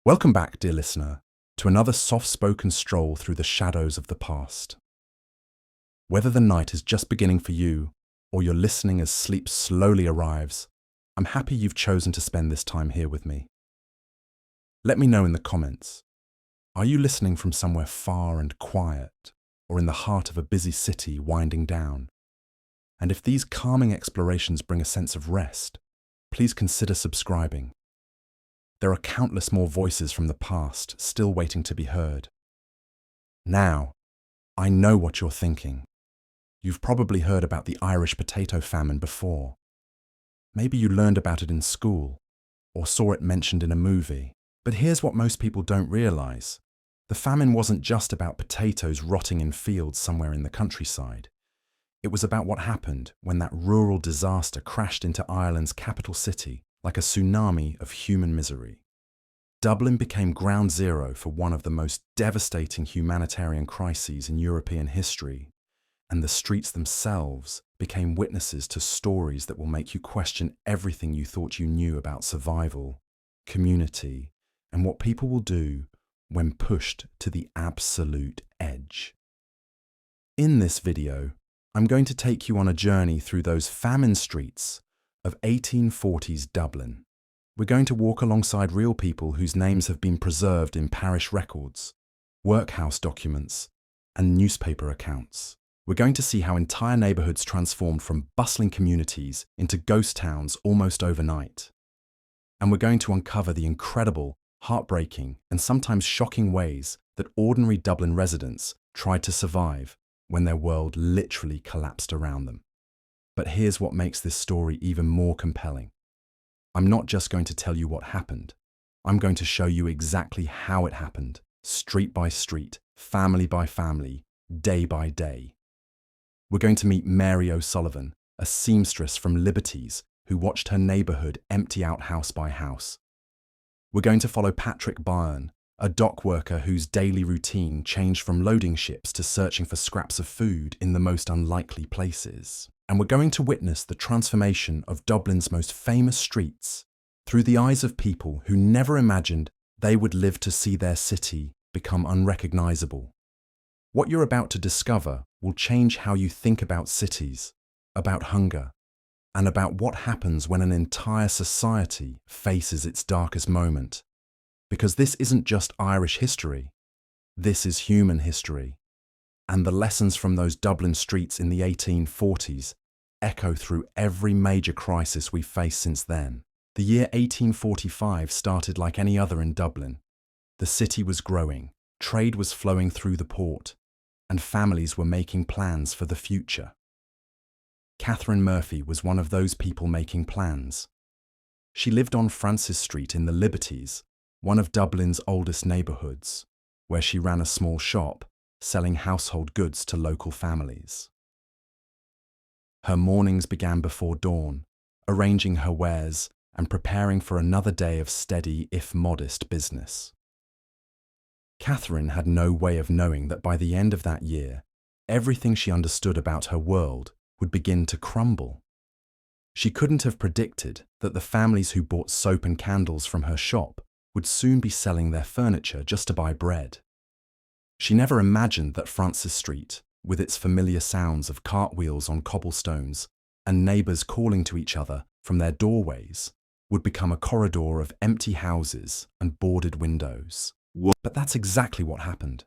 Welcome back, dear listener, to another soft-spoken stroll through the shadows of the past. Whether the night is just beginning for you, or you're listening as sleep slowly arrives, I'm happy you've chosen to spend this time here with me. Let me know in the comments, are you listening from somewhere far and quiet, or in the heart of a busy city winding down? And if these calming explorations bring a sense of rest, please consider subscribing. There are countless more voices from the past still waiting to be heard. Now, I know what you're thinking. You've probably heard about the Irish potato famine before. Maybe you learned about it in school, or saw it mentioned in a movie. But here's what most people don't realize. The famine wasn't just about potatoes rotting in fields somewhere in the countryside. It was about what happened when that rural disaster crashed into Ireland's capital city like a tsunami of human misery. Dublin became ground zero for one of the most devastating humanitarian crises in European history, and the streets themselves became witnesses to stories that will make you question everything you thought you knew about survival, community, and what people will do when pushed to the absolute edge. In this video, I'm going to take you on a journey through those famine streets of 1840s Dublin. We're going to walk alongside real people whose names have been preserved in parish records, workhouse documents, and newspaper accounts. We're going to see how entire neighborhoods transformed from bustling communities into ghost towns almost overnight. And we're going to uncover the incredible, heartbreaking, and sometimes shocking ways that ordinary Dublin residents tried to survive when their world literally collapsed around them. But here's what makes this story even more compelling. I'm not just going to tell you what happened. I'm going to show you exactly how it happened, street by street, family by family, day by day. We're going to meet Mary O'Sullivan, a seamstress from Liberties who watched her neighborhood empty out house by house. We're going to follow Patrick Byrne, a dock worker whose daily routine changed from loading ships to searching for scraps of food in the most unlikely places. And we're going to witness the transformation of Dublin's most famous streets through the eyes of people who never imagined they would live to see their city become unrecognizable. What you're about to discover will change how you think about cities, about hunger, and about what happens when an entire society faces its darkest moment. Because this isn't just Irish history, this is human history. And the lessons from those Dublin streets in the 1840s echo through every major crisis we've faced since then. The year 1845 started like any other in Dublin. The city was growing, trade was flowing through the port, and families were making plans for the future. Catherine Murphy was one of those people making plans. She lived on Francis Street in the Liberties, one of Dublin's oldest neighborhoods, where she ran a small shop selling household goods to local families. Her mornings began before dawn, arranging her wares and preparing for another day of steady, if modest, business. Catherine had no way of knowing that by the end of that year, everything she understood about her world would begin to crumble. She couldn't have predicted that the families who bought soap and candles from her shop would soon be selling their furniture just to buy bread. She never imagined that Francis Street, with its familiar sounds of cartwheels on cobblestones and neighbours calling to each other from their doorways, would become a corridor of empty houses and boarded windows. But that's exactly what happened.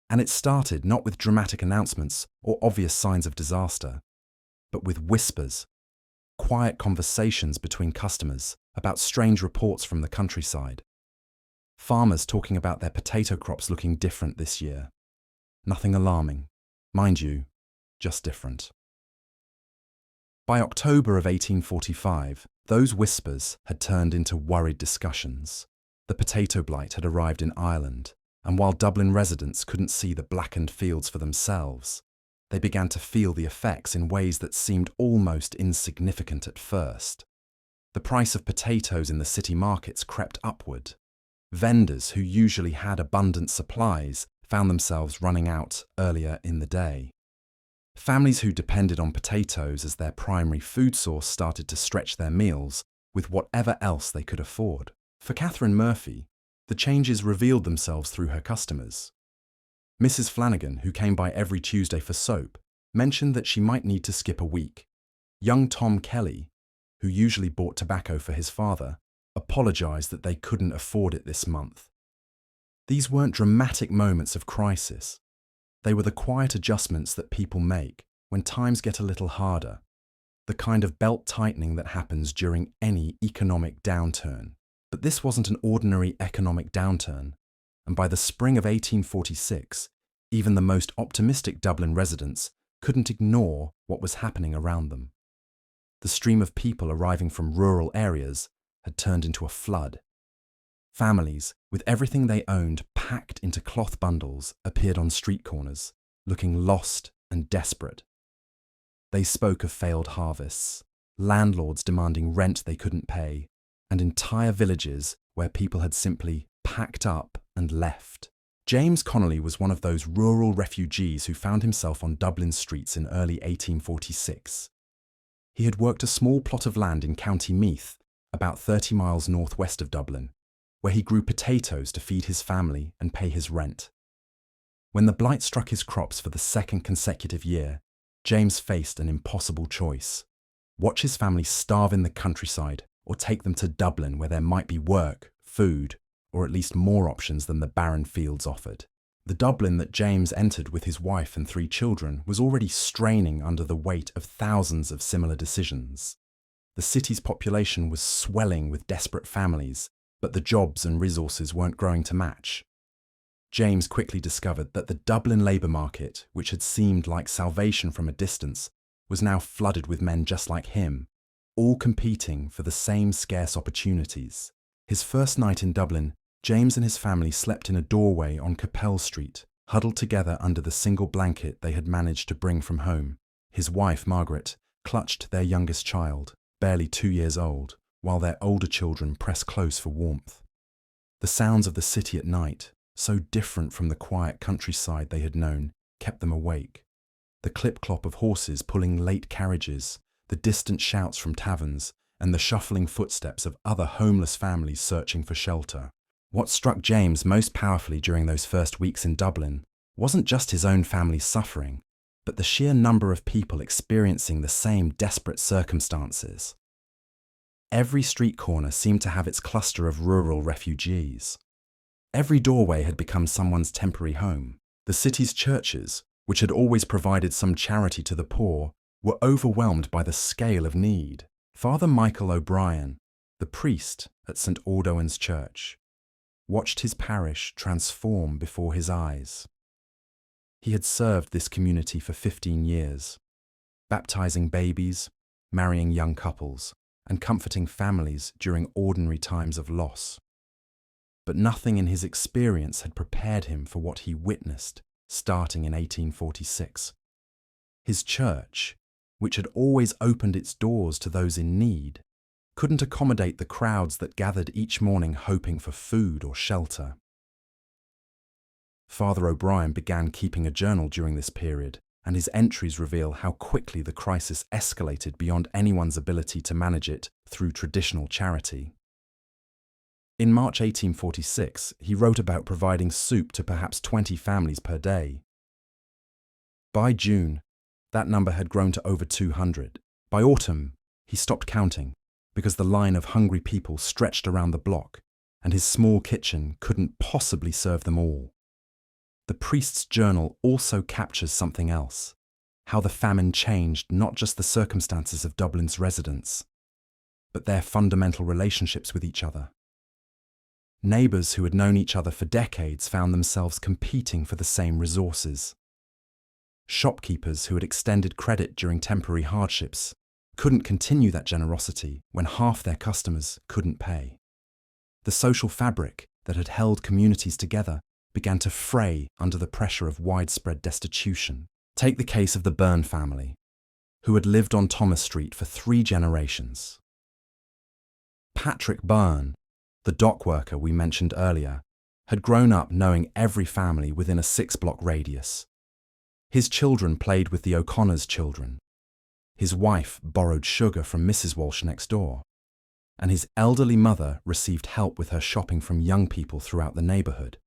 And it started not with dramatic announcements or obvious signs of disaster, but with whispers, quiet conversations between customers about strange reports from the countryside. Farmers talking about their potato crops looking different this year. Nothing alarming, mind you, just different. By October of 1845, those whispers had turned into worried discussions. The potato blight had arrived in Ireland, and while Dublin residents couldn't see the blackened fields for themselves, they began to feel the effects in ways that seemed almost insignificant at first. The price of potatoes in the city markets crept upward. Vendors who usually had abundant supplies found themselves running out earlier in the day. Families who depended on potatoes as their primary food source started to stretch their meals with whatever else they could afford. For Catherine Murphy, The changes revealed themselves through her customers. Mrs. Flanagan, who came by every Tuesday for soap, mentioned that she might need to skip a week. Young Tom Kelly, who usually bought tobacco for his father, apologized that they couldn't afford it this month. These weren't dramatic moments of crisis. They were the quiet adjustments that people make when times get a little harder, the kind of belt tightening that happens during any economic downturn. But this wasn't an ordinary economic downturn, and by the spring of 1846, even the most optimistic Dublin residents couldn't ignore what was happening around them. The stream of people arriving from rural areas had turned into a flood. Families, with everything they owned packed into cloth bundles, appeared on street corners, looking lost and desperate. They spoke of failed harvests, landlords demanding rent they couldn't pay, and entire villages where people had simply packed up and left. James Connolly was one of those rural refugees who found himself on Dublin's streets in early 1846. He had worked a small plot of land in County Meath, about 30 miles northwest of Dublin, where he grew potatoes to feed his family and pay his rent. When the blight struck his crops for the second consecutive year, James faced an impossible choice: watch his family starve in the countryside, or take them to Dublin where there might be work, food, or at least more options than the barren fields offered. The Dublin that James entered with his wife and 3 children was already straining under the weight of thousands of similar decisions. The city's population was swelling with desperate families, but the jobs and resources weren't growing to match. James quickly discovered that the Dublin labour market, which had seemed like salvation from a distance, was now flooded with men just like him, all competing for the same scarce opportunities. His first night in Dublin, James and his family slept in a doorway on Capel Street, huddled together under the single blanket they had managed to bring from home. His wife, Margaret, clutched their youngest child, barely 2 years old, while their older children pressed close for warmth. The sounds of the city at night, so different from the quiet countryside they had known, kept them awake. The clip-clop of horses pulling late carriages, the distant shouts from taverns, and the shuffling footsteps of other homeless families searching for shelter. What struck James most powerfully during those first weeks in Dublin wasn't just his own family's suffering, but the sheer number of people experiencing the same desperate circumstances. Every street corner seemed to have its cluster of rural refugees. Every doorway had become someone's temporary home. The city's churches, which had always provided some charity to the poor, were overwhelmed by the scale of need. Father Michael O'Brien, the priest at St. Aldoan's Church, watched his parish transform before his eyes. He had served this community for 15 years, baptizing babies, marrying young couples, and comforting families during ordinary times of loss. But nothing in his experience had prepared him for what he witnessed starting in 1846. His church, which had always opened its doors to those in need, couldn't accommodate the crowds that gathered each morning hoping for food or shelter. Father O'Brien began keeping a journal during this period, and his entries reveal how quickly the crisis escalated beyond anyone's ability to manage it through traditional charity. In March 1846, he wrote about providing soup to perhaps 20 families per day. By June, that number had grown to over 200. By autumn, he stopped counting because the line of hungry people stretched around the block, and his small kitchen couldn't possibly serve them all. The priest's journal also captures something else: how the famine changed not just the circumstances of Dublin's residents, but their fundamental relationships with each other. Neighbours who had known each other for decades found themselves competing for the same resources. Shopkeepers who had extended credit during temporary hardships couldn't continue that generosity when half their customers couldn't pay. The social fabric that had held communities together began to fray under the pressure of widespread destitution. Take the case of the Byrne family, who had lived on Thomas Street for 3 generations. Patrick Byrne, the dock worker we mentioned earlier, had grown up knowing every family within a 6-block radius. His children played with the O'Connor's children. His wife borrowed sugar from Mrs. Walsh next door. and his elderly mother received help with her shopping from young people throughout the neighborhood.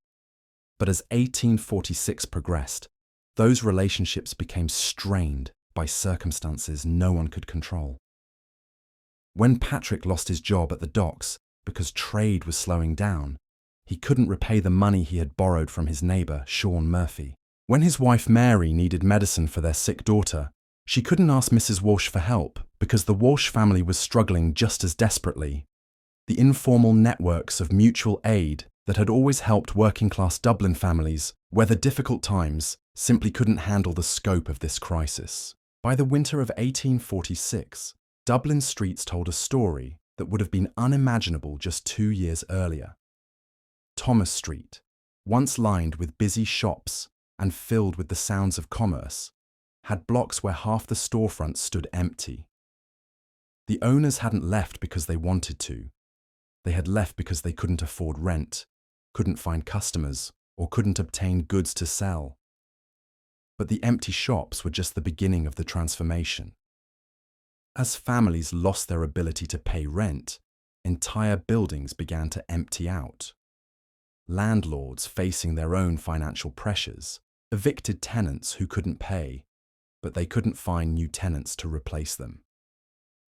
But as 1846 progressed, those relationships became strained by circumstances no one could control. When Patrick lost his job at the docks because trade was slowing down, he couldn't repay the money he had borrowed from his neighbor, Sean Murphy. When his wife Mary needed medicine for their sick daughter, she couldn't ask Mrs. Walsh for help because the Walsh family was struggling just as desperately. The informal networks of mutual aid that had always helped working-class Dublin families weather difficult times simply couldn't handle the scope of this crisis. By the winter of 1846, Dublin streets told a story that would have been unimaginable just 2 years earlier. Thomas Street, once lined with busy shops and filled with the sounds of commerce, had blocks where half the storefronts stood empty. The owners hadn't left because they wanted to. They had left because they couldn't afford rent, couldn't find customers, or couldn't obtain goods to sell. But the empty shops were just the beginning of the transformation. As families lost their ability to pay rent, entire buildings began to empty out. Landlords, facing their own financial pressures, evicted tenants who couldn't pay, but they couldn't find new tenants to replace them.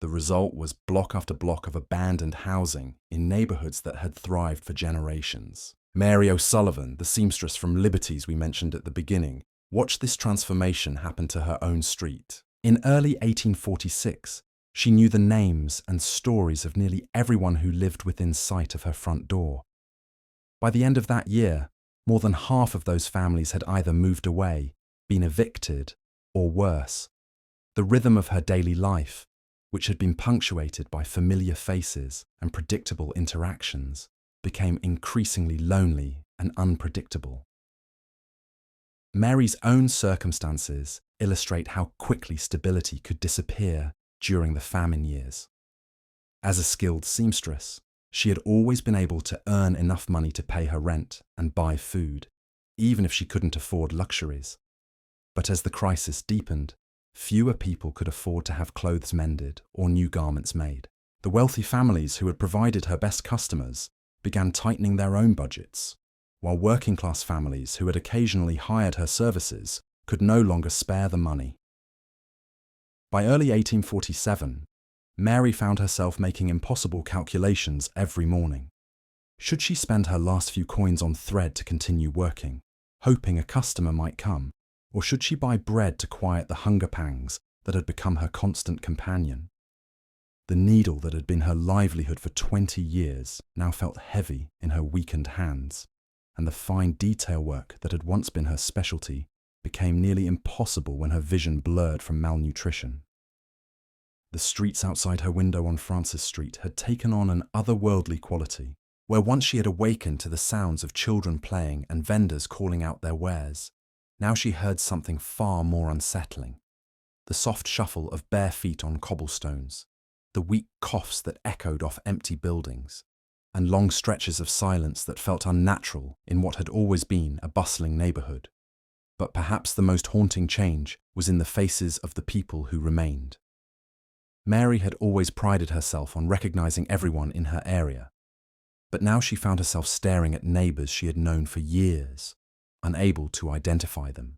The result was block after block of abandoned housing in neighborhoods that had thrived for generations. Mary O'Sullivan, the seamstress from Liberties we mentioned at the beginning, watched this transformation happen to her own street. In early 1846, she knew the names and stories of nearly everyone who lived within sight of her front door. By the end of that year, more than half of those families had either moved away, been evicted, or worse. The rhythm of her daily life, which had been punctuated by familiar faces and predictable interactions, became increasingly lonely and unpredictable. Mary's own circumstances illustrate how quickly stability could disappear during the famine years. As a skilled seamstress, she had always been able to earn enough money to pay her rent and buy food, even if she couldn't afford luxuries. But as the crisis deepened, fewer people could afford to have clothes mended or new garments made. The wealthy families who had provided her best customers began tightening their own budgets, while working-class families who had occasionally hired her services could no longer spare the money. By early 1847, Mary found herself making impossible calculations every morning. Should she spend her last few coins on thread to continue working, hoping a customer might come, or should she buy bread to quiet the hunger pangs that had become her constant companion? The needle that had been her livelihood for 20 years now felt heavy in her weakened hands, and the fine detail work that had once been her specialty became nearly impossible when her vision blurred from malnutrition. The streets outside her window on Francis Street had taken on an otherworldly quality, where once she had awakened to the sounds of children playing and vendors calling out their wares, now she heard something far more unsettling. The soft shuffle of bare feet on cobblestones, the weak coughs that echoed off empty buildings, and long stretches of silence that felt unnatural in what had always been a bustling neighborhood. But perhaps the most haunting change was in the faces of the people who remained. Mary had always prided herself on recognizing everyone in her area, but now she found herself staring at neighbors she had known for years, unable to identify them.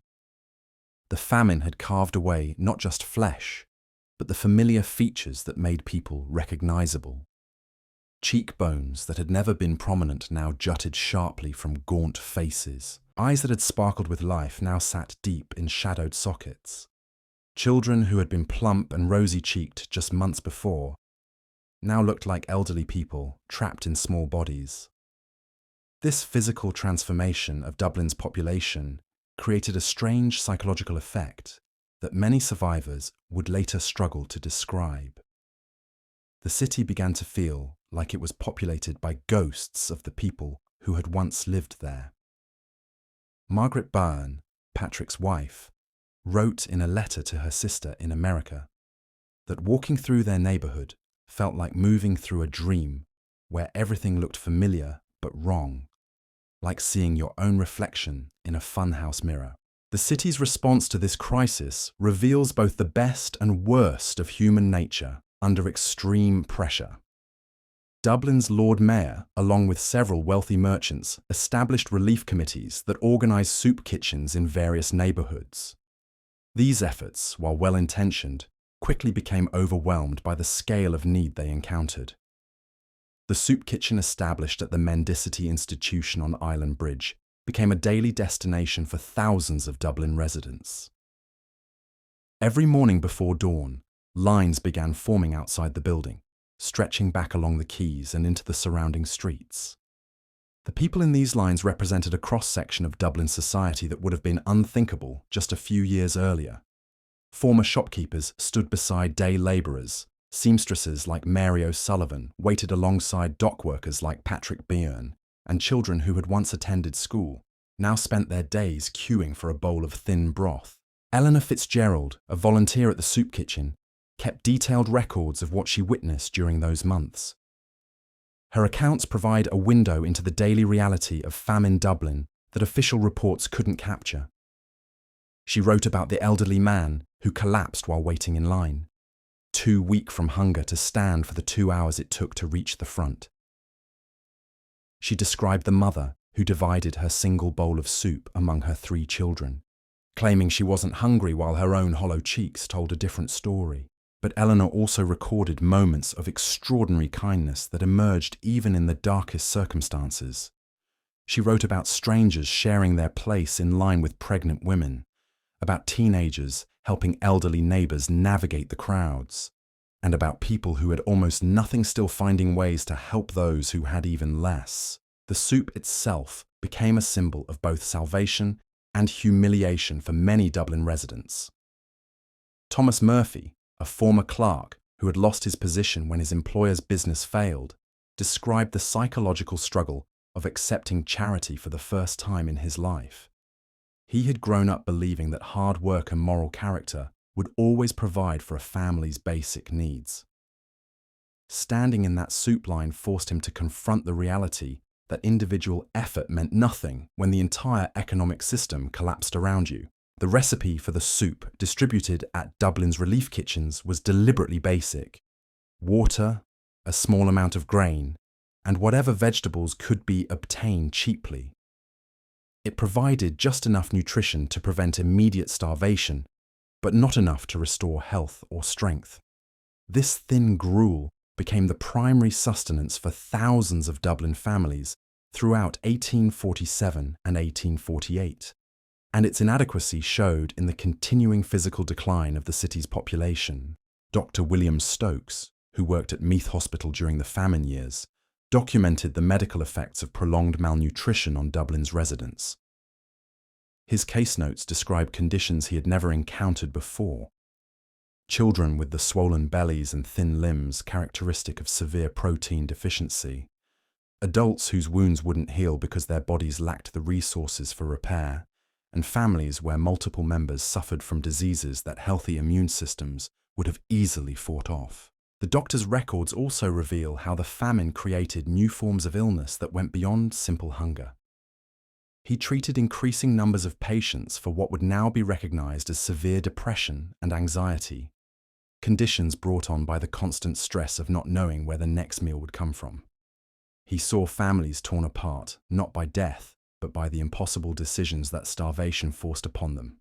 The famine had carved away not just flesh, but the familiar features that made people recognizable. Cheekbones that had never been prominent now jutted sharply from gaunt faces. Eyes that had sparkled with life now sat deep in shadowed sockets. Children who had been plump and rosy-cheeked just months before now looked like elderly people trapped in small bodies. This physical transformation of Dublin's population created a strange psychological effect that many survivors would later struggle to describe. The city began to feel like it was populated by ghosts of the people who had once lived there. Margaret Byrne, Patrick's wife, wrote in a letter to her sister in America that walking through their neighborhood felt like moving through a dream where everything looked familiar but wrong, like seeing your own reflection in a funhouse mirror. The city's response to this crisis reveals both the best and worst of human nature under extreme pressure. Dublin's Lord Mayor, along with several wealthy merchants, established relief committees that organised soup kitchens in various neighbourhoods. These efforts, while well-intentioned, quickly became overwhelmed by the scale of need they encountered. The soup kitchen established at the Mendicity Institution on Island Bridge became a daily destination for thousands of Dublin residents. Every morning before dawn, lines began forming outside the building, stretching back along the quays and into the surrounding streets. The people in these lines represented a cross-section of Dublin society that would have been unthinkable just a few years earlier. Former shopkeepers stood beside day labourers, seamstresses like Mary O'Sullivan waited alongside dock workers like Patrick Byrne, and children who had once attended school now spent their days queuing for a bowl of thin broth. Eleanor Fitzgerald, a volunteer at the soup kitchen, kept detailed records of what she witnessed during those months. Her accounts provide a window into the daily reality of famine Dublin that official reports couldn't capture. She wrote about the elderly man who collapsed while waiting in line, too weak from hunger to stand for the 2 hours it took to reach the front. She described the mother who divided her single bowl of soup among her 3 children, claiming she wasn't hungry while her own hollow cheeks told a different story. But Eleanor also recorded moments of extraordinary kindness that emerged even in the darkest circumstances. She wrote about strangers sharing their place in line with pregnant women, about teenagers helping elderly neighbours navigate the crowds, and about people who had almost nothing still finding ways to help those who had even less. The soup itself became a symbol of both salvation and humiliation for many Dublin residents. Thomas Murphy, a former clerk who had lost his position when his employer's business failed, described the psychological struggle of accepting charity for the first time in his life. He had grown up believing that hard work and moral character would always provide for a family's basic needs. Standing in that soup line forced him to confront the reality that individual effort meant nothing when the entire economic system collapsed around you. The recipe for the soup distributed at Dublin's relief kitchens was deliberately basic: water, a small amount of grain, and whatever vegetables could be obtained cheaply. It provided just enough nutrition to prevent immediate starvation, but not enough to restore health or strength. This thin gruel became the primary sustenance for thousands of Dublin families throughout 1847 and 1848. And its inadequacy showed in the continuing physical decline of the city's population. Dr. William Stokes, who worked at Meath Hospital during the famine years, documented the medical effects of prolonged malnutrition on Dublin's residents. His case notes describe conditions he had never encountered before. Children with the swollen bellies and thin limbs characteristic of severe protein deficiency. Adults whose wounds wouldn't heal because their bodies lacked the resources for repair. And families where multiple members suffered from diseases that healthy immune systems would have easily fought off. The doctor's records also reveal how the famine created new forms of illness that went beyond simple hunger. He treated increasing numbers of patients for what would now be recognized as severe depression and anxiety, conditions brought on by the constant stress of not knowing where the next meal would come from. He saw families torn apart, not by death, but by the impossible decisions that starvation forced upon them.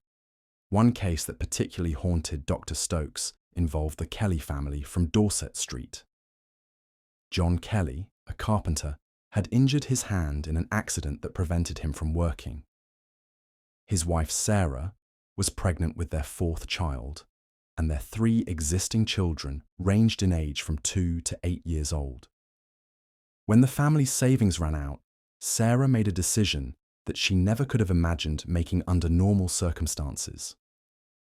One case that particularly haunted Dr. Stokes involved the Kelly family from Dorset Street. John Kelly, a carpenter, had injured his hand in an accident that prevented him from working. His wife Sarah was pregnant with their 4th child, and their 3 existing children ranged in age from 2 to 8 years old. When the family's savings ran out, Sarah made a decision that she never could have imagined making under normal circumstances.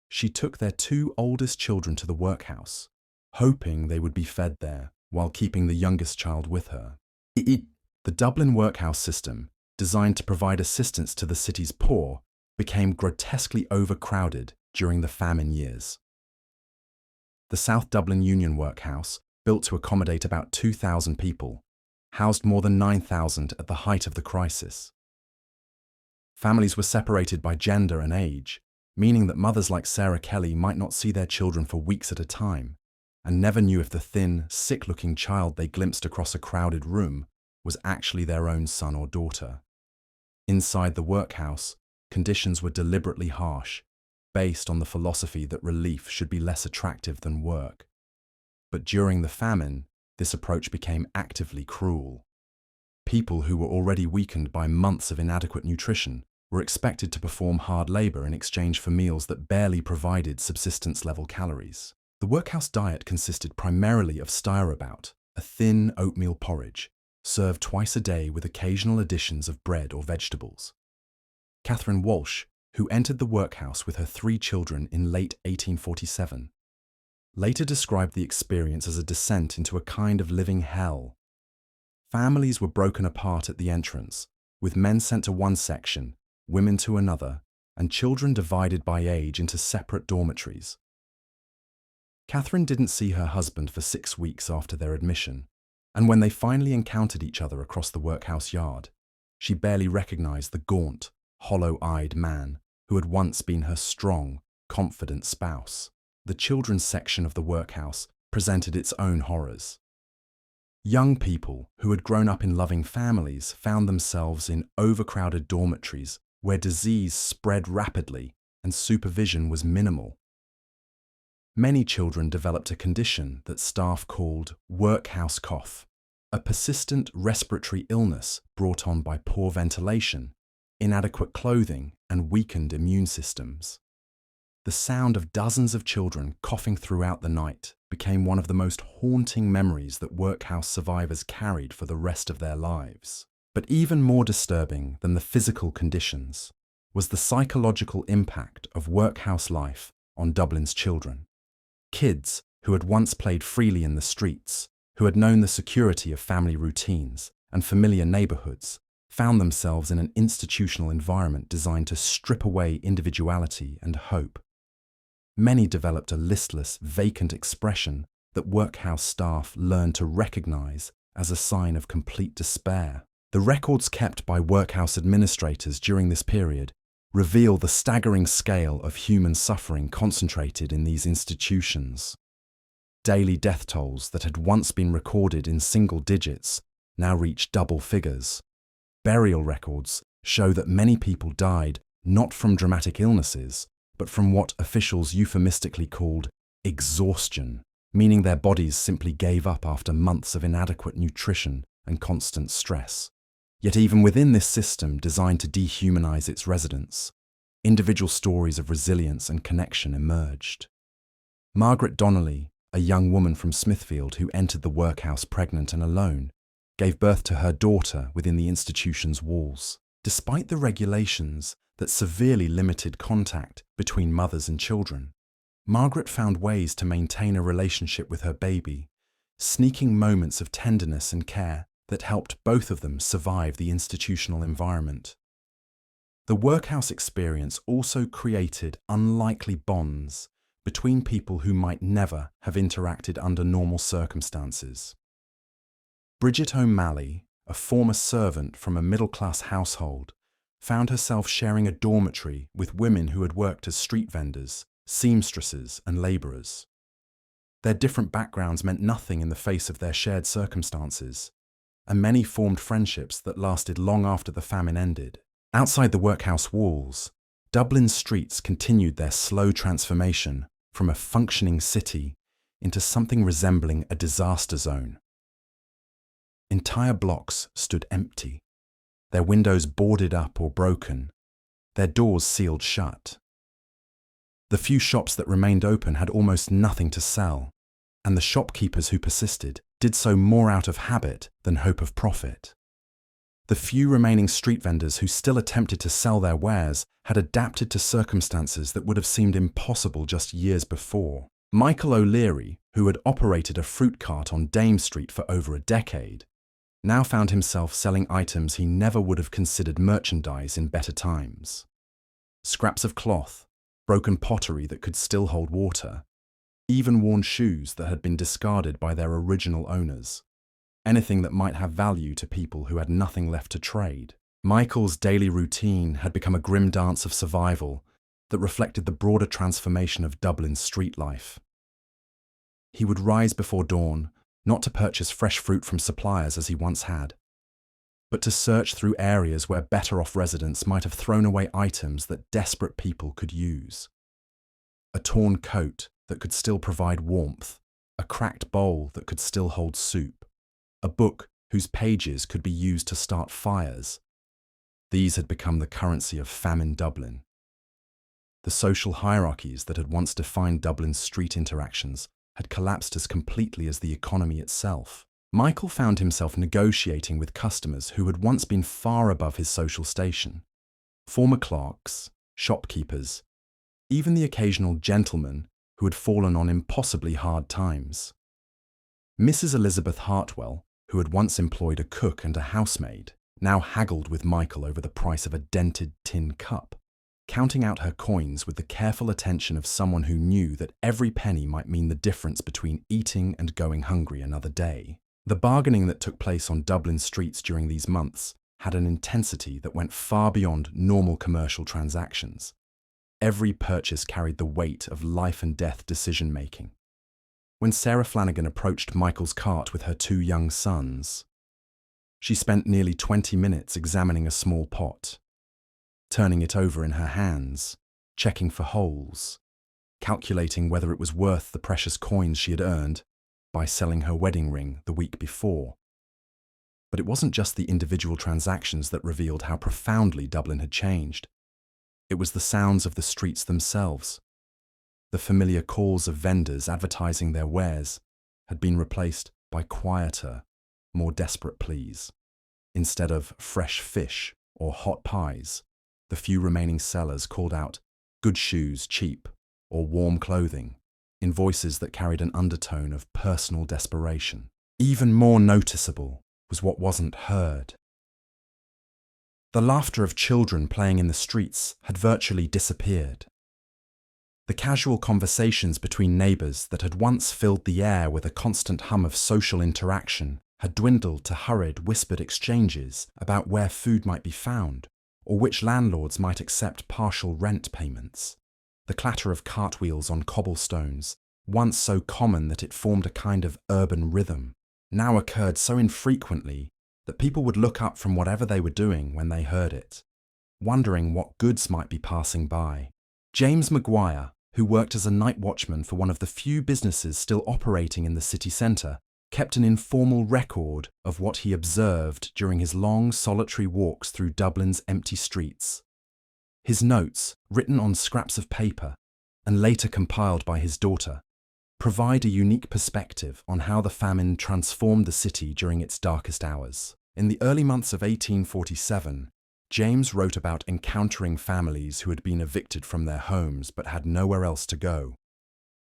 She took their 2 oldest children to the workhouse, hoping they would be fed there while keeping the youngest child with her. The Dublin workhouse system, designed to provide assistance to the city's poor, became grotesquely overcrowded during the famine years. The South Dublin Union Workhouse, built to accommodate about 2,000 people, housed more than 9,000 at the height of the crisis. Families were separated by gender and age, meaning that mothers like Sarah Kelly might not see their children for weeks at a time, and never knew if the thin, sick-looking child they glimpsed across a crowded room was actually their own son or daughter. Inside the workhouse, conditions were deliberately harsh, based on the philosophy that relief should be less attractive than work. But during the famine, this approach became actively cruel. People who were already weakened by months of inadequate nutrition were expected to perform hard labor in exchange for meals that barely provided subsistence-level calories. The workhouse diet consisted primarily of stirabout, a thin oatmeal porridge, served twice a day with occasional additions of bread or vegetables. Catherine Walsh, who entered the workhouse with her 3 children in late 1847, later described the experience as a descent into a kind of living hell. Families were broken apart at the entrance, with men sent to one section, women to another, and children divided by age into separate dormitories. Catherine didn't see her husband for 6 weeks after their admission, and when they finally encountered each other across the workhouse yard, she barely recognized the gaunt, hollow-eyed man who had once been her strong, confident spouse. The children's section of the workhouse presented its own horrors. Young people who had grown up in loving families found themselves in overcrowded dormitories where disease spread rapidly and supervision was minimal. Many children developed a condition that staff called workhouse cough, a persistent respiratory illness brought on by poor ventilation, inadequate clothing, and weakened immune systems. The sound of dozens of children coughing throughout the night became one of the most haunting memories that workhouse survivors carried for the rest of their lives. But even more disturbing than the physical conditions was the psychological impact of workhouse life on Dublin's children. Kids who had once played freely in the streets, who had known the security of family routines and familiar neighborhoods, found themselves in an institutional environment designed to strip away individuality and hope. Many developed a listless, vacant expression that workhouse staff learned to recognize as a sign of complete despair. The records kept by workhouse administrators during this period reveal the staggering scale of human suffering concentrated in these institutions. Daily death tolls that had once been recorded in single digits now reach double figures. Burial records show that many people died not from dramatic illnesses, but from what officials euphemistically called exhaustion, meaning their bodies simply gave up after months of inadequate nutrition and constant stress. Yet even within this system designed to dehumanize its residents, individual stories of resilience and connection emerged. Margaret Donnelly, a young woman from Smithfield who entered the workhouse pregnant and alone, gave birth to her daughter within the institution's walls. Despite the regulations that severely limited contact between mothers and children, Margaret found ways to maintain a relationship with her baby, sneaking moments of tenderness and care that helped both of them survive the institutional environment. The workhouse experience also created unlikely bonds between people who might never have interacted under normal circumstances. Bridget O'Malley, a former servant from a middle-class household, found herself sharing a dormitory with women who had worked as street vendors, seamstresses, and labourers. Their different backgrounds meant nothing in the face of their shared circumstances, and many formed friendships that lasted long after the famine ended. Outside the workhouse walls, Dublin's streets continued their slow transformation from a functioning city into something resembling a disaster zone. Entire blocks stood empty, their windows boarded up or broken, their doors sealed shut. The few shops that remained open had almost nothing to sell, and the shopkeepers who persisted did so more out of habit than hope of profit. The few remaining street vendors who still attempted to sell their wares had adapted to circumstances that would have seemed impossible just years before. Michael O'Leary, who had operated a fruit cart on Dame Street for over a decade, now found himself selling items he never would have considered merchandise in better times. Scraps of cloth, broken pottery that could still hold water, even worn shoes that had been discarded by their original owners. Anything that might have value to people who had nothing left to trade. Michael's daily routine had become a grim dance of survival that reflected the broader transformation of Dublin's street life. He would rise before dawn, not to purchase fresh fruit from suppliers as he once had, but to search through areas where better-off residents might have thrown away items that desperate people could use. A torn coat that could still provide warmth, a cracked bowl that could still hold soup, a book whose pages could be used to start fires. These had become the currency of Famine Dublin. The social hierarchies that had once defined Dublin's street interactions had collapsed as completely as the economy itself. Michael found himself negotiating with customers who had once been far above his social station. Former clerks, shopkeepers, even the occasional gentleman who had fallen on impossibly hard times. Mrs. Elizabeth Hartwell, who had once employed a cook and a housemaid, now haggled with Michael over the price of a dented tin cup, counting out her coins with the careful attention of someone who knew that every penny might mean the difference between eating and going hungry another day. The bargaining that took place on Dublin streets during these months had an intensity that went far beyond normal commercial transactions. Every purchase carried the weight of life and death decision-making. When Sarah Flanagan approached Michael's cart with her 2 young sons, she spent nearly 20 minutes examining a small pot, turning it over in her hands, checking for holes, calculating whether it was worth the precious coins she had earned by selling her wedding ring the week before. But it wasn't just the individual transactions that revealed how profoundly Dublin had changed. It was the sounds of the streets themselves. The familiar calls of vendors advertising their wares had been replaced by quieter, more desperate pleas. Instead of fresh fish or hot pies, the few remaining sellers called out, "Good shoes, cheap," or "warm clothing," in voices that carried an undertone of personal desperation. Even more noticeable was what wasn't heard. The laughter of children playing in the streets had virtually disappeared. The casual conversations between neighbours that had once filled the air with a constant hum of social interaction had dwindled to hurried, whispered exchanges about where food might be found or which landlords might accept partial rent payments. The clatter of cartwheels on cobblestones, once so common that it formed a kind of urban rhythm, now occurred so infrequently that people would look up from whatever they were doing when they heard it, wondering what goods might be passing by. James Maguire, who worked as a night watchman for one of the few businesses still operating in the city centre, kept an informal record of what he observed during his long, solitary walks through Dublin's empty streets. His notes, written on scraps of paper and later compiled by his daughter, provide a unique perspective on how the famine transformed the city during its darkest hours. In the early months of 1847, James wrote about encountering families who had been evicted from their homes but had nowhere else to go.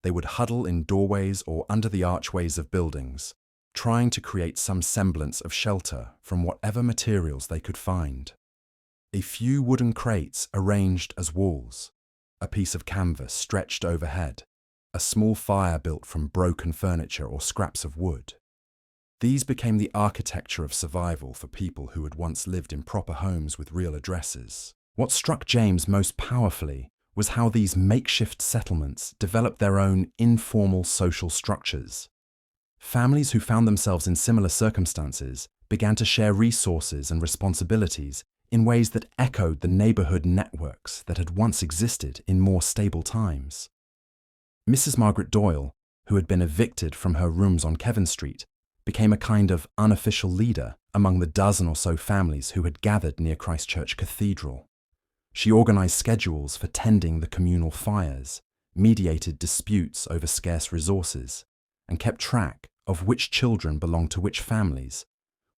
They would huddle in doorways or under the archways of buildings, trying to create some semblance of shelter from whatever materials they could find. A few wooden crates arranged as walls, a piece of canvas stretched overhead, a small fire built from broken furniture or scraps of wood. These became the architecture of survival for people who had once lived in proper homes with real addresses. What struck James most powerfully was how these makeshift settlements developed their own informal social structures. Families who found themselves in similar circumstances began to share resources and responsibilities in ways that echoed the neighbourhood networks that had once existed in more stable times. Mrs. Margaret Doyle, who had been evicted from her rooms on Kevin Street, became a kind of unofficial leader among the dozen or so families who had gathered near Christchurch Cathedral. She organised schedules for tending the communal fires, mediated disputes over scarce resources, and kept track of which children belonged to which families,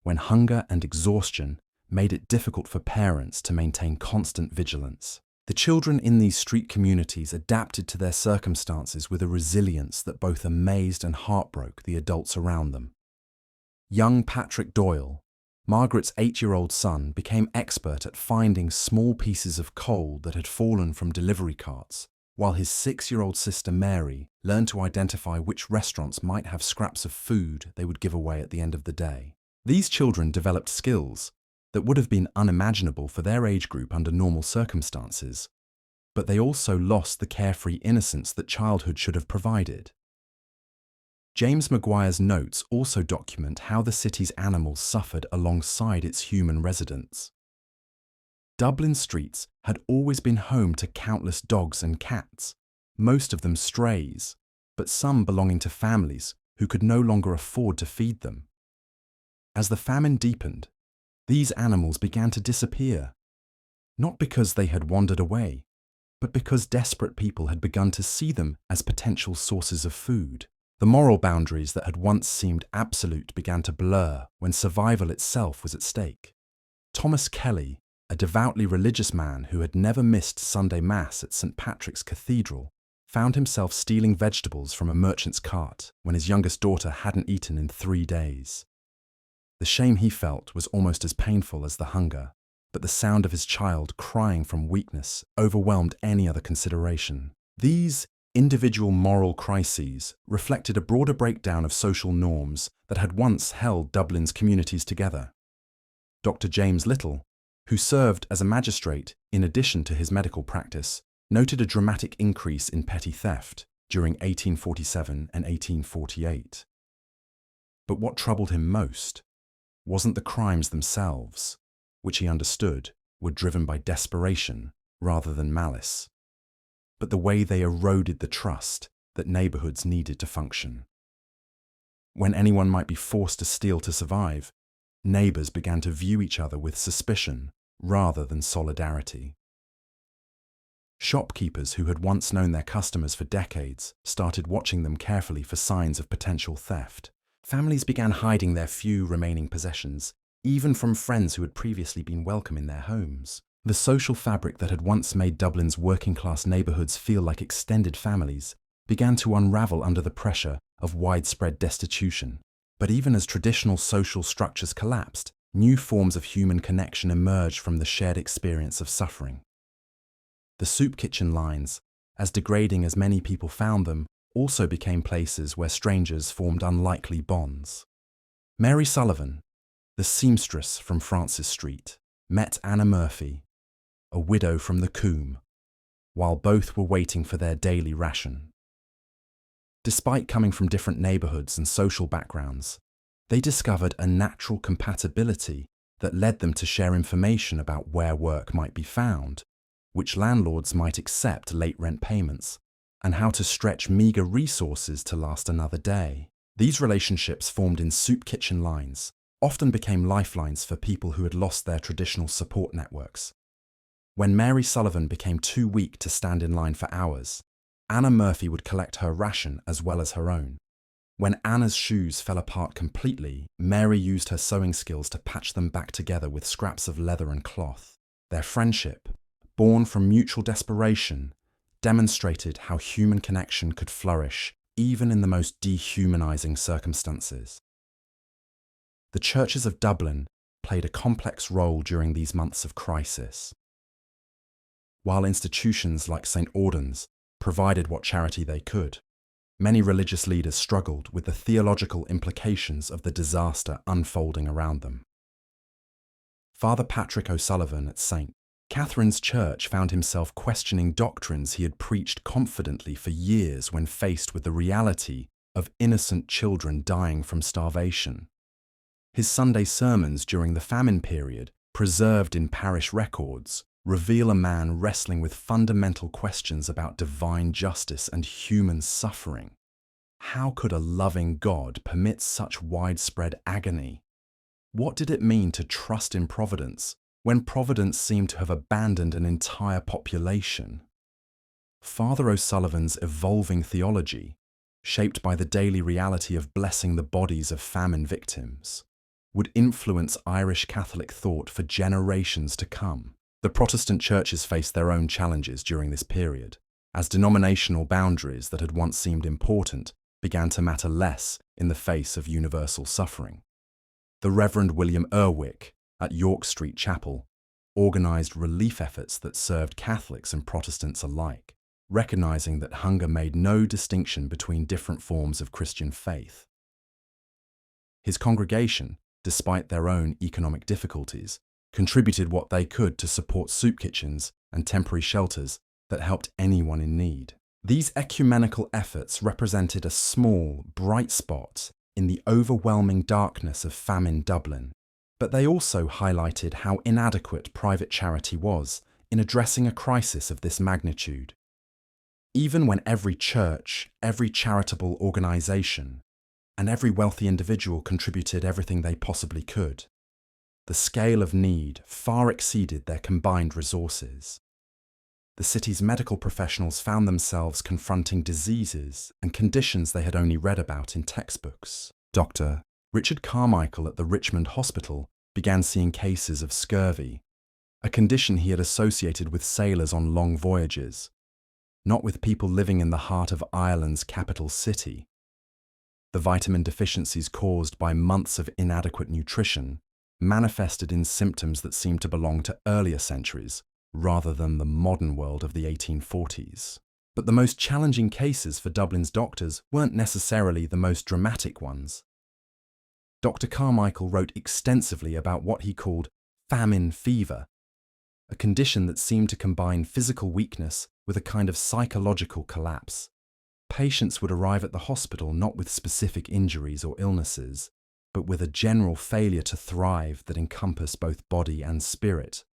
when hunger and exhaustion made it difficult for parents to maintain constant vigilance. The children in these street communities adapted to their circumstances with a resilience that both amazed and heartbroke the adults around them. Young Patrick Doyle, Margaret's 8-year-old son, became expert at finding small pieces of coal that had fallen from delivery carts, while his 6-year-old sister Mary learned to identify which restaurants might have scraps of food they would give away at the end of the day. These children developed skills that would have been unimaginable for their age group under normal circumstances, but they also lost the carefree innocence that childhood should have provided. James Maguire's notes also document how the city's animals suffered alongside its human residents. Dublin streets had always been home to countless dogs and cats, most of them strays, but some belonging to families who could no longer afford to feed them. As the famine deepened, these animals began to disappear, not because they had wandered away, but because desperate people had begun to see them as potential sources of food. The moral boundaries that had once seemed absolute began to blur when survival itself was at stake. Thomas Kelly, a devoutly religious man who had never missed Sunday Mass at St. Patrick's Cathedral, found himself stealing vegetables from a merchant's cart when his youngest daughter hadn't eaten in 3 days. The shame he felt was almost as painful as the hunger, but the sound of his child crying from weakness overwhelmed any other consideration. These individual moral crises reflected a broader breakdown of social norms that had once held Dublin's communities together. Dr. James Little, who served as a magistrate in addition to his medical practice, noted a dramatic increase in petty theft during 1847 and 1848. But what troubled him most wasn't the crimes themselves, which he understood were driven by desperation rather than malice, but the way they eroded the trust that neighborhoods needed to function. When anyone might be forced to steal to survive, neighbors began to view each other with suspicion rather than solidarity. Shopkeepers who had once known their customers for decades started watching them carefully for signs of potential theft. Families began hiding their few remaining possessions, even from friends who had previously been welcome in their homes. The social fabric that had once made Dublin's working-class neighbourhoods feel like extended families began to unravel under the pressure of widespread destitution. But even as traditional social structures collapsed, new forms of human connection emerged from the shared experience of suffering. The soup kitchen lines, as degrading as many people found them, also became places where strangers formed unlikely bonds. Mary Sullivan, the seamstress from Francis Street, met Anna Murphy, a widow from the Coombe, while both were waiting for their daily ration. Despite coming from different neighbourhoods and social backgrounds, they discovered a natural compatibility that led them to share information about where work might be found, which landlords might accept late rent payments, and how to stretch meagre resources to last another day. These relationships formed in soup kitchen lines often became lifelines for people who had lost their traditional support networks. When Mary Sullivan became too weak to stand in line for hours, Anna Murphy would collect her ration as well as her own. When Anna's shoes fell apart completely, Mary used her sewing skills to patch them back together with scraps of leather and cloth. Their friendship, born from mutual desperation, demonstrated how human connection could flourish even in the most dehumanizing circumstances. The churches of Dublin played a complex role during these months of crisis. While institutions like St. Auden's provided what charity they could, many religious leaders struggled with the theological implications of the disaster unfolding around them. Father Patrick O'Sullivan at St. Catherine's Church found himself questioning doctrines he had preached confidently for years when faced with the reality of innocent children dying from starvation. His Sunday sermons during the famine period, preserved in parish records, reveal a man wrestling with fundamental questions about divine justice and human suffering. How could a loving God permit such widespread agony? What did it mean to trust in providence when providence seemed to have abandoned an entire population? Father O'Sullivan's evolving theology, shaped by the daily reality of blessing the bodies of famine victims, would influence Irish Catholic thought for generations to come. The Protestant churches faced their own challenges during this period, as denominational boundaries that had once seemed important began to matter less in the face of universal suffering. The Reverend William Erwick at York Street Chapel organised relief efforts that served Catholics and Protestants alike, recognising that hunger made no distinction between different forms of Christian faith. His congregation, despite their own economic difficulties, contributed what they could to support soup kitchens and temporary shelters that helped anyone in need. These ecumenical efforts represented a small, bright spot in the overwhelming darkness of famine Dublin, but they also highlighted how inadequate private charity was in addressing a crisis of this magnitude. Even when every church, every charitable organisation, and every wealthy individual contributed everything they possibly could, the scale of need far exceeded their combined resources. The city's medical professionals found themselves confronting diseases and conditions they had only read about in textbooks. Dr. Richard Carmichael at the Richmond Hospital began seeing cases of scurvy, a condition he had associated with sailors on long voyages, not with people living in the heart of Ireland's capital city. The vitamin deficiencies caused by months of inadequate nutrition manifested in symptoms that seemed to belong to earlier centuries rather than the modern world of the 1840s. But the most challenging cases for Dublin's doctors weren't necessarily the most dramatic ones. Dr. Carmichael wrote extensively about what he called famine fever, a condition that seemed to combine physical weakness with a kind of psychological collapse. Patients would arrive at the hospital not with specific injuries or illnesses, but with a general failure to thrive that encompassed both body and spirit.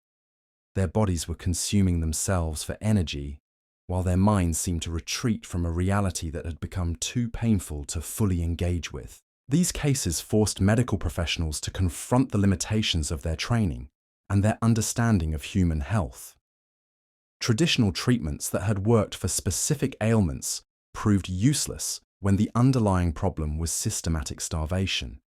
Their bodies were consuming themselves for energy, while their minds seemed to retreat from a reality that had become too painful to fully engage with. These cases forced medical professionals to confront the limitations of their training and their understanding of human health. Traditional treatments that had worked for specific ailments proved useless when the underlying problem was systematic starvation.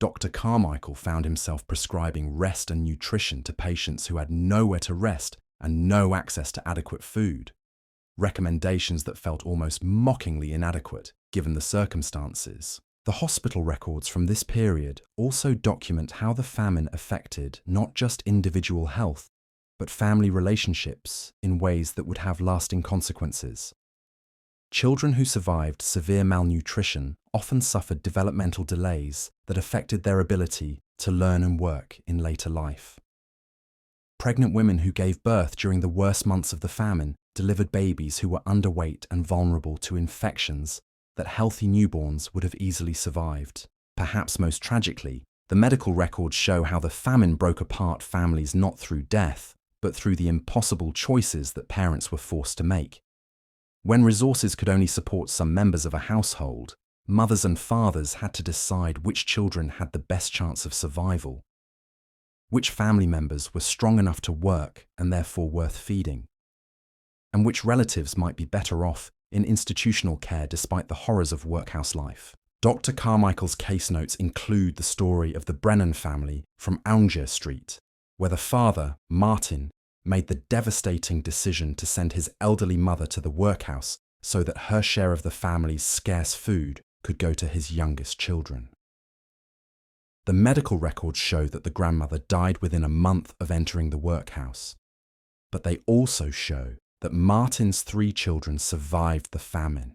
Dr. Carmichael found himself prescribing rest and nutrition to patients who had nowhere to rest and no access to adequate food, recommendations that felt almost mockingly inadequate given the circumstances. The hospital records from this period also document how the famine affected not just individual health, but family relationships in ways that would have lasting consequences. Children who survived severe malnutrition often suffered developmental delays that affected their ability to learn and work in later life. Pregnant women who gave birth during the worst months of the famine delivered babies who were underweight and vulnerable to infections that healthy newborns would have easily survived. Perhaps most tragically, the medical records show how the famine broke apart families not through death, but through the impossible choices that parents were forced to make. When resources could only support some members of a household, mothers and fathers had to decide which children had the best chance of survival, which family members were strong enough to work and therefore worth feeding, and which relatives might be better off in institutional care despite the horrors of workhouse life. Dr. Carmichael's case notes include the story of the Brennan family from Aungier Street, where the father, Martin, made the devastating decision to send his elderly mother to the workhouse so that her share of the family's scarce food could go to his youngest children. The medical records show that the grandmother died within a month of entering the workhouse, but they also show that Martin's 3 children survived the famine,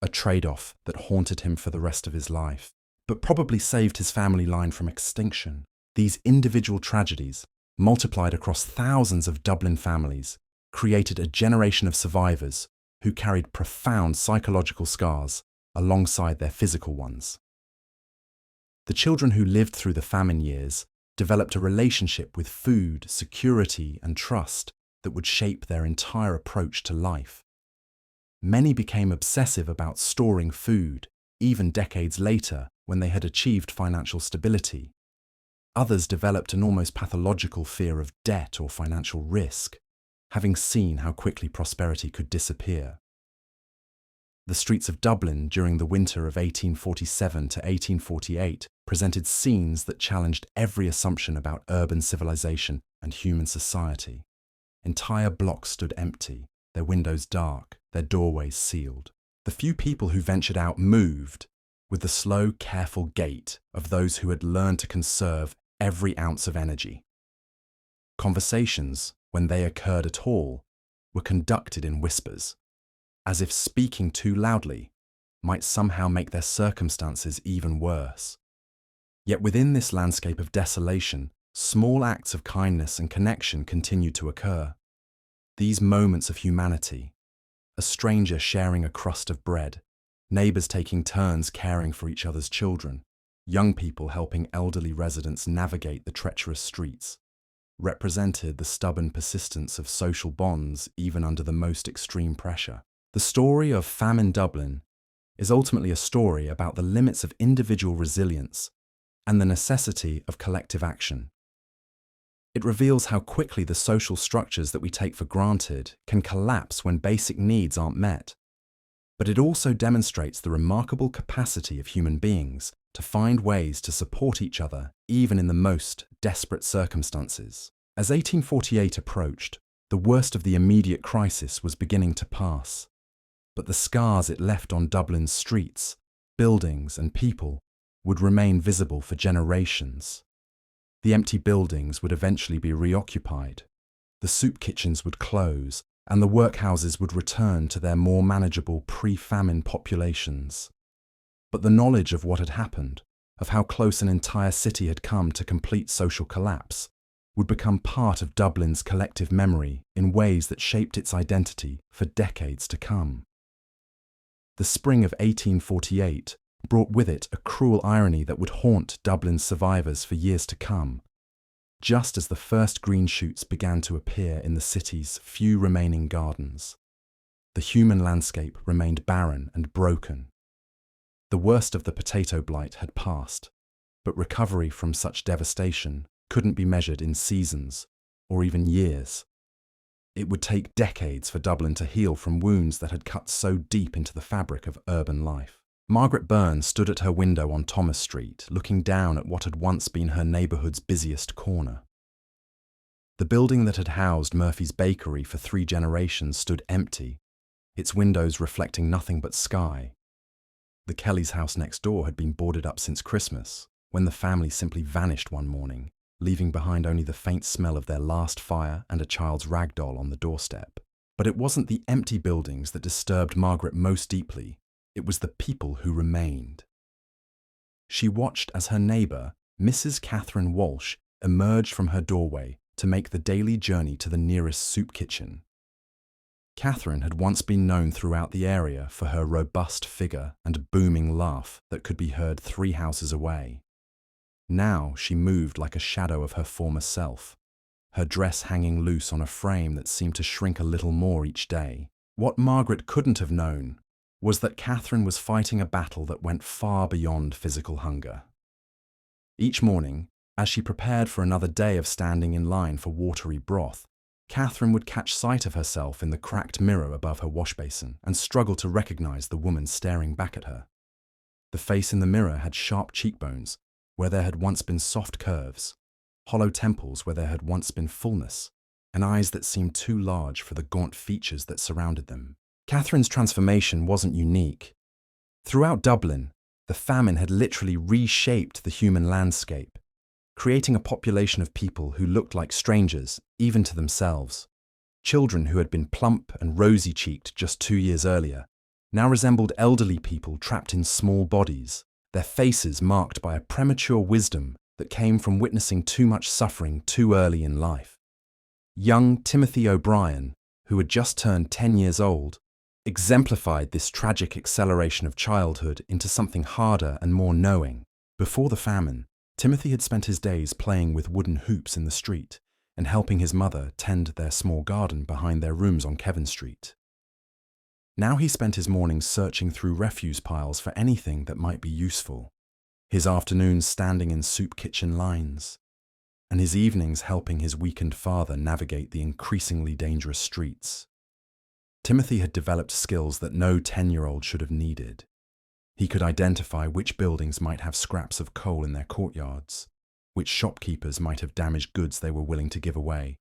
a trade-off that haunted him for the rest of his life, but probably saved his family line from extinction. These individual tragedies, multiplied across thousands of Dublin families, created a generation of survivors who carried profound psychological scars alongside their physical ones. The children who lived through the famine years developed a relationship with food, security, and trust that would shape their entire approach to life. Many became obsessive about storing food, even decades later when they had achieved financial stability. Others developed an almost pathological fear of debt or financial risk, having seen how quickly prosperity could disappear. The streets of Dublin during the winter of 1847 to 1848 presented scenes that challenged every assumption about urban civilization and human society. Entire blocks stood empty, their windows dark, their doorways sealed. The few people who ventured out moved with the slow, careful gait of those who had learned to conserve every ounce of energy. Conversations, when they occurred at all, were conducted in whispers, as if speaking too loudly might somehow make their circumstances even worse. Yet within this landscape of desolation, small acts of kindness and connection continued to occur. These moments of humanity, A stranger sharing a crust of bread, neighbours taking turns caring for each other's children, young people helping elderly residents navigate the treacherous streets, represented the stubborn persistence of social bonds even under the most extreme pressure. The story of Famine Dublin is ultimately a story about the limits of individual resilience and the necessity of collective action. It reveals how quickly the social structures that we take for granted can collapse when basic needs aren't met. But it also demonstrates the remarkable capacity of human beings to find ways to support each other even in the most desperate circumstances. As 1848 approached, the worst of the immediate crisis was beginning to pass. But the scars it left on Dublin's streets, buildings and people would remain visible for generations. The empty buildings would eventually be reoccupied, the soup kitchens would close, and the workhouses would return to their more manageable pre-famine populations. But the knowledge of what had happened, of how close an entire city had come to complete social collapse, would become part of Dublin's collective memory in ways that shaped its identity for decades to come. The spring of 1848 brought with it a cruel irony that would haunt Dublin's survivors for years to come. Just as the first green shoots began to appear in the city's few remaining gardens, the human landscape remained barren and broken. The worst of the potato blight had passed, but recovery from such devastation couldn't be measured in seasons or even years. It would take decades for Dublin to heal from wounds that had cut so deep into the fabric of urban life. Margaret Byrne stood at her window on Thomas Street, looking down at what had once been her neighbourhood's busiest corner. The building that had housed Murphy's Bakery for 3 generations stood empty, its windows reflecting nothing but sky. The Kelly's house next door had been boarded up since Christmas, when the family simply vanished one morning, leaving behind only the faint smell of their last fire and a child's rag doll on the doorstep. But it wasn't the empty buildings that disturbed Margaret most deeply. It was the people who remained. She watched as her neighbour, Mrs. Catherine Walsh, emerged from her doorway to make the daily journey to the nearest soup kitchen. Catherine had once been known throughout the area for her robust figure and booming laugh that could be heard 3 houses away. Now she moved like a shadow of her former self, her dress hanging loose on a frame that seemed to shrink a little more each day. What Margaret couldn't have known was that Catherine was fighting a battle that went far beyond physical hunger. Each morning, as she prepared for another day of standing in line for watery broth, Catherine would catch sight of herself in the cracked mirror above her washbasin and struggle to recognize the woman staring back at her. The face in the mirror had sharp cheekbones where there had once been soft curves, hollow temples where there had once been fullness, and eyes that seemed too large for the gaunt features that surrounded them. Catherine's transformation wasn't unique. Throughout Dublin, the famine had literally reshaped the human landscape, creating a population of people who looked like strangers, even to themselves. Children who had been plump and rosy-cheeked just 2 years earlier now resembled elderly people trapped in small bodies, their faces marked by a premature wisdom that came from witnessing too much suffering too early in life. Young Timothy O'Brien, who had just turned 10 years old, exemplified this tragic acceleration of childhood into something harder and more knowing. Before the famine, Timothy had spent his days playing with wooden hoops in the street and helping his mother tend their small garden behind their rooms on Kevin Street. Now he spent his mornings searching through refuse piles for anything that might be useful, his afternoons standing in soup kitchen lines, and his evenings helping his weakened father navigate the increasingly dangerous streets. Timothy had developed skills that no 10-year-old should have needed. He could identify which buildings might have scraps of coal in their courtyards, which shopkeepers might have damaged goods they were willing to give away,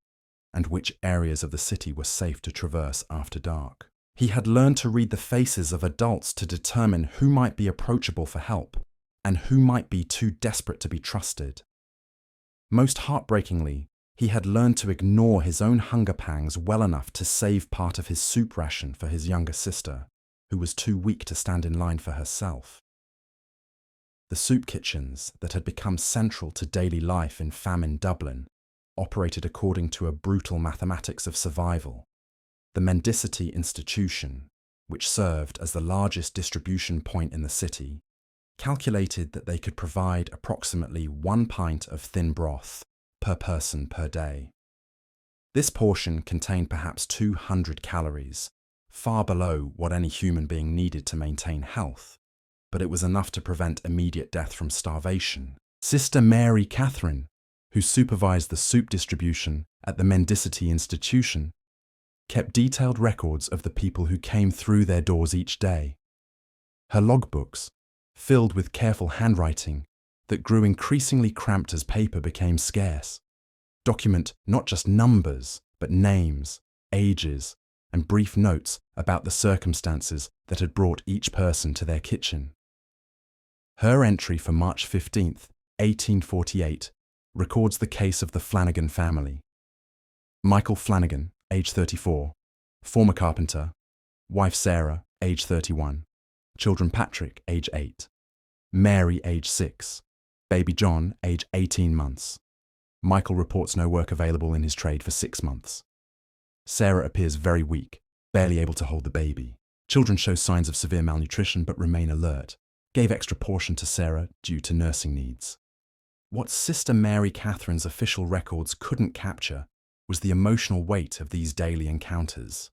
and which areas of the city were safe to traverse after dark. He had learned to read the faces of adults to determine who might be approachable for help and who might be too desperate to be trusted. Most heartbreakingly, he had learned to ignore his own hunger pangs well enough to save part of his soup ration for his younger sister, who was too weak to stand in line for herself. The soup kitchens that had become central to daily life in famine Dublin operated according to a brutal mathematics of survival. The Mendicity Institution, which served as the largest distribution point in the city, calculated that they could provide approximately 1 pint of thin broth per person per day. This portion contained perhaps 200 calories, far below what any human being needed to maintain health, but it was enough to prevent immediate death from starvation. Sister Mary Catherine, who supervised the soup distribution at the Mendicity Institution, kept detailed records of the people who came through their doors each day. Her logbooks, filled with careful handwriting that grew increasingly cramped as paper became scarce, document not just numbers, but names, ages, and brief notes about the circumstances that had brought each person to their kitchen. Her entry for March 15th, 1848, records the case of the Flanagan family. Michael Flanagan, age 34, former carpenter, wife Sarah, age 31, children Patrick, age 8, Mary, age 6, baby John, age 18 months. Michael reports no work available in his trade for 6 months. Sarah appears very weak, barely able to hold the baby. Children show signs of severe malnutrition but remain alert. Gave extra portion to Sarah due to nursing needs. What Sister Mary Catherine's official records couldn't capture was the emotional weight of these daily encounters.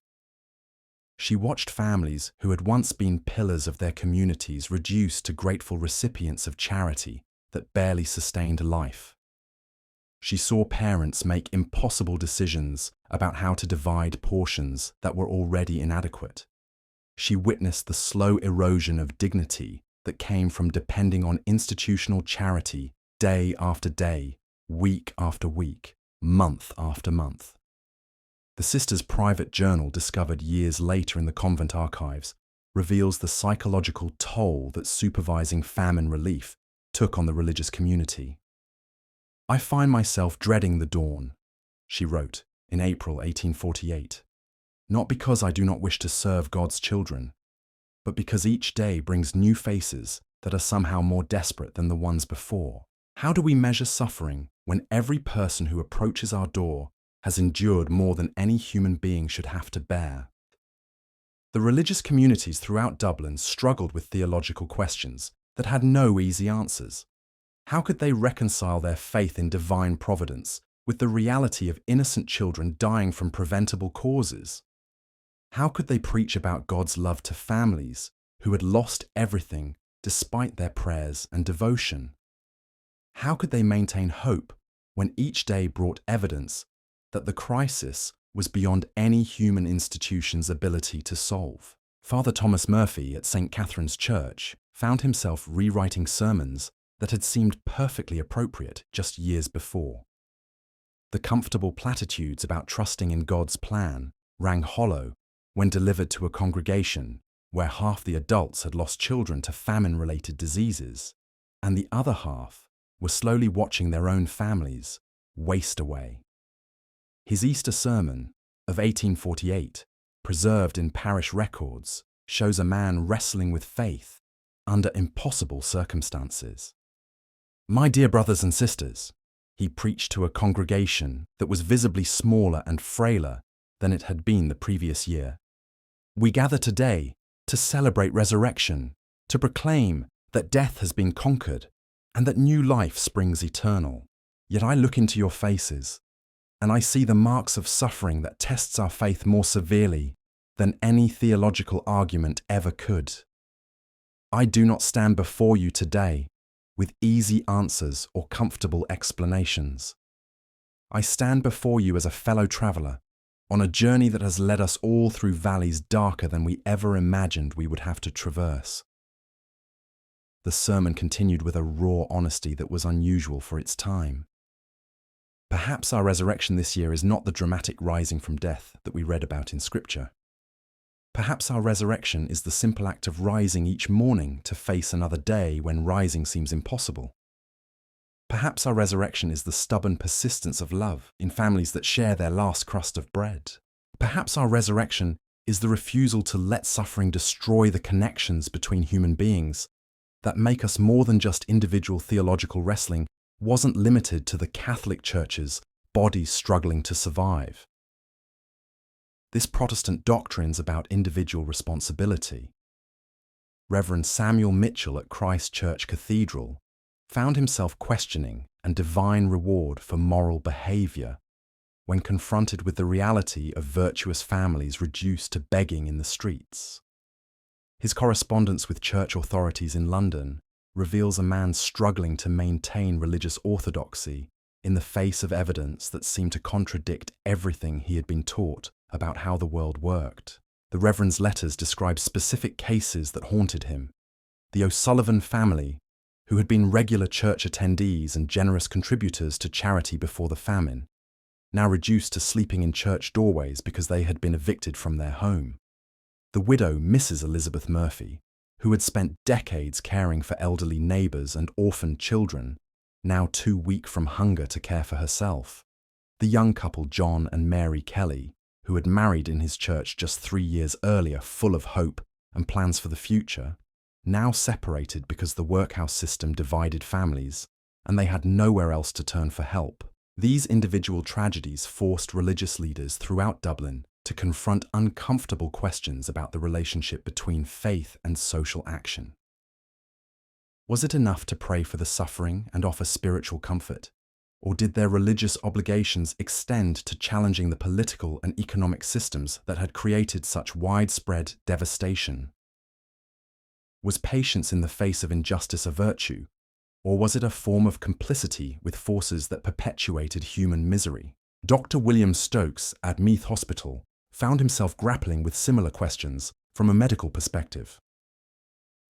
She watched families who had once been pillars of their communities reduced to grateful recipients of charity that barely sustained life. She saw parents make impossible decisions about how to divide portions that were already inadequate. She witnessed the slow erosion of dignity that came from depending on institutional charity day after day, week after week, month after month. The sister's private journal, discovered years later in the convent archives, reveals the psychological toll that supervising famine relief took on the religious community. "I find myself dreading the dawn," she wrote in April 1848, "not because I do not wish to serve God's children, but because each day brings new faces that are somehow more desperate than the ones before. How do we measure suffering when every person who approaches our door has endured more than any human being should have to bear?" The religious communities throughout Dublin struggled with theological questions that had no easy answers. How could they reconcile their faith in divine providence with the reality of innocent children dying from preventable causes? How could they preach about God's love to families who had lost everything despite their prayers and devotion? How could they maintain hope when each day brought evidence that the crisis was beyond any human institution's ability to solve? Father Thomas Murphy at St. Catherine's Church found himself rewriting sermons that had seemed perfectly appropriate just years before. The comfortable platitudes about trusting in God's plan rang hollow when delivered to a congregation where half the adults had lost children to famine-related diseases, and the other half were slowly watching their own families waste away. His Easter sermon of 1848, preserved in parish records, shows a man wrestling with faith under impossible circumstances. "My dear brothers and sisters," he preached to a congregation that was visibly smaller and frailer than it had been the previous year, "we gather today to celebrate resurrection, to proclaim that death has been conquered and that new life springs eternal. Yet I look into your faces, and I see the marks of suffering that tests our faith more severely than any theological argument ever could. I do not stand before you today with easy answers or comfortable explanations. I stand before you as a fellow traveller on a journey that has led us all through valleys darker than we ever imagined we would have to traverse." The sermon continued with a raw honesty that was unusual for its time. Perhaps our resurrection this year is not the dramatic rising from death that we read about in Scripture. Perhaps our resurrection is the simple act of rising each morning to face another day when rising seems impossible. Perhaps our resurrection is the stubborn persistence of love in families that share their last crust of bread. Perhaps our resurrection is the refusal to let suffering destroy the connections between human beings that make us more than just individual theological wrestling wasn't limited to the Catholic Church's bodies struggling to survive. this Protestant doctrines about individual responsibility. Reverend Samuel Mitchell at Christ Church Cathedral found himself questioning and divine reward for moral behavior when confronted with the reality of virtuous families reduced to begging in the streets. His correspondence with church authorities in London reveals a man struggling to maintain religious orthodoxy in the face of evidence that seemed to contradict everything he had been taught about how the world worked. The Reverend's letters describe specific cases that haunted him. The O'Sullivan family, who had been regular church attendees and generous contributors to charity before the famine, now reduced to sleeping in church doorways because they had been evicted from their home. The widow, Mrs. Elizabeth Murphy, who had spent decades caring for elderly neighbours and orphaned children, now too weak from hunger to care for herself. The young couple, John and Mary Kelly, who had married in his church just 3 years earlier, full of hope and plans for the future, now separated because the workhouse system divided families, and they had nowhere else to turn for help. These individual tragedies forced religious leaders throughout Dublin to confront uncomfortable questions about the relationship between faith and social action. Was it enough to pray for the suffering and offer spiritual comfort? Or did their religious obligations extend to challenging the political and economic systems that had created such widespread devastation? Was patience in the face of injustice a virtue, or was it a form of complicity with forces that perpetuated human misery? Dr. William Stokes at Meath Hospital found himself grappling with similar questions from a medical perspective.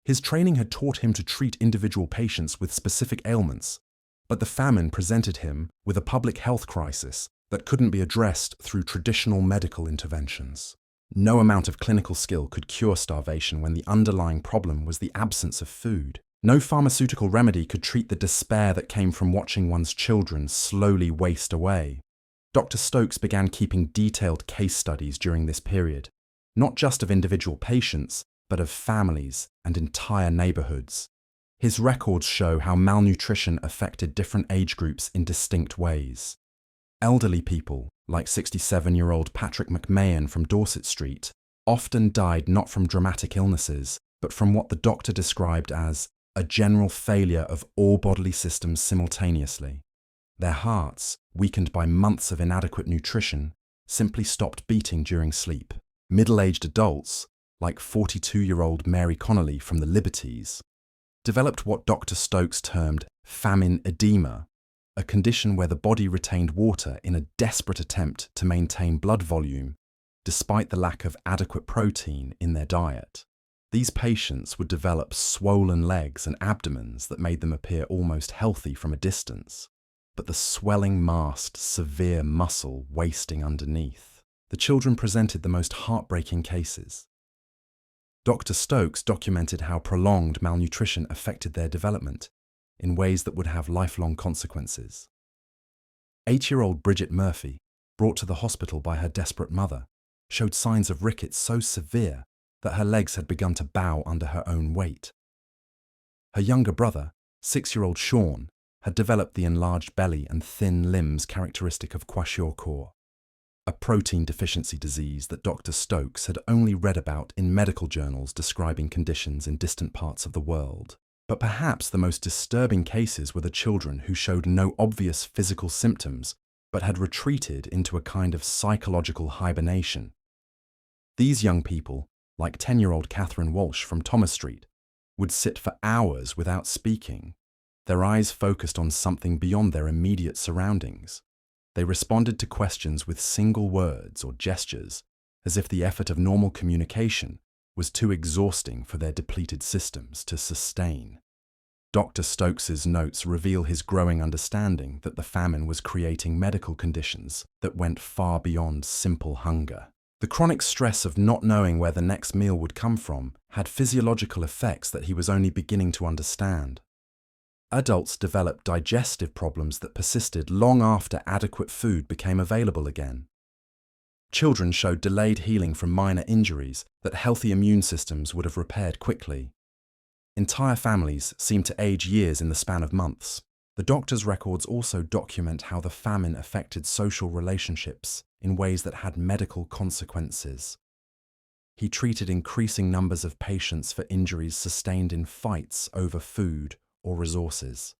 His training had taught him to treat individual patients with specific ailments, but the famine presented him with a public health crisis that couldn't be addressed through traditional medical interventions. No amount of clinical skill could cure starvation when the underlying problem was the absence of food. No pharmaceutical remedy could treat the despair that came from watching one's children slowly waste away. Dr. Stokes began keeping detailed case studies during this period, not just of individual patients, but of families and entire neighbourhoods. His records show how malnutrition affected different age groups in distinct ways. Elderly people, like 67-year-old Patrick McMahon from Dorset Street, often died not from dramatic illnesses, but from what the doctor described as a general failure of all bodily systems simultaneously. Their hearts, weakened by months of inadequate nutrition, simply stopped beating during sleep. Middle-aged adults, like 42-year-old Mary Connolly from the Liberties, developed what Dr. Stokes termed famine edema, a condition where the body retained water in a desperate attempt to maintain blood volume, despite the lack of adequate protein in their diet. These patients would develop swollen legs and abdomens that made them appear almost healthy from a distance, but the swelling masked severe muscle wasting underneath. The children presented the most heartbreaking cases. Dr. Stokes documented how prolonged malnutrition affected their development in ways that would have lifelong consequences. 8-year-old Bridget Murphy, brought to the hospital by her desperate mother, showed signs of rickets so severe that her legs had begun to bow under her own weight. Her younger brother, 6-year-old Sean, had developed the enlarged belly and thin limbs characteristic of kwashiorkor, a protein deficiency disease that Dr. Stokes had only read about in medical journals describing conditions in distant parts of the world. But perhaps the most disturbing cases were the children who showed no obvious physical symptoms but had retreated into a kind of psychological hibernation. These young people, like 10-year-old Catherine Walsh from Thomas Street, would sit for hours without speaking, their eyes focused on something beyond their immediate surroundings. They responded to questions with single words or gestures, as if the effort of normal communication was too exhausting for their depleted systems to sustain. Dr. Stokes's notes reveal his growing understanding that the famine was creating medical conditions that went far beyond simple hunger. The chronic stress of not knowing where the next meal would come from had physiological effects that he was only beginning to understand. Adults developed digestive problems that persisted long after adequate food became available again. Children showed delayed healing from minor injuries that healthy immune systems would have repaired quickly. Entire families seemed to age years in the span of months. The doctor's records also document how the famine affected social relationships in ways that had medical consequences. He treated increasing numbers of patients for injuries sustained in fights over food or resources.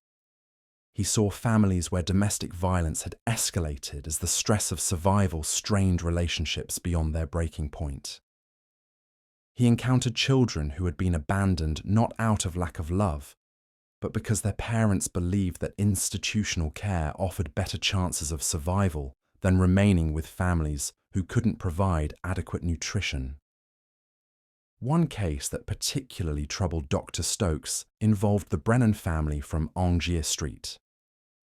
He saw families where domestic violence had escalated as the stress of survival strained relationships beyond their breaking point. He encountered children who had been abandoned not out of lack of love, but because their parents believed that institutional care offered better chances of survival than remaining with families who couldn't provide adequate nutrition. One case that particularly troubled Dr. Stokes involved the Brennan family from Angier Street.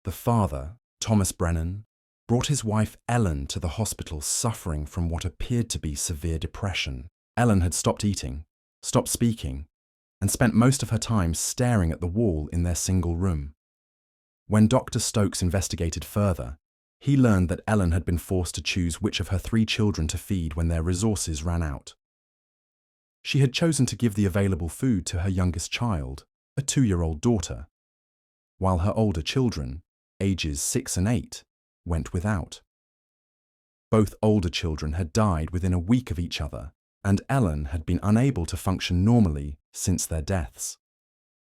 The father, Thomas Brennan, brought his wife Ellen to the hospital suffering from what appeared to be severe depression. Ellen had stopped eating, stopped speaking, and spent most of her time staring at the wall in their single room. When Dr. Stokes investigated further, he learned that Ellen had been forced to choose which of her 3 children to feed when their resources ran out. She had chosen to give the available food to her youngest child, a 2-year-old daughter, while her older children, ages 6 and 8, went without. Both older children had died within a week of each other, and Ellen had been unable to function normally since their deaths.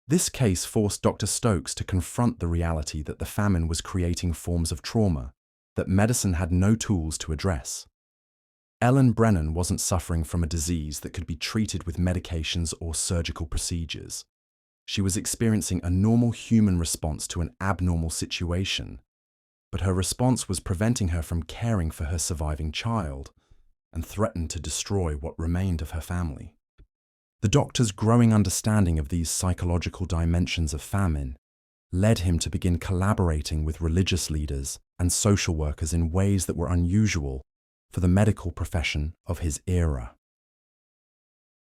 This case forced Dr. Stokes to confront the reality that the famine was creating forms of trauma that medicine had no tools to address. Ellen Brennan wasn't suffering from a disease that could be treated with medications or surgical procedures. She was experiencing a normal human response to an abnormal situation, but her response was preventing her from caring for her surviving child and threatened to destroy what remained of her family. The doctor's growing understanding of these psychological dimensions of famine led him to begin collaborating with religious leaders and social workers in ways that were unusual for the medical profession of his era.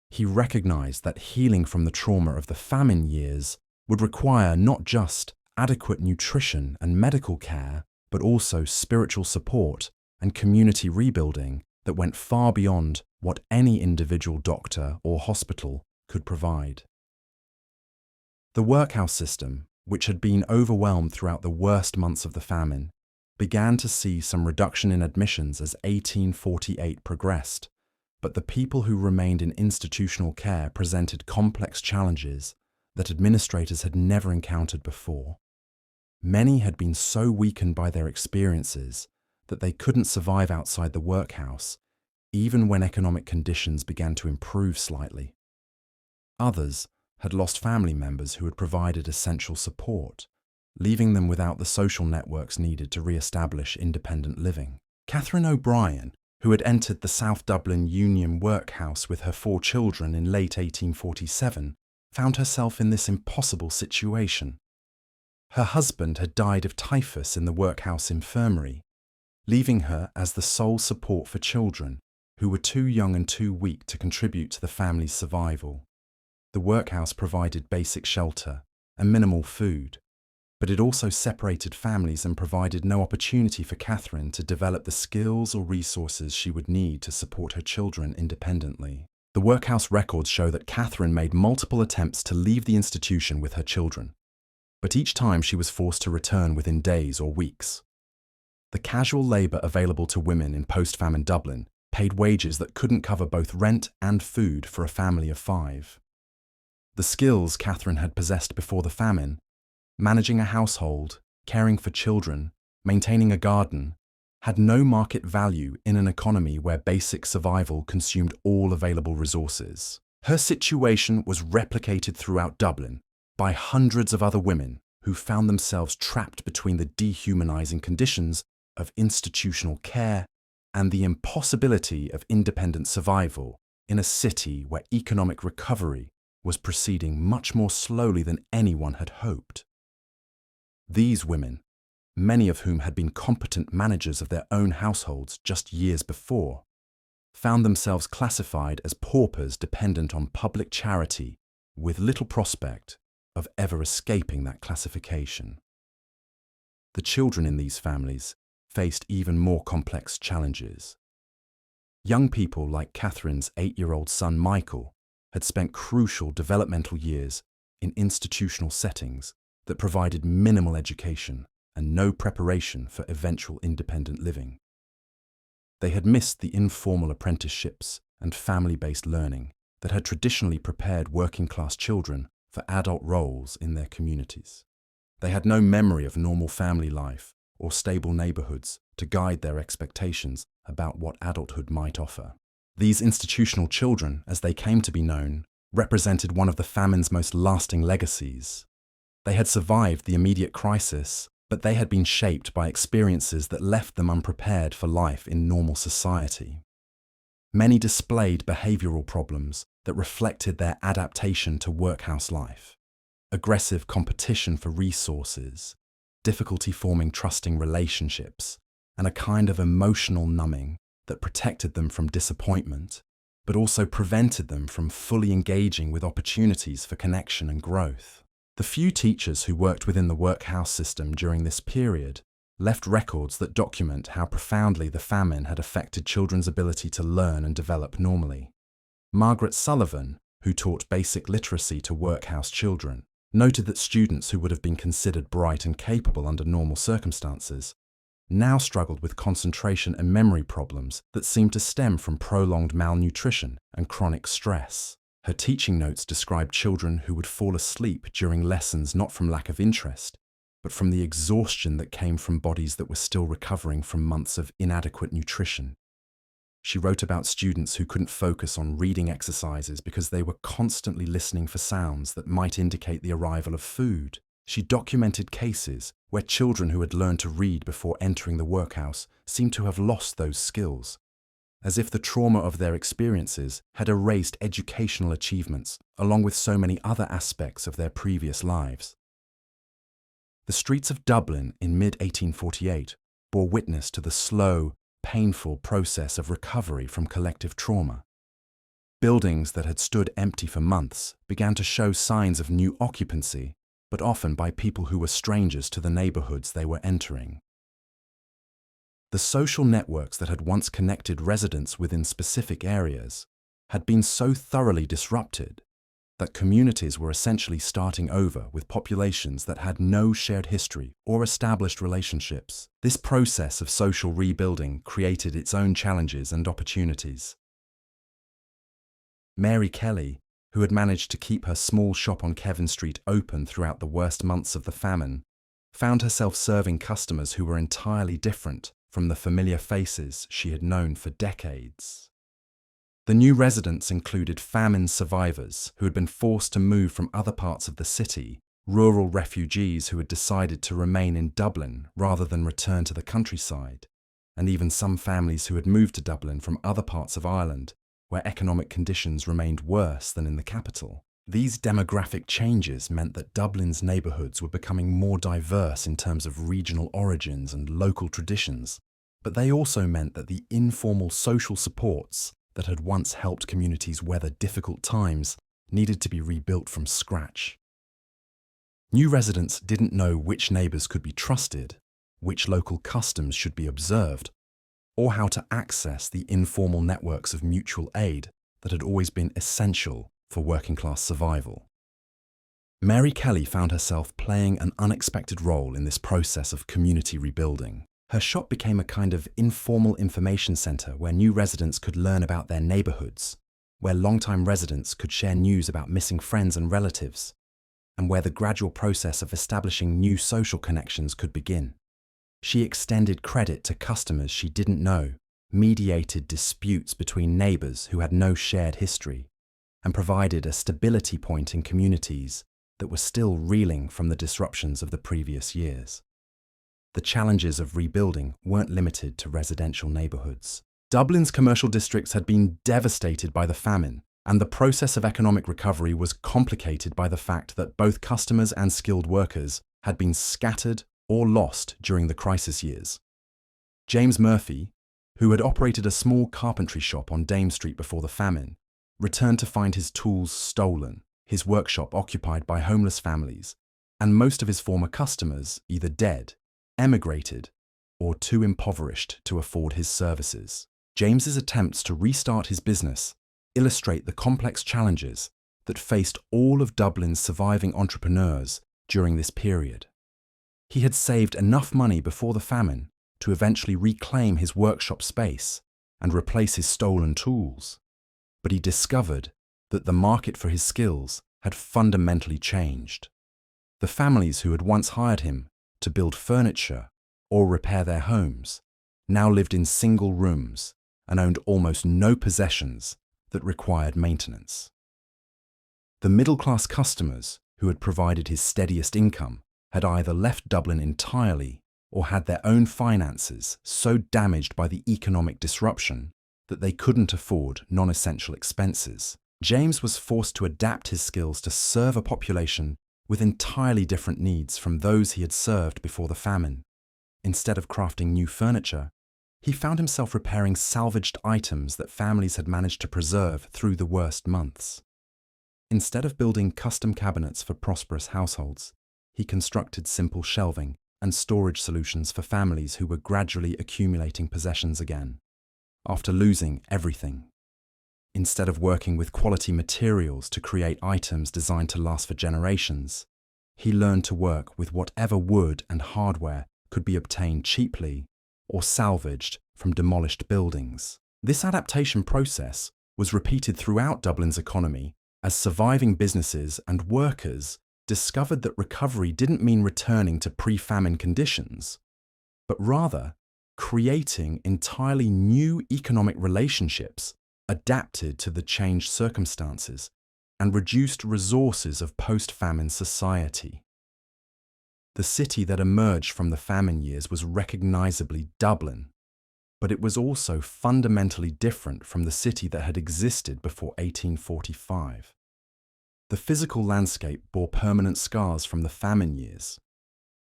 He recognized that healing from the trauma of the famine years would require not just adequate nutrition and medical care, but also spiritual support and community rebuilding that went far beyond what any individual doctor or hospital could provide. The workhouse system, which had been overwhelmed throughout the worst months of the famine, began to see some reduction in admissions as 1848 progressed, but the people who remained in institutional care presented complex challenges that administrators had never encountered before. Many had been so weakened by their experiences that they couldn't survive outside the workhouse, even when economic conditions began to improve slightly. Others had lost family members who had provided essential support, leaving them without the social networks needed to re-establish independent living. Catherine O'Brien, who had entered the South Dublin Union Workhouse with her 4 children in late 1847, found herself in this impossible situation. Her husband had died of typhus in the workhouse infirmary, leaving her as the sole support for children who were too young and too weak to contribute to the family's survival. The workhouse provided basic shelter and minimal food, but it also separated families and provided no opportunity for Catherine to develop the skills or resources she would need to support her children independently. The workhouse records show that Catherine made multiple attempts to leave the institution with her children, but each time she was forced to return within days or weeks. The casual labour available to women in post-famine Dublin paid wages that couldn't cover both rent and food for a family of 5. The skills Catherine had possessed before the famine, managing a household, caring for children, maintaining a garden, had no market value in an economy where basic survival consumed all available resources. Her situation was replicated throughout Dublin by hundreds of other women who found themselves trapped between the dehumanizing conditions of institutional care and the impossibility of independent survival in a city where economic recovery was proceeding much more slowly than anyone had hoped. These women, many of whom had been competent managers of their own households just years before, found themselves classified as paupers dependent on public charity with little prospect of ever escaping that classification. The children in these families faced even more complex challenges. Young people like Catherine's 8-year-old son Michael had spent crucial developmental years in institutional settings that provided minimal education and no preparation for eventual independent living. They had missed the informal apprenticeships and family-based learning that had traditionally prepared working-class children for adult roles in their communities. They had no memory of normal family life or stable neighborhoods to guide their expectations about what adulthood might offer. These institutional children, as they came to be known, represented one of the famine's most lasting legacies. They had survived the immediate crisis, but they had been shaped by experiences that left them unprepared for life in normal society. Many displayed behavioral problems that reflected their adaptation to workhouse life: aggressive competition for resources, difficulty forming trusting relationships, and a kind of emotional numbing that protected them from disappointment, but also prevented them from fully engaging with opportunities for connection and growth. The few teachers who worked within the workhouse system during this period left records that document how profoundly the famine had affected children's ability to learn and develop normally. Margaret Sullivan, who taught basic literacy to workhouse children, noted that students who would have been considered bright and capable under normal circumstances now struggled with concentration and memory problems that seemed to stem from prolonged malnutrition and chronic stress. Her teaching notes described children who would fall asleep during lessons not from lack of interest, but from the exhaustion that came from bodies that were still recovering from months of inadequate nutrition. She wrote about students who couldn't focus on reading exercises because they were constantly listening for sounds that might indicate the arrival of food. She documented cases where children who had learned to read before entering the workhouse seemed to have lost those skills, as if the trauma of their experiences had erased educational achievements along with so many other aspects of their previous lives. The streets of Dublin in mid-1848 bore witness to the slow, painful process of recovery from collective trauma. Buildings that had stood empty for months began to show signs of new occupancy, but often by people who were strangers to the neighborhoods they were entering. The social networks that had once connected residents within specific areas had been so thoroughly disrupted that communities were essentially starting over with populations that had no shared history or established relationships. This process of social rebuilding created its own challenges and opportunities. Mary Kelly, who had managed to keep her small shop on Kevin Street open throughout the worst months of the famine, found herself serving customers who were entirely different from the familiar faces she had known for decades. The new residents included famine survivors who had been forced to move from other parts of the city, rural refugees who had decided to remain in Dublin rather than return to the countryside, and even some families who had moved to Dublin from other parts of Ireland where economic conditions remained worse than in the capital. These demographic changes meant that Dublin's neighbourhoods were becoming more diverse in terms of regional origins and local traditions, but they also meant that the informal social supports that had once helped communities weather difficult times needed to be rebuilt from scratch. New residents didn't know which neighbours could be trusted, which local customs should be observed, or how to access the informal networks of mutual aid that had always been essential for working-class survival. Mary Kelly found herself playing an unexpected role in this process of community rebuilding. Her shop became a kind of informal information centre where new residents could learn about their neighbourhoods, where long-time residents could share news about missing friends and relatives, and where the gradual process of establishing new social connections could begin. She extended credit to customers she didn't know, mediated disputes between neighbours who had no shared history, and provided a stability point in communities that were still reeling from the disruptions of the previous years. The challenges of rebuilding weren't limited to residential neighbourhoods. Dublin's commercial districts had been devastated by the famine, and the process of economic recovery was complicated by the fact that both customers and skilled workers had been scattered or lost during the crisis years. James Murphy, who had operated a small carpentry shop on Dame Street before the famine, returned to find his tools stolen, his workshop occupied by homeless families, and most of his former customers either dead, emigrated, or too impoverished to afford his services. James's attempts to restart his business illustrate the complex challenges that faced all of Dublin's surviving entrepreneurs during this period. He had saved enough money before the famine to eventually reclaim his workshop space and replace his stolen tools, but he discovered that the market for his skills had fundamentally changed. The families who had once hired him to build furniture or repair their homes now lived in single rooms and owned almost no possessions that required maintenance. The middle-class customers who had provided his steadiest income had either left Dublin entirely or had their own finances so damaged by the economic disruption that they couldn't afford non-essential expenses. James was forced to adapt his skills to serve a population with entirely different needs from those he had served before the famine. Instead of crafting new furniture, he found himself repairing salvaged items that families had managed to preserve through the worst months. Instead of building custom cabinets for prosperous households, he constructed simple shelving and storage solutions for families who were gradually accumulating possessions again, after losing everything. Instead of working with quality materials to create items designed to last for generations, he learned to work with whatever wood and hardware could be obtained cheaply or salvaged from demolished buildings. This adaptation process was repeated throughout Dublin's economy as surviving businesses and workers discovered that recovery didn't mean returning to pre-famine conditions, but rather creating entirely new economic relationships adapted to the changed circumstances and reduced resources of post-famine society. The city that emerged from the famine years was recognizably Dublin, but it was also fundamentally different from the city that had existed before 1845. The physical landscape bore permanent scars from the famine years.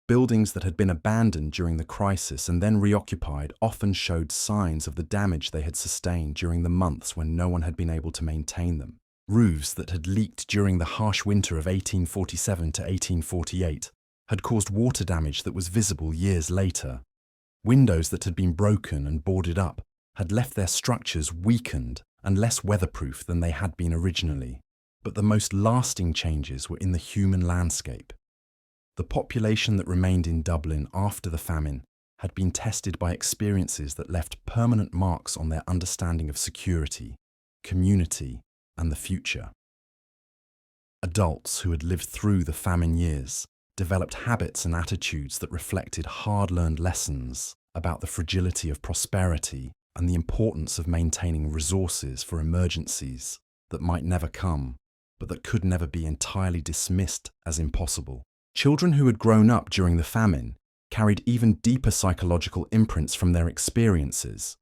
Buildings that had been abandoned during the crisis and then reoccupied often showed signs of the damage they had sustained during the months when no one had been able to maintain them. Roofs that had leaked during the harsh winter of 1847 to 1848 had caused water damage that was visible years later. Windows that had been broken and boarded up had left their structures weakened and less weatherproof than they had been originally. But the most lasting changes were in the human landscape. The population that remained in Dublin after the famine had been tested by experiences that left permanent marks on their understanding of security, community, and the future. Adults who had lived through the famine years developed habits and attitudes that reflected hard-learned lessons about the fragility of prosperity and the importance of maintaining resources for emergencies that might never come, but that could never be entirely dismissed as impossible. Children who had grown up during the famine carried even deeper psychological imprints from their experiences.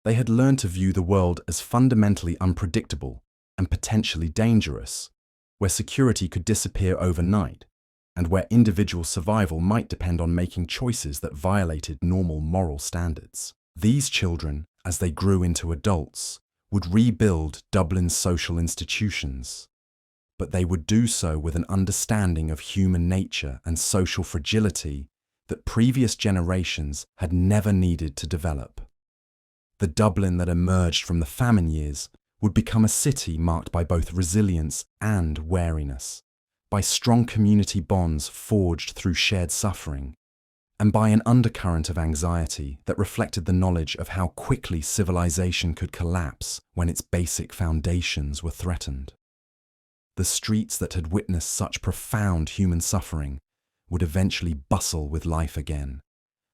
They had learned to view the world as fundamentally unpredictable and potentially dangerous, where security could disappear overnight, and where individual survival might depend on making choices that violated normal moral standards. These children, as they grew into adults, would rebuild Dublin's social institutions, but they would do so with an understanding of human nature and social fragility that previous generations had never needed to develop. The Dublin that emerged from the famine years would become a city marked by both resilience and wariness, by strong community bonds forged through shared suffering, and by an undercurrent of anxiety that reflected the knowledge of how quickly civilization could collapse when its basic foundations were threatened. The streets that had witnessed such profound human suffering would eventually bustle with life again,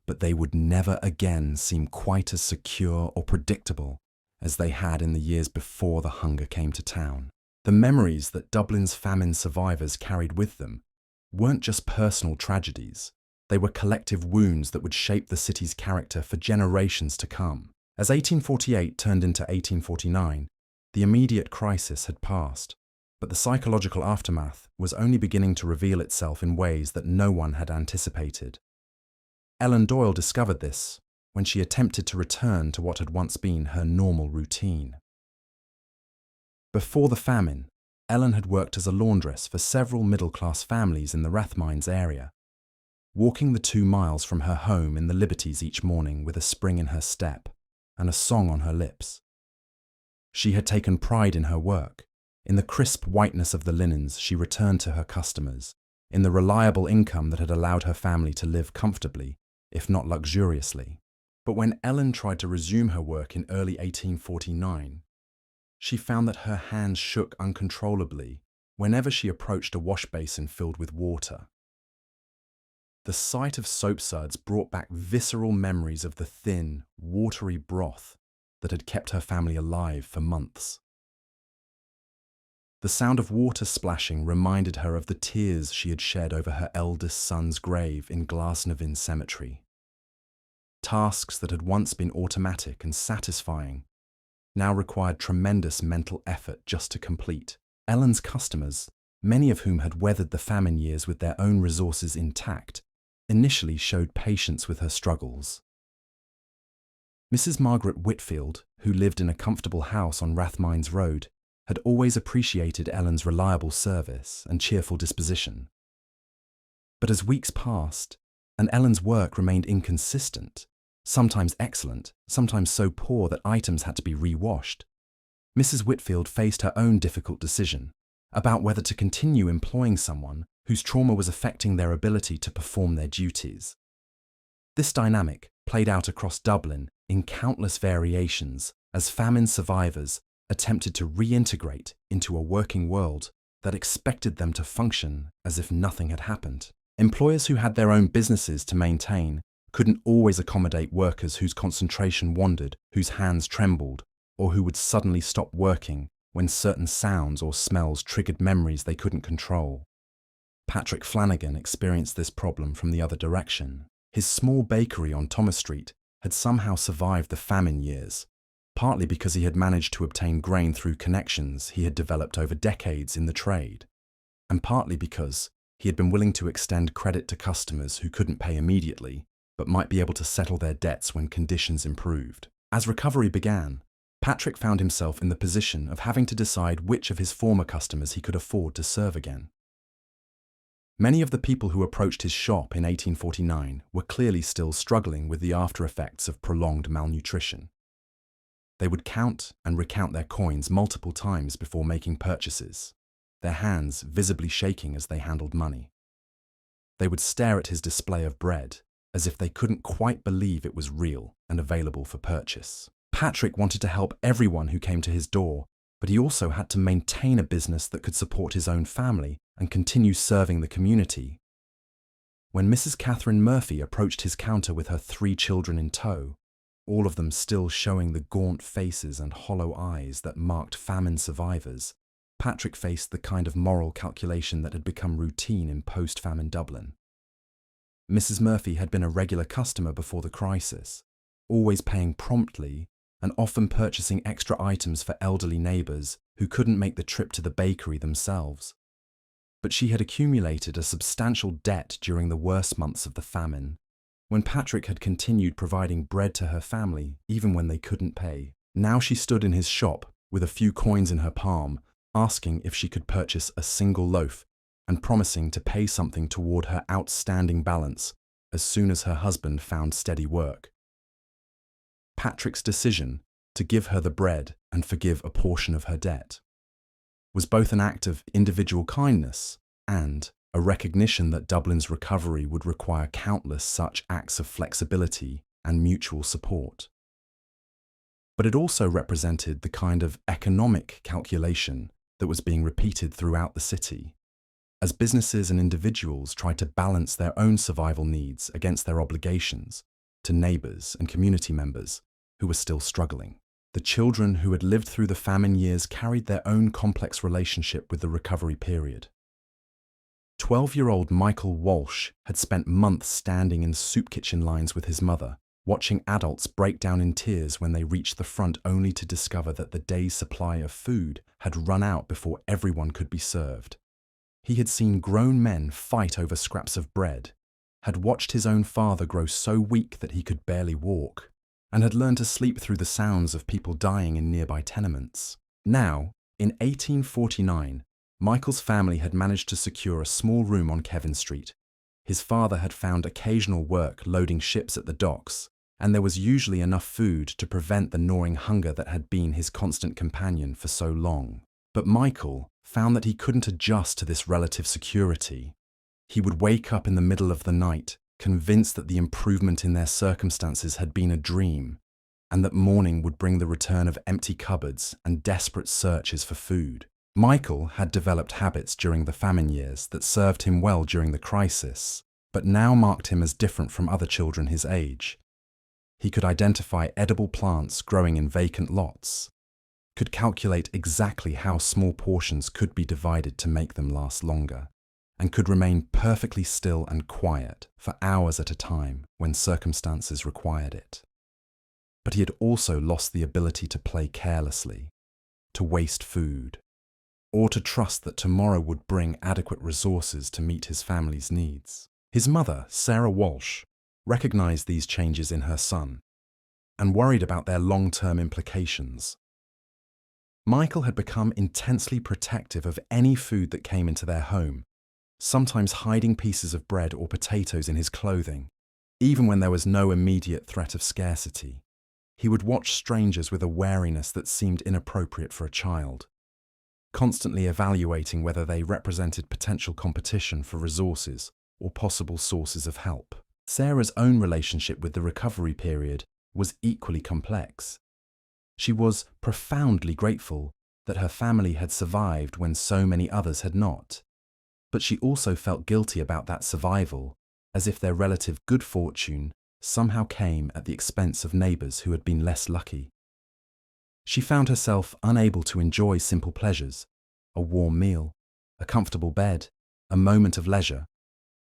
but they would never again seem quite as secure or predictable as they had in the years before the hunger came to town. The memories that Dublin's famine survivors carried with them weren't just personal tragedies. They were collective wounds that would shape the city's character for generations to come. As 1848 turned into 1849, the immediate crisis had passed, but the psychological aftermath was only beginning to reveal itself in ways that no one had anticipated. Ellen Doyle discovered this when she attempted to return to what had once been her normal routine. Before the famine, Ellen had worked as a laundress for several middle-class families in the Rathmines area, walking the 2 miles from her home in the Liberties each morning with a spring in her step and a song on her lips. She had taken pride in her work. In the crisp whiteness of the linens, she returned to her customers, in the reliable income that had allowed her family to live comfortably, if not luxuriously. But when Ellen tried to resume her work in early 1849, she found that her hands shook uncontrollably whenever she approached a wash basin filled with water. The sight of soapsuds brought back visceral memories of the thin, watery broth that had kept her family alive for months. The sound of water splashing reminded her of the tears she had shed over her eldest son's grave in Glasnevin Cemetery. Tasks that had once been automatic and satisfying now required tremendous mental effort just to complete. Ellen's customers, many of whom had weathered the famine years with their own resources intact, initially showed patience with her struggles. Mrs. Margaret Whitfield, who lived in a comfortable house on Rathmines Road, had always appreciated Ellen's reliable service and cheerful disposition. But as weeks passed, and Ellen's work remained inconsistent, sometimes excellent, sometimes so poor that items had to be re-washed, Mrs. Whitfield faced her own difficult decision about whether to continue employing someone whose trauma was affecting their ability to perform their duties. This dynamic played out across Dublin in countless variations as famine survivors attempted to reintegrate into a working world that expected them to function as if nothing had happened. Employers who had their own businesses to maintain couldn't always accommodate workers whose concentration wandered, whose hands trembled, or who would suddenly stop working when certain sounds or smells triggered memories they couldn't control. Patrick Flanagan experienced this problem from the other direction. His small bakery on Thomas Street had somehow survived the famine years, partly because he had managed to obtain grain through connections he had developed over decades in the trade, and partly because he had been willing to extend credit to customers who couldn't pay immediately, but might be able to settle their debts when conditions improved. As recovery began, Patrick found himself in the position of having to decide which of his former customers he could afford to serve again. Many of the people who approached his shop in 1849 were clearly still struggling with the after-effects of prolonged malnutrition. They would count and recount their coins multiple times before making purchases, their hands visibly shaking as they handled money. They would stare at his display of bread as if they couldn't quite believe it was real and available for purchase. Patrick wanted to help everyone who came to his door, but he also had to maintain a business that could support his own family and continue serving the community. When Mrs. Catherine Murphy approached his counter with her 3 children in tow, all of them still showing the gaunt faces and hollow eyes that marked famine survivors, Patrick faced the kind of moral calculation that had become routine in post-famine Dublin. Mrs. Murphy had been a regular customer before the crisis, always paying promptly and often purchasing extra items for elderly neighbours who couldn't make the trip to the bakery themselves. But she had accumulated a substantial debt during the worst months of the famine, when Patrick had continued providing bread to her family even when they couldn't pay. Now she stood in his shop with a few coins in her palm, asking if she could purchase a single loaf and promising to pay something toward her outstanding balance as soon as her husband found steady work. Patrick's decision to give her the bread and forgive a portion of her debt was both an act of individual kindness and a recognition that Dublin's recovery would require countless such acts of flexibility and mutual support. But it also represented the kind of economic calculation that was being repeated throughout the city, as businesses and individuals tried to balance their own survival needs against their obligations to neighbours and community members who were still struggling. The children who had lived through the famine years carried their own complex relationship with the recovery period. 12-year-old Michael Walsh had spent months standing in soup kitchen lines with his mother, watching adults break down in tears when they reached the front only to discover that the day's supply of food had run out before everyone could be served. He had seen grown men fight over scraps of bread, had watched his own father grow so weak that he could barely walk, and had learned to sleep through the sounds of people dying in nearby tenements. Now, in 1849, Michael's family had managed to secure a small room on Kevin Street. His father had found occasional work loading ships at the docks, and there was usually enough food to prevent the gnawing hunger that had been his constant companion for so long. But Michael found that he couldn't adjust to this relative security. He would wake up in the middle of the night, convinced that the improvement in their circumstances had been a dream, and that morning would bring the return of empty cupboards and desperate searches for food. Michael had developed habits during the famine years that served him well during the crisis, but now marked him as different from other children his age. He could identify edible plants growing in vacant lots, could calculate exactly how small portions could be divided to make them last longer, and could remain perfectly still and quiet for hours at a time when circumstances required it. But he had also lost the ability to play carelessly, to waste food, or to trust that tomorrow would bring adequate resources to meet his family's needs. His mother, Sarah Walsh, recognized these changes in her son and worried about their long-term implications. Michael had become intensely protective of any food that came into their home, sometimes hiding pieces of bread or potatoes in his clothing, even when there was no immediate threat of scarcity. He would watch strangers with a wariness that seemed inappropriate for a child, constantly evaluating whether they represented potential competition for resources or possible sources of help. Sarah's own relationship with the recovery period was equally complex. She was profoundly grateful that her family had survived when so many others had not, but she also felt guilty about that survival, as if their relative good fortune somehow came at the expense of neighbours who had been less lucky. She found herself unable to enjoy simple pleasures, a warm meal, a comfortable bed, a moment of leisure,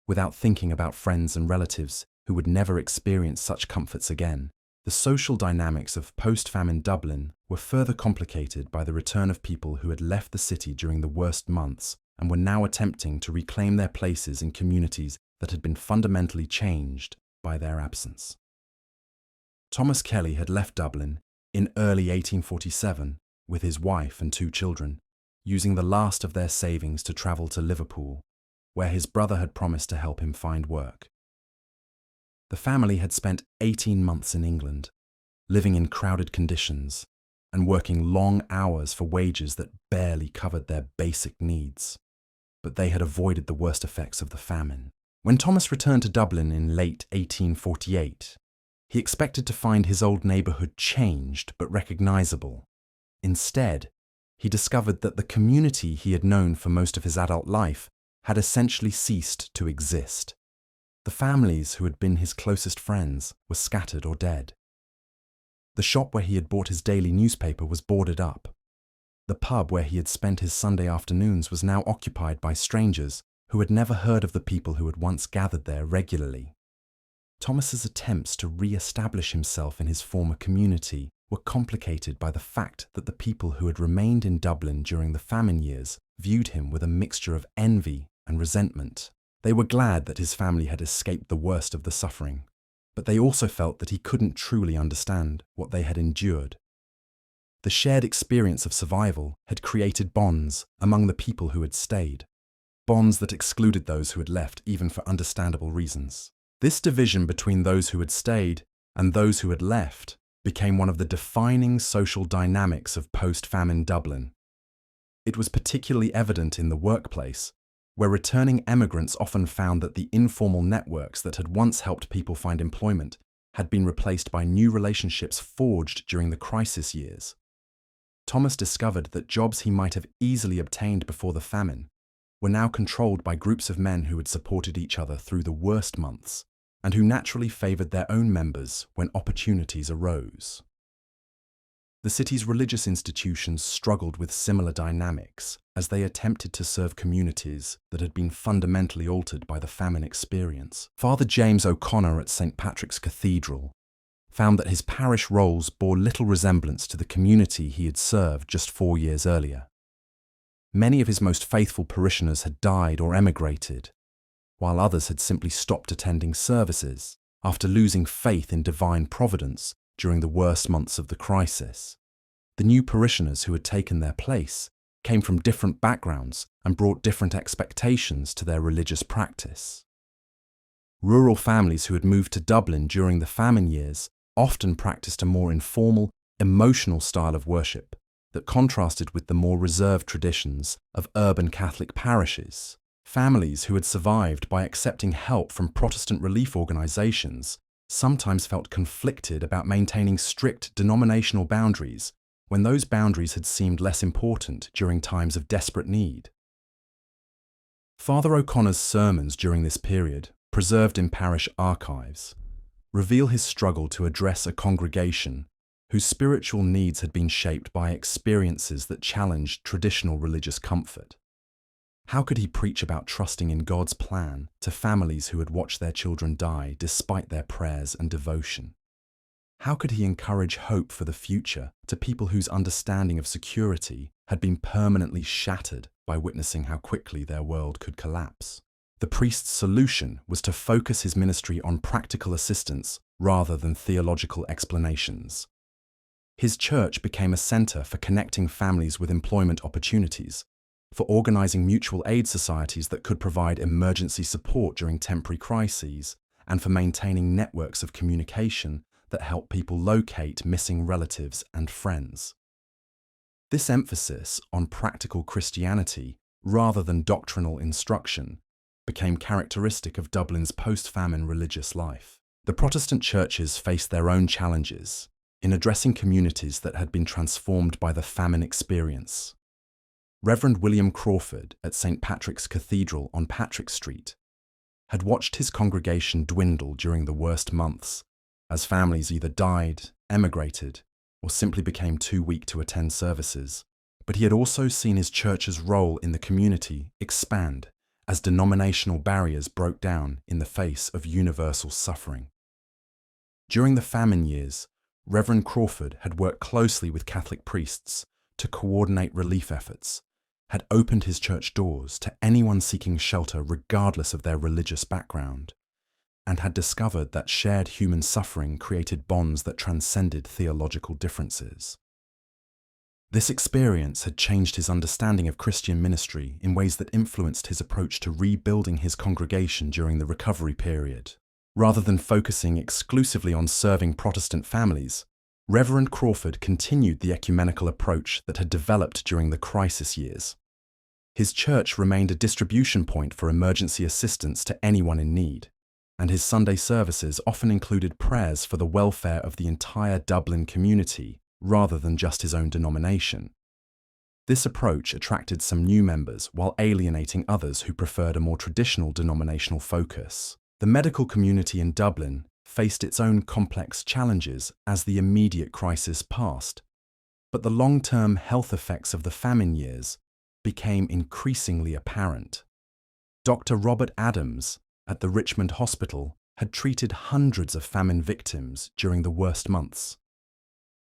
without thinking about friends and relatives who would never experience such comforts again. The social dynamics of post-famine Dublin were further complicated by the return of people who had left the city during the worst months and were now attempting to reclaim their places in communities that had been fundamentally changed by their absence. Thomas Kelly had left Dublin in early 1847 with his wife and 2 children, using the last of their savings to travel to Liverpool, where his brother had promised to help him find work. The family had spent 18 months in England, living in crowded conditions and working long hours for wages that barely covered their basic needs. But they had avoided the worst effects of the famine. When Thomas returned to Dublin in late 1848, he expected to find his old neighbourhood changed but recognisable. Instead, he discovered that the community he had known for most of his adult life had essentially ceased to exist. The families who had been his closest friends were scattered or dead. The shop where he had bought his daily newspaper was boarded up. The pub where he had spent his Sunday afternoons was now occupied by strangers who had never heard of the people who had once gathered there regularly. Thomas's attempts to re-establish himself in his former community were complicated by the fact that the people who had remained in Dublin during the famine years viewed him with a mixture of envy and resentment. They were glad that his family had escaped the worst of the suffering, but they also felt that he couldn't truly understand what they had endured. The shared experience of survival had created bonds among the people who had stayed, bonds that excluded those who had left even for understandable reasons. This division between those who had stayed and those who had left became one of the defining social dynamics of post-famine Dublin. It was particularly evident in the workplace, where returning emigrants often found that the informal networks that had once helped people find employment had been replaced by new relationships forged during the crisis years. Thomas discovered that jobs he might have easily obtained before the famine were now controlled by groups of men who had supported each other through the worst months and who naturally favoured their own members when opportunities arose. The city's religious institutions struggled with similar dynamics as they attempted to serve communities that had been fundamentally altered by the famine experience. Father James O'Connor at St. Patrick's Cathedral found that his parish roles bore little resemblance to the community he had served just 4 years earlier. Many of his most faithful parishioners had died or emigrated, while others had simply stopped attending services after losing faith in divine providence during the worst months of the crisis. The new parishioners who had taken their place came from different backgrounds and brought different expectations to their religious practice. Rural families who had moved to Dublin during the famine years often practiced a more informal, emotional style of worship that contrasted with the more reserved traditions of urban Catholic parishes, Families who had survived by accepting help from Protestant relief organizations sometimes felt conflicted about maintaining strict denominational boundaries when those boundaries had seemed less important during times of desperate need. Father O'Connor's sermons during this period, preserved in parish archives, reveal his struggle to address a congregation whose spiritual needs had been shaped by experiences that challenged traditional religious comfort. How could he preach about trusting in God's plan to families who had watched their children die despite their prayers and devotion? How could he encourage hope for the future to people whose understanding of security had been permanently shattered by witnessing how quickly their world could collapse? The priest's solution was to focus his ministry on practical assistance rather than theological explanations. His church became a center for connecting families with employment opportunities, for organizing mutual aid societies that could provide emergency support during temporary crises, and for maintaining networks of communication that help people locate missing relatives and friends. This emphasis on practical Christianity rather than doctrinal instruction became characteristic of Dublin's post-famine religious life. The Protestant churches faced their own challenges in addressing communities that had been transformed by the famine experience. Reverend William Crawford at St. Patrick's Cathedral on Patrick Street had watched his congregation dwindle during the worst months as families either died, emigrated, or simply became too weak to attend services. But he had also seen his church's role in the community expand as denominational barriers broke down in the face of universal suffering. During the famine years, Reverend Crawford had worked closely with Catholic priests to coordinate relief efforts, had opened his church doors to anyone seeking shelter regardless of their religious background, and had discovered that shared human suffering created bonds that transcended theological differences. This experience had changed his understanding of Christian ministry in ways that influenced his approach to rebuilding his congregation during the recovery period. Rather than focusing exclusively on serving Protestant families, Reverend Crawford continued the ecumenical approach that had developed during the crisis years. His church remained a distribution point for emergency assistance to anyone in need, and his Sunday services often included prayers for the welfare of the entire Dublin community rather than just his own denomination. This approach attracted some new members while alienating others who preferred a more traditional denominational focus. The medical community in Dublin faced its own complex challenges as the immediate crisis passed, but the long-term health effects of the famine years became increasingly apparent. Dr. Robert Adams at the Richmond Hospital had treated hundreds of famine victims during the worst months,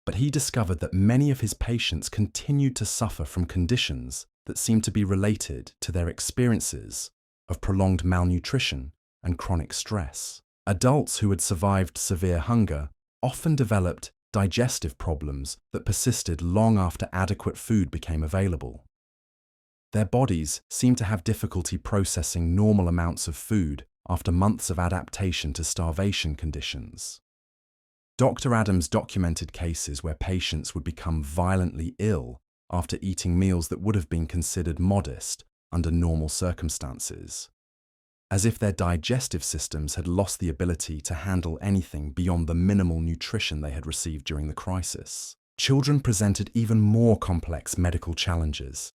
but he discovered that many of his patients continued to suffer from conditions that seemed to be related to their experiences of prolonged malnutrition and chronic stress. Adults who had survived severe hunger often developed digestive problems that persisted long after adequate food became available. Their bodies seemed to have difficulty processing normal amounts of food after months of adaptation to starvation conditions. Dr. Adams documented cases where patients would become violently ill after eating meals that would have been considered modest under normal circumstances, as if their digestive systems had lost the ability to handle anything beyond the minimal nutrition they had received during the crisis. Children presented even more complex medical challenges.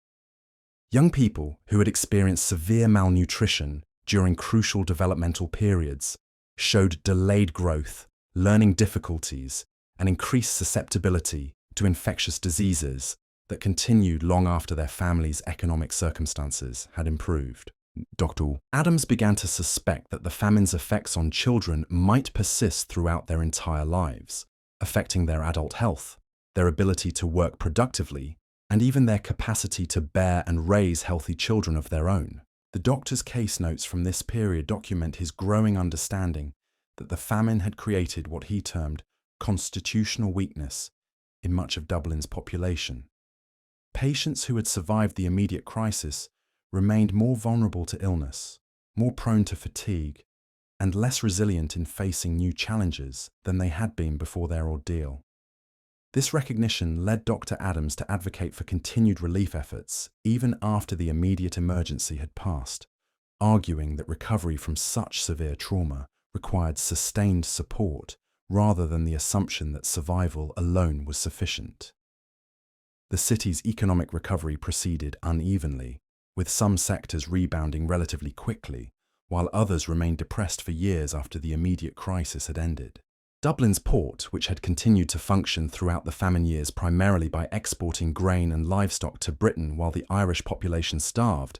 Young people who had experienced severe malnutrition during crucial developmental periods showed delayed growth, learning difficulties, and increased susceptibility to infectious diseases that continued long after their family's economic circumstances had improved. Dr. Adams began to suspect that the famine's effects on children might persist throughout their entire lives, affecting their adult health, their ability to work productively, and even their capacity to bear and raise healthy children of their own. The doctor's case notes from this period document his growing understanding that the famine had created what he termed constitutional weakness in much of Dublin's population. Patients who had survived the immediate crisis remained more vulnerable to illness, more prone to fatigue, and less resilient in facing new challenges than they had been before their ordeal. This recognition led Dr. Adams to advocate for continued relief efforts even after the immediate emergency had passed, arguing that recovery from such severe trauma required sustained support rather than the assumption that survival alone was sufficient. The city's economic recovery proceeded unevenly, with some sectors rebounding relatively quickly, while others remained depressed for years after the immediate crisis had ended. Dublin's port, which had continued to function throughout the famine years primarily by exporting grain and livestock to Britain while the Irish population starved,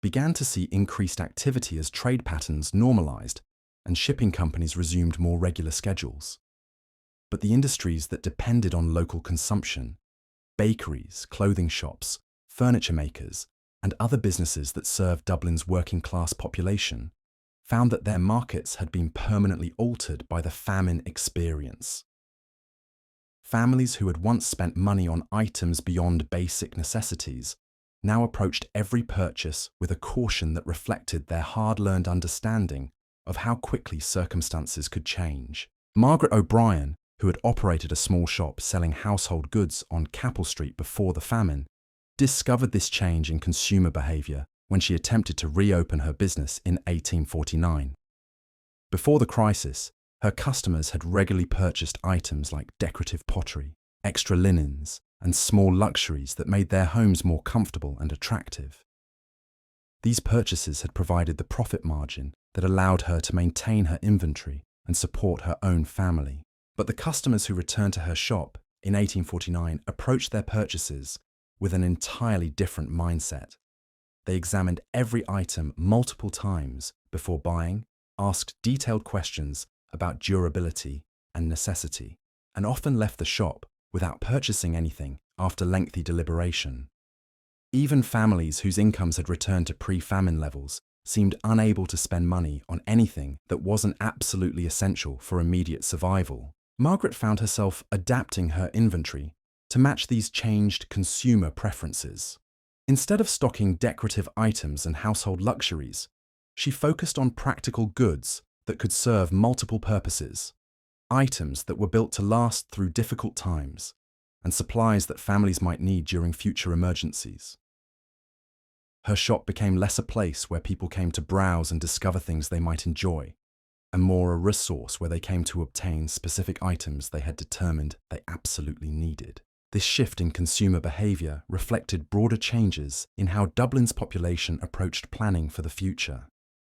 began to see increased activity as trade patterns normalised and shipping companies resumed more regular schedules. But the industries that depended on local consumption, bakeries, clothing shops, furniture makers, and other businesses that served Dublin's working-class population, found that their markets had been permanently altered by the famine experience. Families who had once spent money on items beyond basic necessities now approached every purchase with a caution that reflected their hard-learned understanding of how quickly circumstances could change. Margaret O'Brien, who had operated a small shop selling household goods on Capel Street before the famine, discovered this change in consumer behaviour when she attempted to reopen her business in 1849. Before the crisis, her customers had regularly purchased items like decorative pottery, extra linens, and small luxuries that made their homes more comfortable and attractive. These purchases had provided the profit margin that allowed her to maintain her inventory and support her own family. But the customers who returned to her shop in 1849 approached their purchases with an entirely different mindset. They examined every item multiple times before buying, asked detailed questions about durability and necessity, and often left the shop without purchasing anything after lengthy deliberation. Even families whose incomes had returned to pre-famine levels seemed unable to spend money on anything that wasn't absolutely essential for immediate survival. Margaret found herself adapting her inventory to match these changed consumer preferences. Instead of stocking decorative items and household luxuries, she focused on practical goods that could serve multiple purposes, items that were built to last through difficult times, and supplies that families might need during future emergencies. Her shop became less a place where people came to browse and discover things they might enjoy, and more a resource where they came to obtain specific items they had determined they absolutely needed. This shift in consumer behaviour reflected broader changes in how Dublin's population approached planning for the future.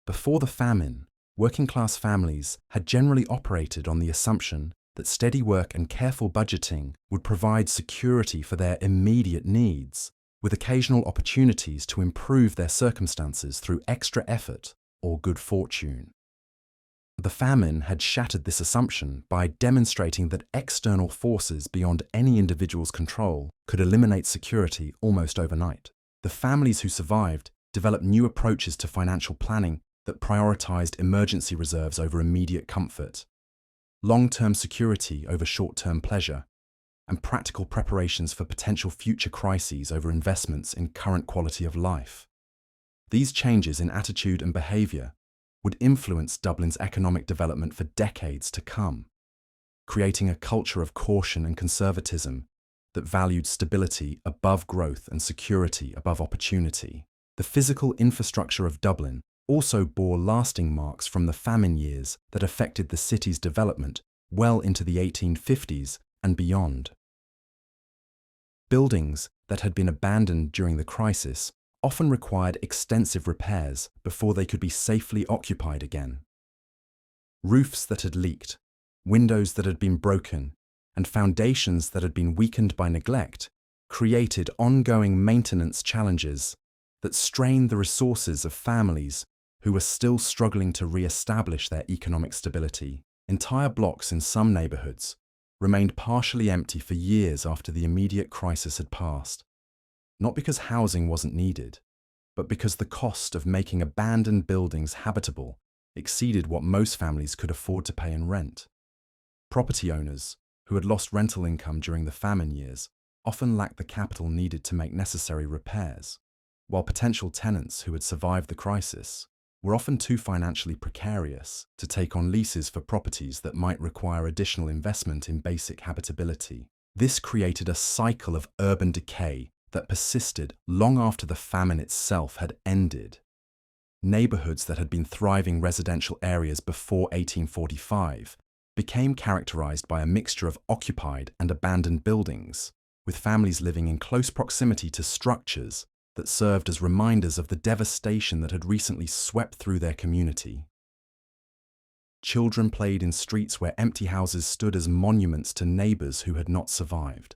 Before the famine, working-class families had generally operated on the assumption that steady work and careful budgeting would provide security for their immediate needs, with occasional opportunities to improve their circumstances through extra effort or good fortune. The famine had shattered this assumption by demonstrating that external forces beyond any individual's control could eliminate security almost overnight. The families who survived developed new approaches to financial planning that prioritized emergency reserves over immediate comfort, long-term security over short-term pleasure, and practical preparations for potential future crises over investments in current quality of life. These changes in attitude and behaviour would influence Dublin's economic development for decades to come, creating a culture of caution and conservatism that valued stability above growth and security above opportunity. The physical infrastructure of Dublin also bore lasting marks from the famine years that affected the city's development well into the 1850s and beyond. Buildings that had been abandoned during the crisis often required extensive repairs before they could be safely occupied again. Roofs that had leaked, windows that had been broken, and foundations that had been weakened by neglect created ongoing maintenance challenges that strained the resources of families who were still struggling to re-establish their economic stability. Entire blocks in some neighbourhoods remained partially empty for years after the immediate crisis had passed, not because housing wasn't needed, but because the cost of making abandoned buildings habitable exceeded what most families could afford to pay in rent. Property owners, who had lost rental income during the famine years, often lacked the capital needed to make necessary repairs, while potential tenants who had survived the crisis were often too financially precarious to take on leases for properties that might require additional investment in basic habitability. This created a cycle of urban decay that persisted long after the famine itself had ended. Neighborhoods that had been thriving residential areas before 1845 became characterized by a mixture of occupied and abandoned buildings, with families living in close proximity to structures that served as reminders of the devastation that had recently swept through their community. Children played in streets where empty houses stood as monuments to neighbors who had not survived,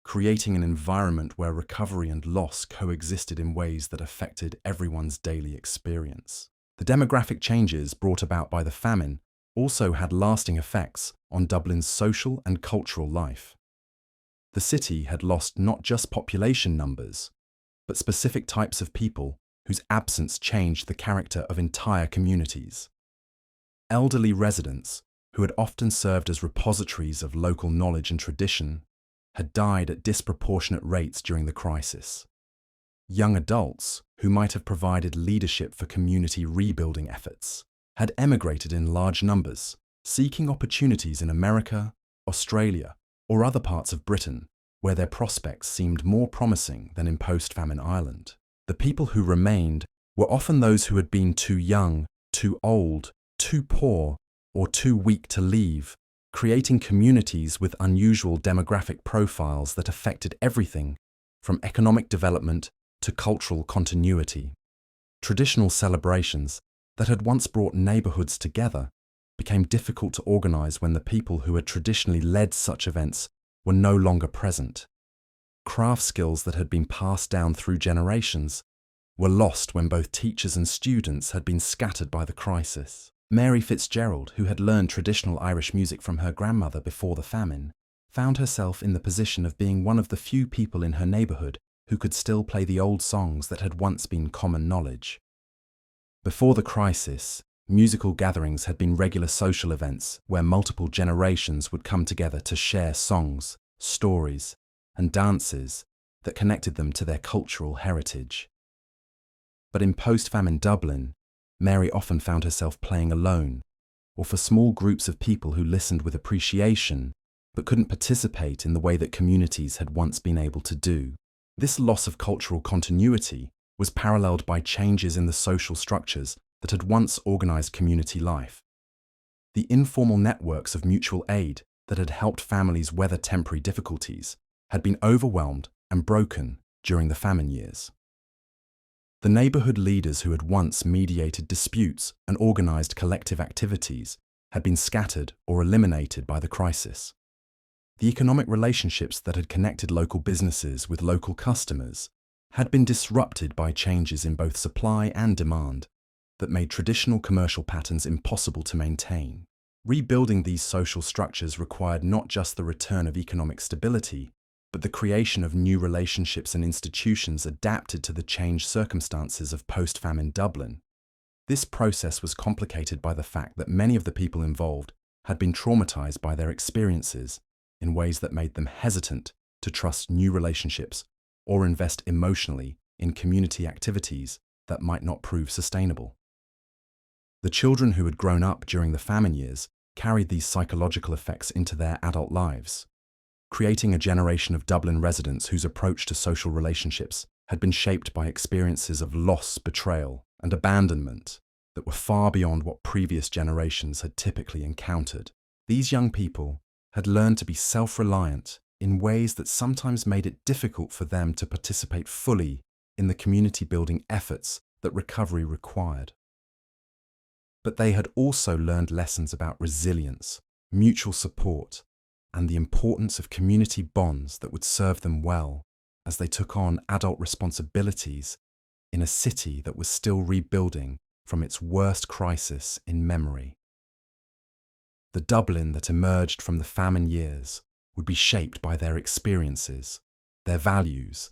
creating an environment where recovery and loss coexisted in ways that affected everyone's daily experience. The demographic changes brought about by the famine also had lasting effects on Dublin's social and cultural life. The city had lost not just population numbers, but specific types of people whose absence changed the character of entire communities. Elderly residents, who had often served as repositories of local knowledge and tradition, had died at disproportionate rates during the crisis. Young adults, who might have provided leadership for community rebuilding efforts, had emigrated in large numbers, seeking opportunities in America, Australia, or other parts of Britain, where their prospects seemed more promising than in post-famine Ireland. The people who remained were often those who had been too young, too old, too poor, or too weak to leave, creating communities with unusual demographic profiles that affected everything from economic development to cultural continuity. Traditional celebrations that had once brought neighborhoods together became difficult to organize when the people who had traditionally led such events were no longer present. Craft skills that had been passed down through generations were lost when both teachers and students had been scattered by the crisis. Mary Fitzgerald, who had learned traditional Irish music from her grandmother before the famine, found herself in the position of being one of the few people in her neighborhood who could still play the old songs that had once been common knowledge. Before the crisis, musical gatherings had been regular social events where multiple generations would come together to share songs, stories, and dances that connected them to their cultural heritage. But in post-famine Dublin, Mary often found herself playing alone, or for small groups of people who listened with appreciation but couldn't participate in the way that communities had once been able to do. This loss of cultural continuity was paralleled by changes in the social structures that had once organized community life. The informal networks of mutual aid that had helped families weather temporary difficulties had been overwhelmed and broken during the famine years. The neighborhood leaders who had once mediated disputes and organized collective activities had been scattered or eliminated by the crisis. The economic relationships that had connected local businesses with local customers had been disrupted by changes in both supply and demand that made traditional commercial patterns impossible to maintain. Rebuilding these social structures required not just the return of economic stability, but the creation of new relationships and institutions adapted to the changed circumstances of post-famine Dublin. This process was complicated by the fact that many of the people involved had been traumatized by their experiences in ways that made them hesitant to trust new relationships or invest emotionally in community activities that might not prove sustainable. The children who had grown up during the famine years carried these psychological effects into their adult lives, creating a generation of Dublin residents whose approach to social relationships had been shaped by experiences of loss, betrayal, and abandonment that were far beyond what previous generations had typically encountered. These young people had learned to be self-reliant in ways that sometimes made it difficult for them to participate fully in the community-building efforts that recovery required. But they had also learned lessons about resilience, mutual support, and the importance of community bonds that would serve them well as they took on adult responsibilities in a city that was still rebuilding from its worst crisis in memory. The Dublin that emerged from the famine years would be shaped by their experiences, their values,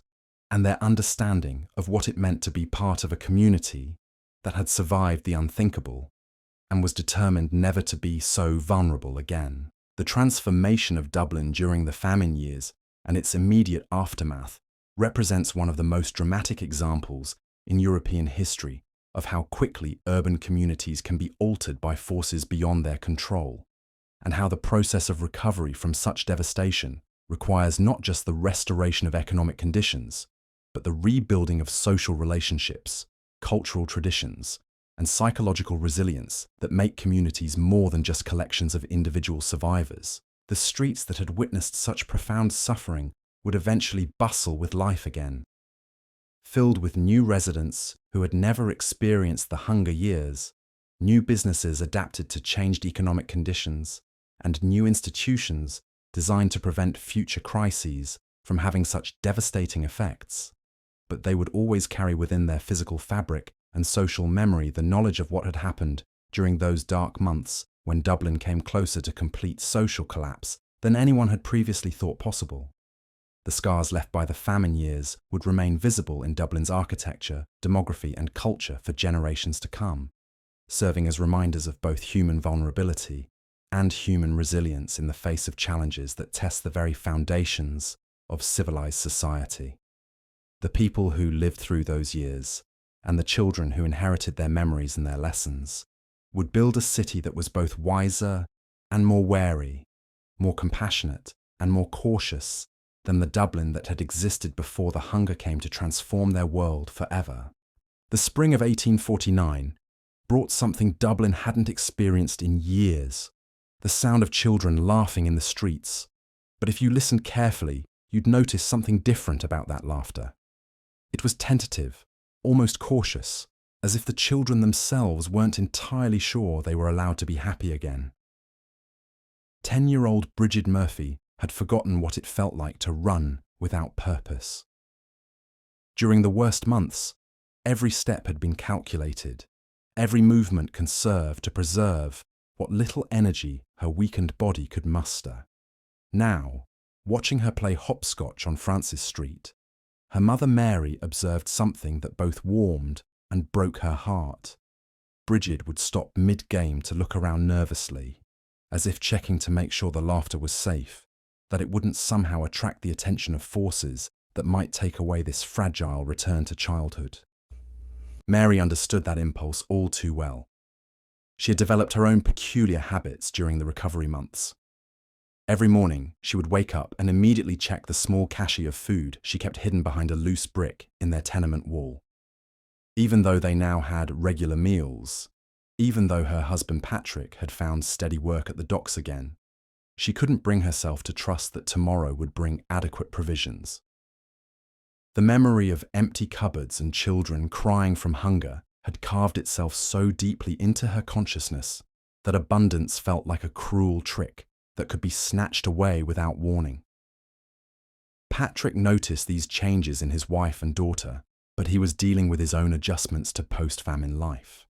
and their understanding of what it meant to be part of a community that had survived the unthinkable and was determined never to be so vulnerable again. The transformation of Dublin during the famine years and its immediate aftermath represents one of the most dramatic examples in European history of how quickly urban communities can be altered by forces beyond their control, and how the process of recovery from such devastation requires not just the restoration of economic conditions, but the rebuilding of social relationships, cultural traditions, and psychological resilience that make communities more than just collections of individual survivors. The streets that had witnessed such profound suffering would eventually bustle with life again. Filled with new residents who had never experienced the hunger years, new businesses adapted to changed economic conditions, and new institutions designed to prevent future crises from having such devastating effects. But they would always carry within their physical fabric and social memory the knowledge of what had happened during those dark months when Dublin came closer to complete social collapse than anyone had previously thought possible. The scars left by the famine years would remain visible in Dublin's architecture, demography, and culture for generations to come, serving as reminders of both human vulnerability and human resilience in the face of challenges that test the very foundations of civilized society. The people who lived through those years, and the children who inherited their memories and their lessons, would build a city that was both wiser and more wary, more compassionate and more cautious than the Dublin that had existed before the hunger came to transform their world forever. The spring of 1849 brought something Dublin hadn't experienced in years, the sound of children laughing in the streets. But if you listened carefully, you'd notice something different about that laughter. It was tentative, almost cautious, as if the children themselves weren't entirely sure they were allowed to be happy again. 10-year-old Bridget Murphy had forgotten what it felt like to run without purpose. During the worst months, every step had been calculated, every movement conserved to preserve what little energy her weakened body could muster. Now, watching her play hopscotch on Francis Street, her mother Mary observed something that both warmed and broke her heart. Bridget would stop mid-game to look around nervously, as if checking to make sure the laughter was safe, that it wouldn't somehow attract the attention of forces that might take away this fragile return to childhood. Mary understood that impulse all too well. She had developed her own peculiar habits during the recovery months. Every morning, she would wake up and immediately check the small cache of food she kept hidden behind a loose brick in their tenement wall. Even though they now had regular meals, even though her husband Patrick had found steady work at the docks again, she couldn't bring herself to trust that tomorrow would bring adequate provisions. The memory of empty cupboards and children crying from hunger had carved itself so deeply into her consciousness that abundance felt like a cruel trick that could be snatched away without warning. Patrick noticed these changes in his wife and daughter, but he was dealing with his own adjustments to post-famine life.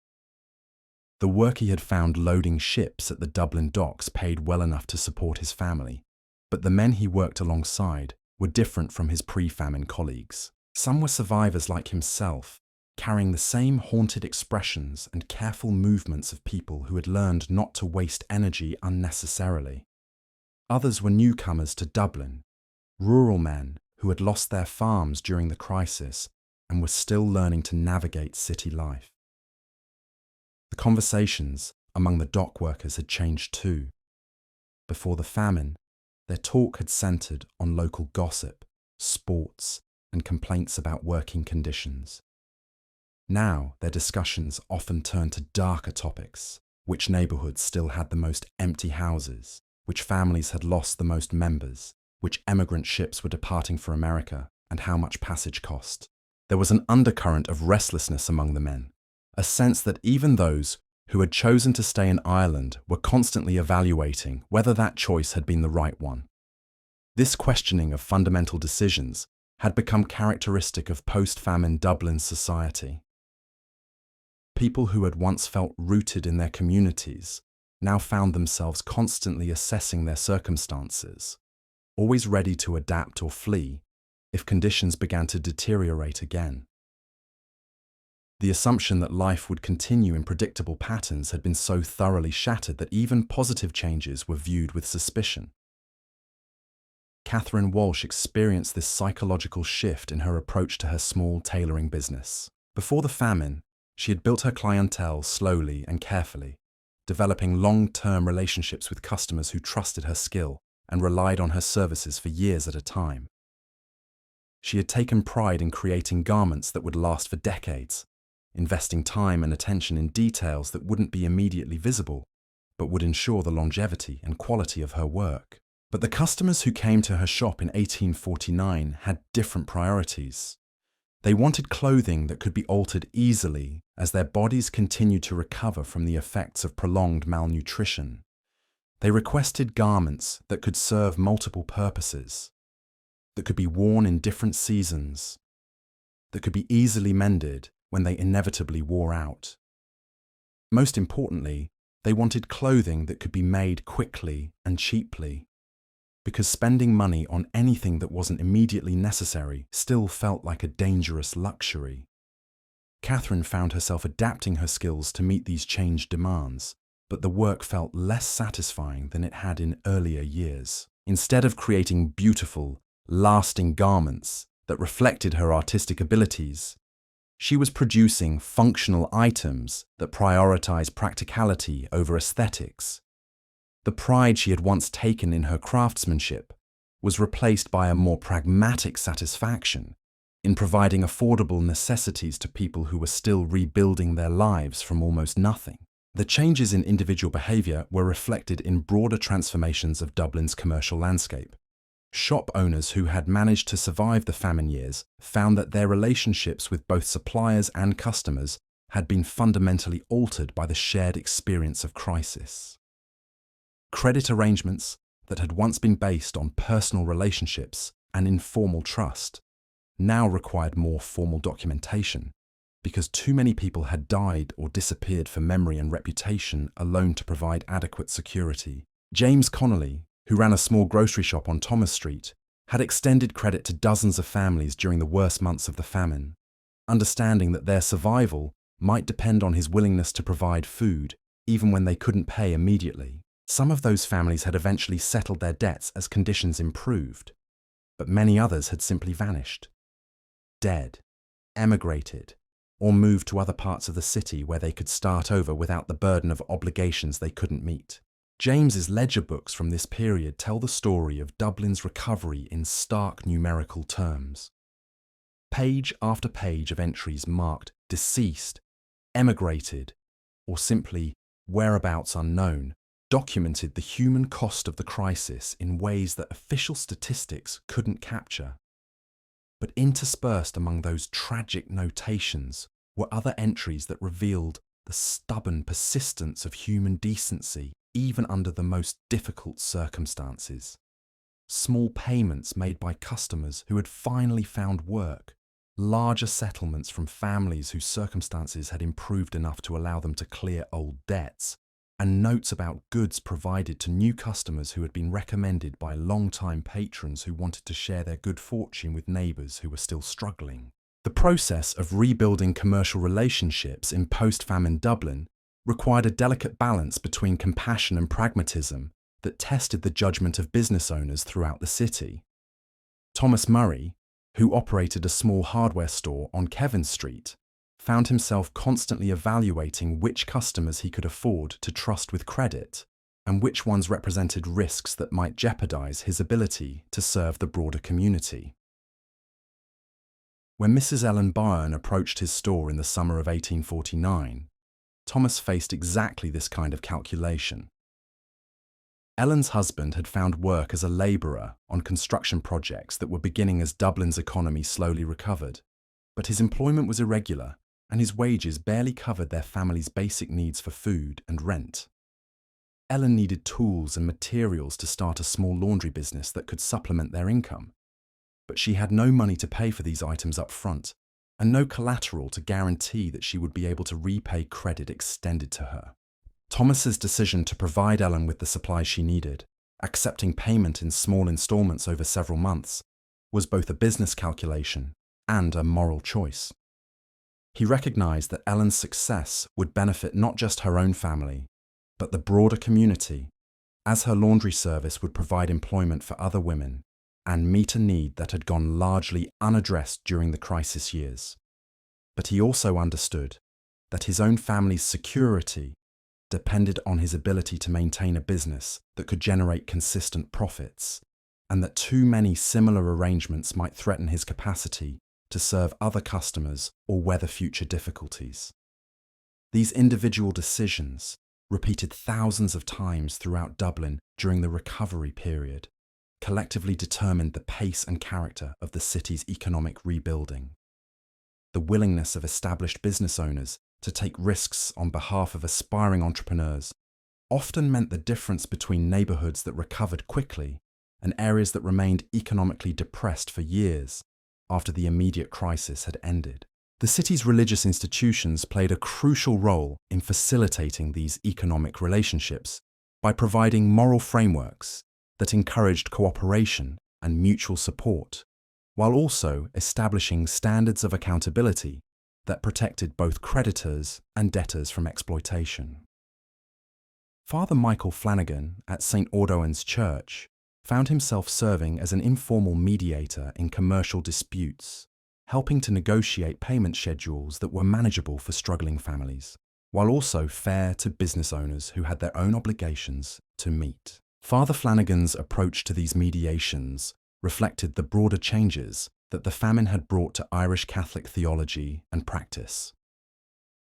The work he had found loading ships at the Dublin docks paid well enough to support his family, but the men he worked alongside were different from his pre-famine colleagues. Some were survivors like himself, carrying the same haunted expressions and careful movements of people who had learned not to waste energy unnecessarily. Others were newcomers to Dublin, rural men who had lost their farms during the crisis and were still learning to navigate city life. The conversations among the dock workers had changed too. Before the famine, their talk had centred on local gossip, sports, and complaints about working conditions. Now their discussions often turned to darker topics: which neighbourhoods still had the most empty houses, which families had lost the most members, which emigrant ships were departing for America, and how much passage cost. There was an undercurrent of restlessness among the men, a sense that even those who had chosen to stay in Ireland were constantly evaluating whether that choice had been the right one. This questioning of fundamental decisions had become characteristic of post-famine Dublin society. People who had once felt rooted in their communities now found themselves constantly assessing their circumstances, always ready to adapt or flee if conditions began to deteriorate again. The assumption that life would continue in predictable patterns had been so thoroughly shattered that even positive changes were viewed with suspicion. Catherine Walsh experienced this psychological shift in her approach to her small tailoring business. Before the famine, she had built her clientele slowly and carefully, developing long-term relationships with customers who trusted her skill and relied on her services for years at a time. She had taken pride in creating garments that would last for decades, investing time and attention in details that wouldn't be immediately visible, but would ensure the longevity and quality of her work. But the customers who came to her shop in 1849 had different priorities. They wanted clothing that could be altered easily as their bodies continued to recover from the effects of prolonged malnutrition. They requested garments that could serve multiple purposes, that could be worn in different seasons, that could be easily mended when they inevitably wore out. Most importantly, they wanted clothing that could be made quickly and cheaply, because spending money on anything that wasn't immediately necessary still felt like a dangerous luxury. Catherine found herself adapting her skills to meet these changed demands, but the work felt less satisfying than it had in earlier years. Instead of creating beautiful, lasting garments that reflected her artistic abilities, she was producing functional items that prioritized practicality over aesthetics. The pride she had once taken in her craftsmanship was replaced by a more pragmatic satisfaction in providing affordable necessities to people who were still rebuilding their lives from almost nothing. The changes in individual behaviour were reflected in broader transformations of Dublin's commercial landscape. Shop owners who had managed to survive the famine years found that their relationships with both suppliers and customers had been fundamentally altered by the shared experience of crisis. Credit arrangements that had once been based on personal relationships and informal trust now required more formal documentation, because too many people had died or disappeared for memory and reputation alone to provide adequate security. James Connolly, who ran a small grocery shop on Thomas Street, had extended credit to dozens of families during the worst months of the famine, understanding that their survival might depend on his willingness to provide food, even when they couldn't pay immediately. Some of those families had eventually settled their debts as conditions improved, but many others had simply vanished, dead, emigrated, or moved to other parts of the city where they could start over without the burden of obligations they couldn't meet. James's ledger books from this period tell the story of Dublin's recovery in stark numerical terms. Page after page of entries marked deceased, emigrated, or simply whereabouts unknown documented the human cost of the crisis in ways that official statistics couldn't capture. But interspersed among those tragic notations were other entries that revealed the stubborn persistence of human decency even under the most difficult circumstances. Small payments made by customers who had finally found work, larger settlements from families whose circumstances had improved enough to allow them to clear old debts, and notes about goods provided to new customers who had been recommended by long-time patrons who wanted to share their good fortune with neighbours who were still struggling. The process of rebuilding commercial relationships in post-famine Dublin required a delicate balance between compassion and pragmatism that tested the judgment of business owners throughout the city. Thomas Murray, who operated a small hardware store on Kevin Street, found himself constantly evaluating which customers he could afford to trust with credit and which ones represented risks that might jeopardize his ability to serve the broader community. When Mrs. Ellen Byrne approached his store in the summer of 1849, Thomas faced exactly this kind of calculation. Ellen's husband had found work as a labourer on construction projects that were beginning as Dublin's economy slowly recovered, but his employment was irregular and his wages barely covered their family's basic needs for food and rent. Ellen needed tools and materials to start a small laundry business that could supplement their income, but she had no money to pay for these items up front and no collateral to guarantee that she would be able to repay credit extended to her. Thomas's decision to provide Ellen with the supplies she needed, accepting payment in small installments over several months, was both a business calculation and a moral choice. He recognized that Ellen's success would benefit not just her own family, but the broader community, as her laundry service would provide employment for other women and meet a need that had gone largely unaddressed during the crisis years. But he also understood that his own family's security depended on his ability to maintain a business that could generate consistent profits, and that too many similar arrangements might threaten his capacity to serve other customers or weather future difficulties. These individual decisions, repeated thousands of times throughout Dublin during the recovery period, collectively determined the pace and character of the city's economic rebuilding. The willingness of established business owners to take risks on behalf of aspiring entrepreneurs often meant the difference between neighbourhoods that recovered quickly and areas that remained economically depressed for years after the immediate crisis had ended. The city's religious institutions played a crucial role in facilitating these economic relationships by providing moral frameworks that encouraged cooperation and mutual support, while also establishing standards of accountability that protected both creditors and debtors from exploitation. Father Michael Flanagan at St. Audouin's Church found himself serving as an informal mediator in commercial disputes, helping to negotiate payment schedules that were manageable for struggling families, while also fair to business owners who had their own obligations to meet. Father Flanagan's approach to these mediations reflected the broader changes that the famine had brought to Irish Catholic theology and practice.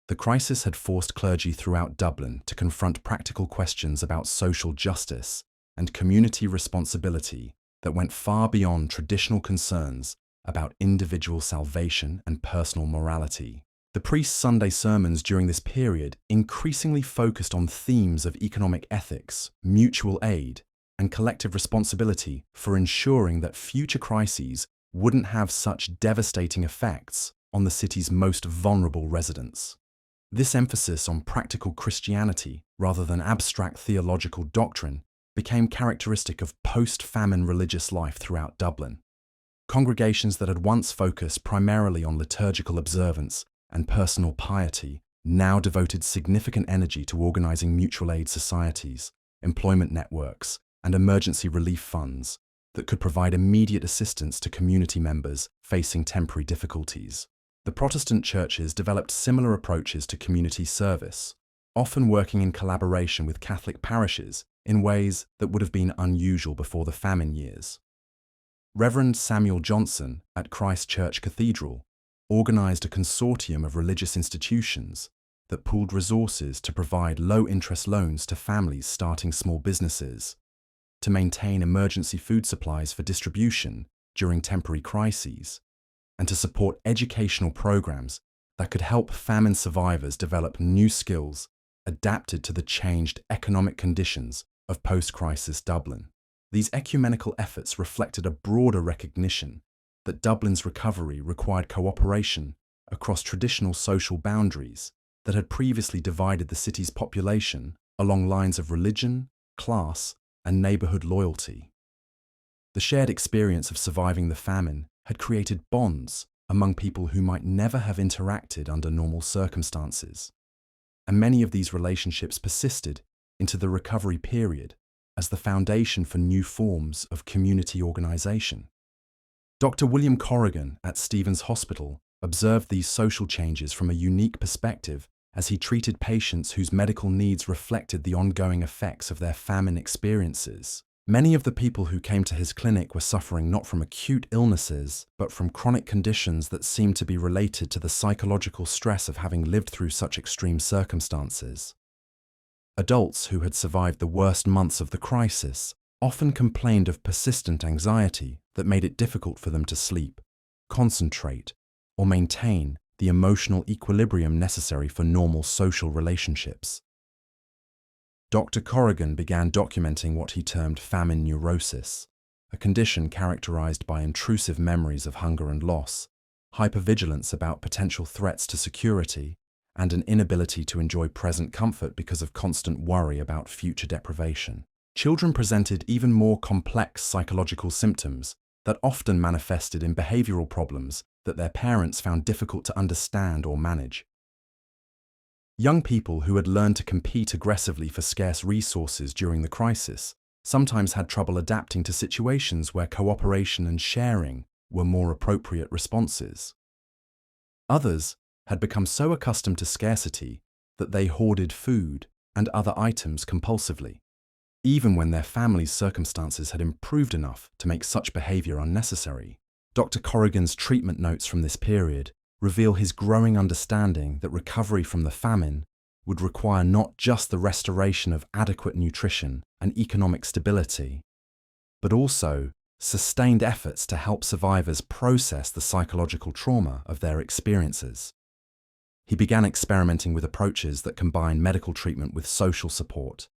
The crisis had forced clergy throughout Dublin to confront practical questions about social justice and community responsibility that went far beyond traditional concerns about individual salvation and personal morality. The priest's Sunday sermons during this period increasingly focused on themes of economic ethics, mutual aid, and collective responsibility for ensuring that future crises wouldn't have such devastating effects on the city's most vulnerable residents. This emphasis on practical Christianity rather than abstract theological doctrine became characteristic of post-famine religious life throughout Dublin. Congregations that had once focused primarily on liturgical observance and personal piety now devoted significant energy to organising mutual aid societies, employment networks, and emergency relief funds that could provide immediate assistance to community members facing temporary difficulties. The Protestant churches developed similar approaches to community service, often working in collaboration with Catholic parishes in ways that would have been unusual before the famine years. Reverend Samuel Johnson at Christ Church Cathedral organised a consortium of religious institutions that pooled resources to provide low-interest loans to families starting small businesses, to maintain emergency food supplies for distribution during temporary crises, and to support educational programs that could help famine survivors develop new skills adapted to the changed economic conditions of post-crisis Dublin. These ecumenical efforts reflected a broader recognition that Dublin's recovery required cooperation across traditional social boundaries that had previously divided the city's population along lines of religion, class, and neighbourhood loyalty. The shared experience of surviving the famine had created bonds among people who might never have interacted under normal circumstances, and many of these relationships persisted into the recovery period as the foundation for new forms of community organisation. Dr. William Corrigan at Stephen's Hospital observed these social changes from a unique perspective as he treated patients whose medical needs reflected the ongoing effects of their famine experiences. Many of the people who came to his clinic were suffering not from acute illnesses, but from chronic conditions that seemed to be related to the psychological stress of having lived through such extreme circumstances. Adults who had survived the worst months of the crisis often complained of persistent anxiety that made it difficult for them to sleep, concentrate, or maintain the emotional equilibrium necessary for normal social relationships. Dr. Corrigan began documenting what he termed famine neurosis, a condition characterized by intrusive memories of hunger and loss, hypervigilance about potential threats to security, and an inability to enjoy present comfort because of constant worry about future deprivation. Children presented even more complex psychological symptoms that often manifested in behavioral problems that their parents found difficult to understand or manage. Young people who had learned to compete aggressively for scarce resources during the crisis sometimes had trouble adapting to situations where cooperation and sharing were more appropriate responses. Others had become so accustomed to scarcity that they hoarded food and other items compulsively, even when their family's circumstances had improved enough to make such behavior unnecessary. Dr. Corrigan's treatment notes from this period reveal his growing understanding that recovery from the famine would require not just the restoration of adequate nutrition and economic stability, but also sustained efforts to help survivors process the psychological trauma of their experiences. He began experimenting with approaches that combine medical treatment with social support,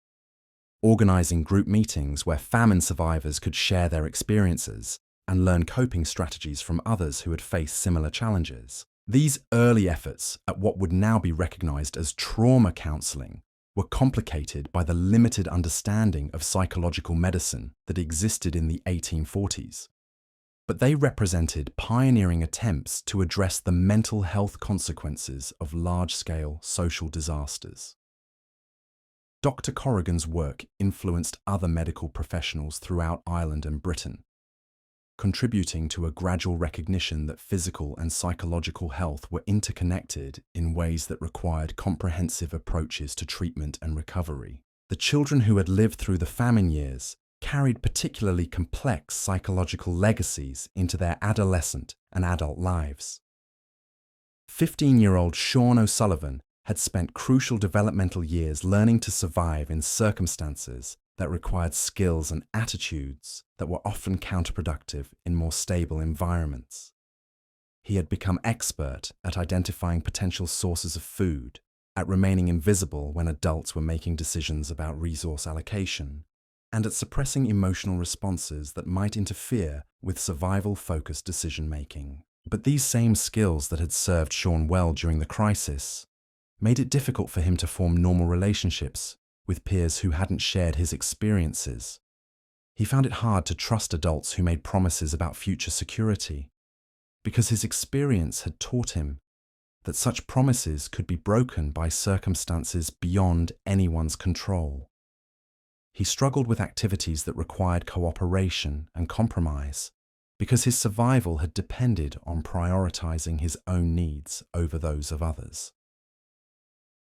organizing group meetings where famine survivors could share their experiences and learn coping strategies from others who had faced similar challenges. These early efforts at what would now be recognized as trauma counseling were complicated by the limited understanding of psychological medicine that existed in the 1840s. But they represented pioneering attempts to address the mental health consequences of large-scale social disasters. Dr. Corrigan's work influenced other medical professionals throughout Ireland and Britain, contributing to a gradual recognition that physical and psychological health were interconnected in ways that required comprehensive approaches to treatment and recovery. The children who had lived through the famine years carried particularly complex psychological legacies into their adolescent and adult lives. 15-year-old Sean O'Sullivan had spent crucial developmental years learning to survive in circumstances that required skills and attitudes that were often counterproductive in more stable environments. He had become expert at identifying potential sources of food, at remaining invisible when adults were making decisions about resource allocation, and at suppressing emotional responses that might interfere with survival-focused decision-making. But these same skills that had served Sean well during the crisis made it difficult for him to form normal relationships with peers who hadn't shared his experiences. He found it hard to trust adults who made promises about future security, because his experience had taught him that such promises could be broken by circumstances beyond anyone's control. He struggled with activities that required cooperation and compromise, because his survival had depended on prioritizing his own needs over those of others.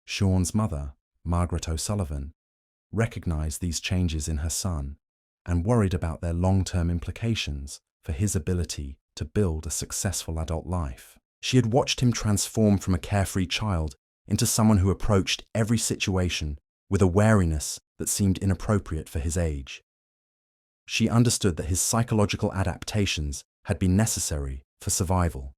Sean's mother, Margaret O'Sullivan, recognized these changes in her son and worried about their long-term implications for his ability to build a successful adult life. She had watched him transform from a carefree child into someone who approached every situation with a wariness that seemed inappropriate for his age. She understood that his psychological adaptations had been necessary for survival,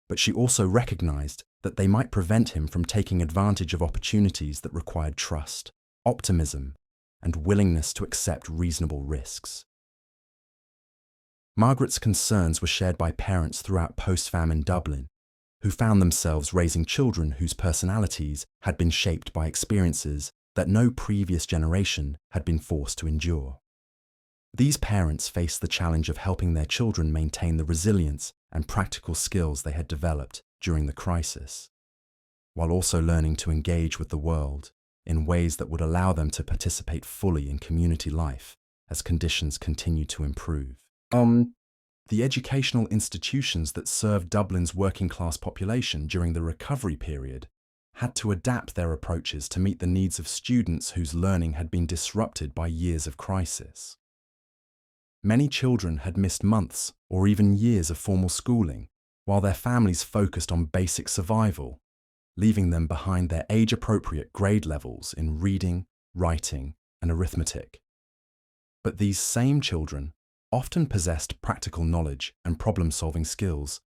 but she also recognized that they might prevent him from taking advantage of opportunities that required trust, optimism, and willingness to accept reasonable risks. Margaret's concerns were shared by parents throughout post-famine Dublin, who found themselves raising children whose personalities had been shaped by experiences that no previous generation had been forced to endure. These parents faced the challenge of helping their children maintain the resilience and practical skills they had developed during the crisis, while also learning to engage with the world in ways that would allow them to participate fully in community life as conditions continued to improve. The educational institutions that served Dublin's working-class population during the recovery period had to adapt their approaches to meet the needs of students whose learning had been disrupted by years of crisis. Many children had missed months or even years of formal schooling, while their families focused on basic survival, leaving them behind their age-appropriate grade levels in reading, writing, and arithmetic. But these same children often possessed practical knowledge and problem-solving skills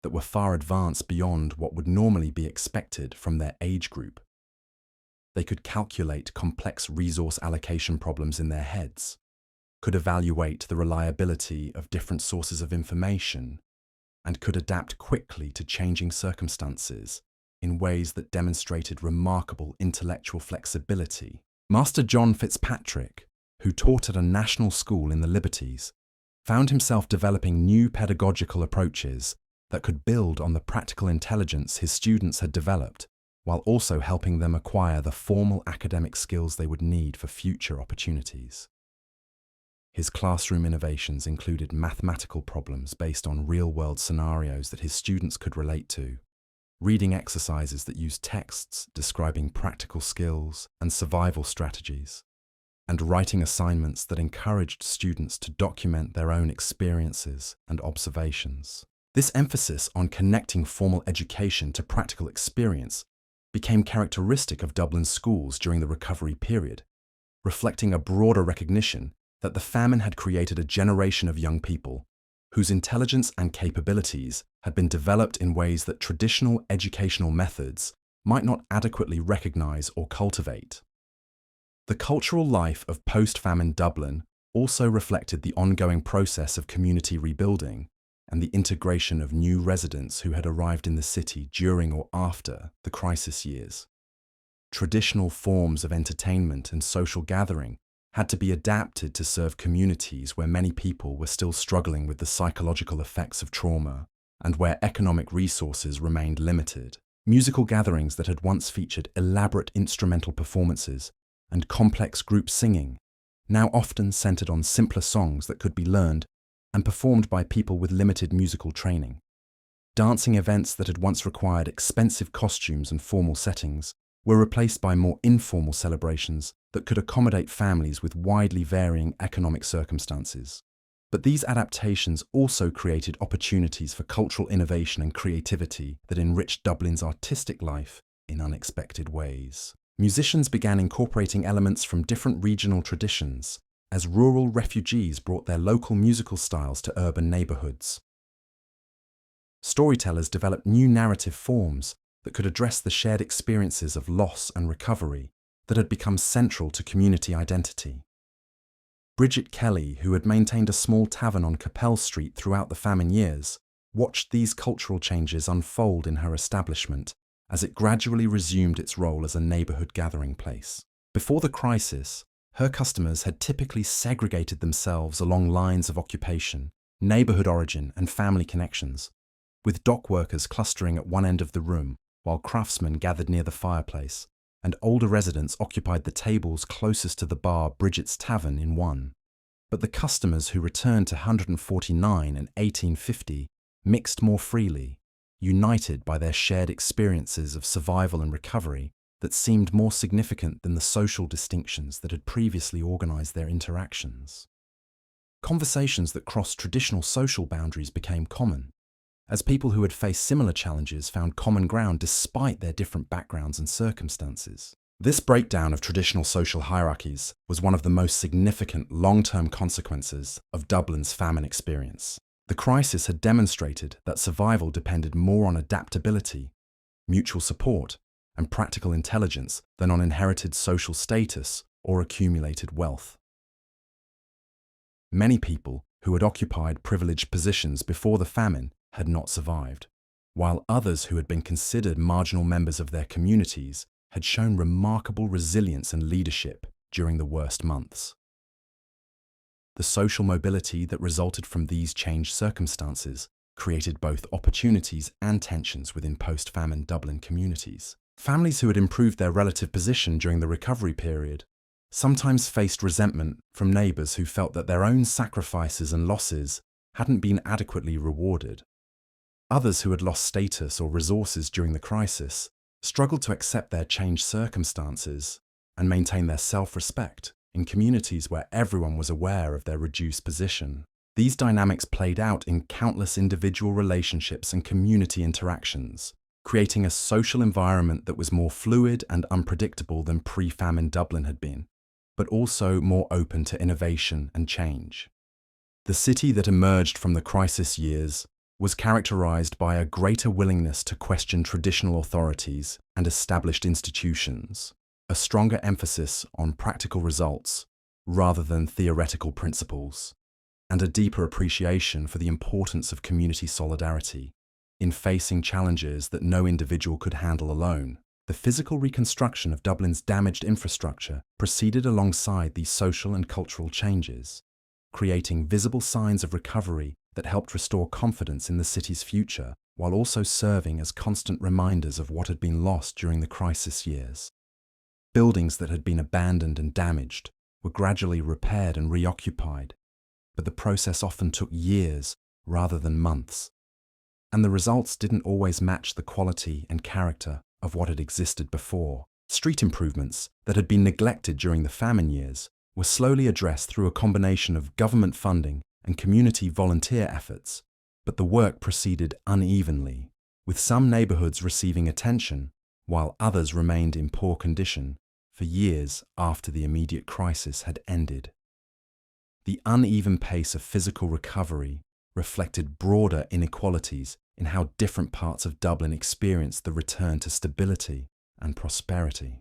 that were far advanced beyond what would normally be expected from their age group. They could calculate complex resource allocation problems in their heads, could evaluate the reliability of different sources of information, and could adapt quickly to changing circumstances in ways that demonstrated remarkable intellectual flexibility. Master John Fitzpatrick, who taught at a national school in the Liberties, found himself developing new pedagogical approaches that could build on the practical intelligence his students had developed, while also helping them acquire the formal academic skills they would need for future opportunities. His classroom innovations included mathematical problems based on real-world scenarios that his students could relate to, reading exercises that used texts describing practical skills and survival strategies, and writing assignments that encouraged students to document their own experiences and observations. This emphasis on connecting formal education to practical experience became characteristic of Dublin's schools during the recovery period, reflecting a broader recognition that the famine had created a generation of young people whose intelligence and capabilities had been developed in ways that traditional educational methods might not adequately recognize or cultivate. The cultural life of post-famine Dublin also reflected the ongoing process of community rebuilding and the integration of new residents who had arrived in the city during or after the crisis years. Traditional forms of entertainment and social gathering had to be adapted to serve communities where many people were still struggling with the psychological effects of trauma and where economic resources remained limited. Musical gatherings that had once featured elaborate instrumental performances and complex group singing now often centered on simpler songs that could be learned and performed by people with limited musical training. Dancing events that had once required expensive costumes and formal settings were replaced by more informal celebrations that could accommodate families with widely varying economic circumstances. But these adaptations also created opportunities for cultural innovation and creativity that enriched Dublin's artistic life in unexpected ways. Musicians began incorporating elements from different regional traditions as rural refugees brought their local musical styles to urban neighborhoods. Storytellers developed new narrative forms that could address the shared experiences of loss and recovery that had become central to community identity. Bridget Kelly, who had maintained a small tavern on Capel Street throughout the famine years, watched these cultural changes unfold in her establishment as it gradually resumed its role as a neighborhood gathering place. Before the crisis, her customers had typically segregated themselves along lines of occupation, neighborhood origin, and family connections, with dock workers clustering at one end of the room while craftsmen gathered near the fireplace, and older residents occupied the tables closest to the bar Bridget's Tavern in one. But the customers who returned to 149 and 1850 mixed more freely, united by their shared experiences of survival and recovery that seemed more significant than the social distinctions that had previously organized their interactions. Conversations that crossed traditional social boundaries became common, as people who had faced similar challenges found common ground despite their different backgrounds and circumstances. This breakdown of traditional social hierarchies was one of the most significant long-term consequences of Dublin's famine experience. The crisis had demonstrated that survival depended more on adaptability, mutual support, and practical intelligence than on inherited social status or accumulated wealth. Many people who had occupied privileged positions before the famine had not survived, while others who had been considered marginal members of their communities had shown remarkable resilience and leadership during the worst months. The social mobility that resulted from these changed circumstances created both opportunities and tensions within post-famine Dublin communities. Families who had improved their relative position during the recovery period sometimes faced resentment from neighbours who felt that their own sacrifices and losses hadn't been adequately rewarded. Others who had lost status or resources during the crisis struggled to accept their changed circumstances and maintain their self-respect in communities where everyone was aware of their reduced position. These dynamics played out in countless individual relationships and community interactions, creating a social environment that was more fluid and unpredictable than pre-famine Dublin had been, but also more open to innovation and change. The city that emerged from the crisis years was characterized by a greater willingness to question traditional authorities and established institutions, a stronger emphasis on practical results rather than theoretical principles, and a deeper appreciation for the importance of community solidarity in facing challenges that no individual could handle alone. The physical reconstruction of Dublin's damaged infrastructure proceeded alongside these social and cultural changes, creating visible signs of recovery that helped restore confidence in the city's future, while also serving as constant reminders of what had been lost during the crisis years. Buildings that had been abandoned and damaged were gradually repaired and reoccupied, but the process often took years rather than months, and the results didn't always match the quality and character of what had existed before. Street improvements that had been neglected during the famine years were slowly addressed through a combination of government funding and community volunteer efforts, but the work proceeded unevenly, with some neighborhoods receiving attention while others remained in poor condition for years after the immediate crisis had ended. The uneven pace of physical recovery reflected broader inequalities in how different parts of Dublin experienced the return to stability and prosperity.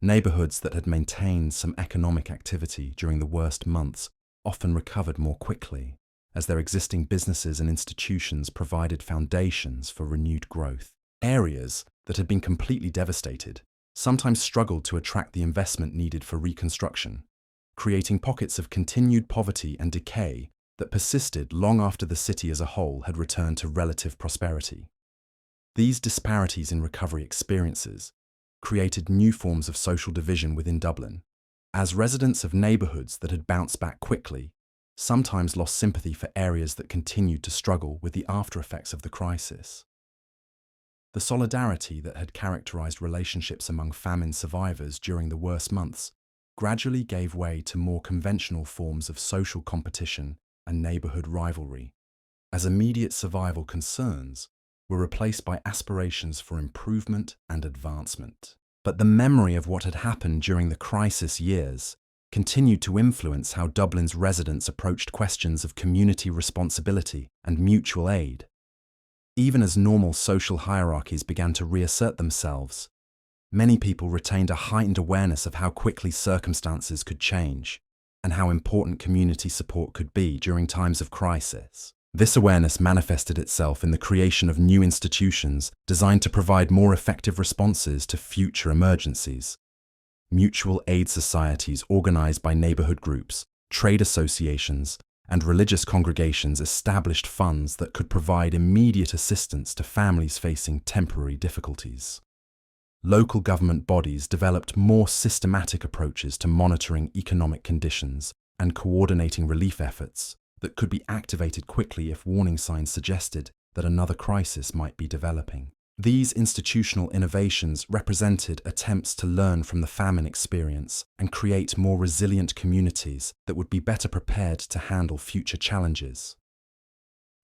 Neighbourhoods that had maintained some economic activity during the worst months often recovered more quickly, as their existing businesses and institutions provided foundations for renewed growth. Areas that had been completely devastated sometimes struggled to attract the investment needed for reconstruction, creating pockets of continued poverty and decay that persisted long after the city as a whole had returned to relative prosperity. These disparities in recovery experiences created new forms of social division within Dublin, as residents of neighbourhoods that had bounced back quickly sometimes lost sympathy for areas that continued to struggle with the after-effects of the crisis. The solidarity that had characterised relationships among famine survivors during the worst months gradually gave way to more conventional forms of social competition and neighbourhood rivalry, as immediate survival concerns were replaced by aspirations for improvement and advancement. But the memory of what had happened during the crisis years continued to influence how Dublin's residents approached questions of community responsibility and mutual aid. Even as normal social hierarchies began to reassert themselves, many people retained a heightened awareness of how quickly circumstances could change and how important community support could be during times of crisis. This awareness manifested itself in the creation of new institutions designed to provide more effective responses to future emergencies. Mutual aid societies organized by neighborhood groups, trade associations, and religious congregations established funds that could provide immediate assistance to families facing temporary difficulties. Local government bodies developed more systematic approaches to monitoring economic conditions and coordinating relief efforts that could be activated quickly if warning signs suggested that another crisis might be developing. These institutional innovations represented attempts to learn from the famine experience and create more resilient communities that would be better prepared to handle future challenges.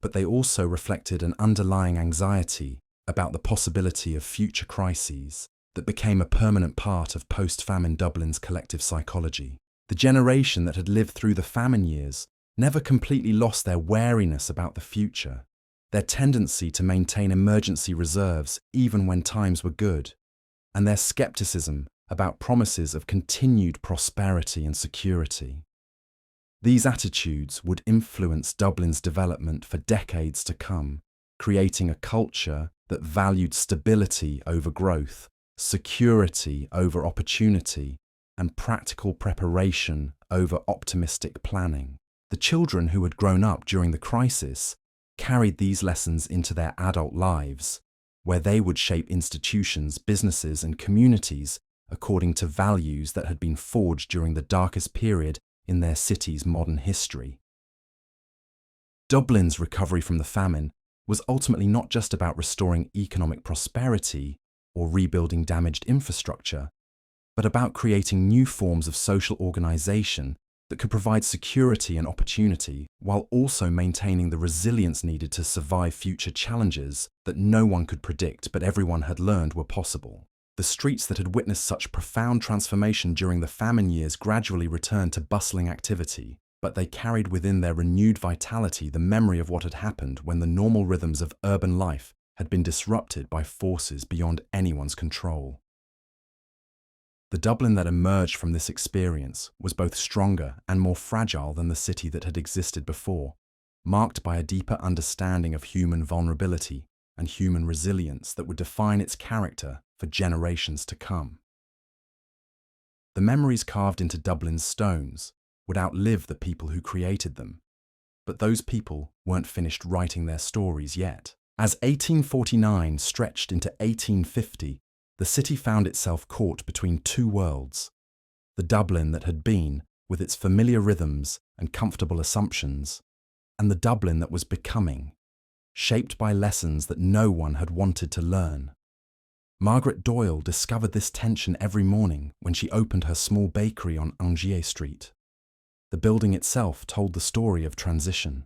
But they also reflected an underlying anxiety about the possibility of future crises that became a permanent part of post-famine Dublin's collective psychology. The generation that had lived through the famine years never completely lost their wariness about the future, their tendency to maintain emergency reserves even when times were good, and their skepticism about promises of continued prosperity and security. These attitudes would influence Dublin's development for decades to come, creating a culture that valued stability over growth, security over opportunity, and practical preparation over optimistic planning. The children who had grown up during the crisis carried these lessons into their adult lives, where they would shape institutions, businesses, and communities according to values that had been forged during the darkest period in their city's modern history. Dublin's recovery from the famine was ultimately not just about restoring economic prosperity or rebuilding damaged infrastructure, but about creating new forms of social organisation that could provide security and opportunity while also maintaining the resilience needed to survive future challenges that no one could predict but everyone had learned were possible. The streets that had witnessed such profound transformation during the famine years gradually returned to bustling activity, but they carried within their renewed vitality the memory of what had happened when the normal rhythms of urban life had been disrupted by forces beyond anyone's control. The Dublin that emerged from this experience was both stronger and more fragile than the city that had existed before, marked by a deeper understanding of human vulnerability and human resilience that would define its character for generations to come. The memories carved into Dublin's stones would outlive the people who created them, but those people weren't finished writing their stories yet. As 1849 stretched into 1850, the city found itself caught between two worlds: the Dublin that had been, with its familiar rhythms and comfortable assumptions, and the Dublin that was becoming, shaped by lessons that no one had wanted to learn. Margaret Doyle discovered this tension every morning when she opened her small bakery on Angier Street. The building itself told the story of transition.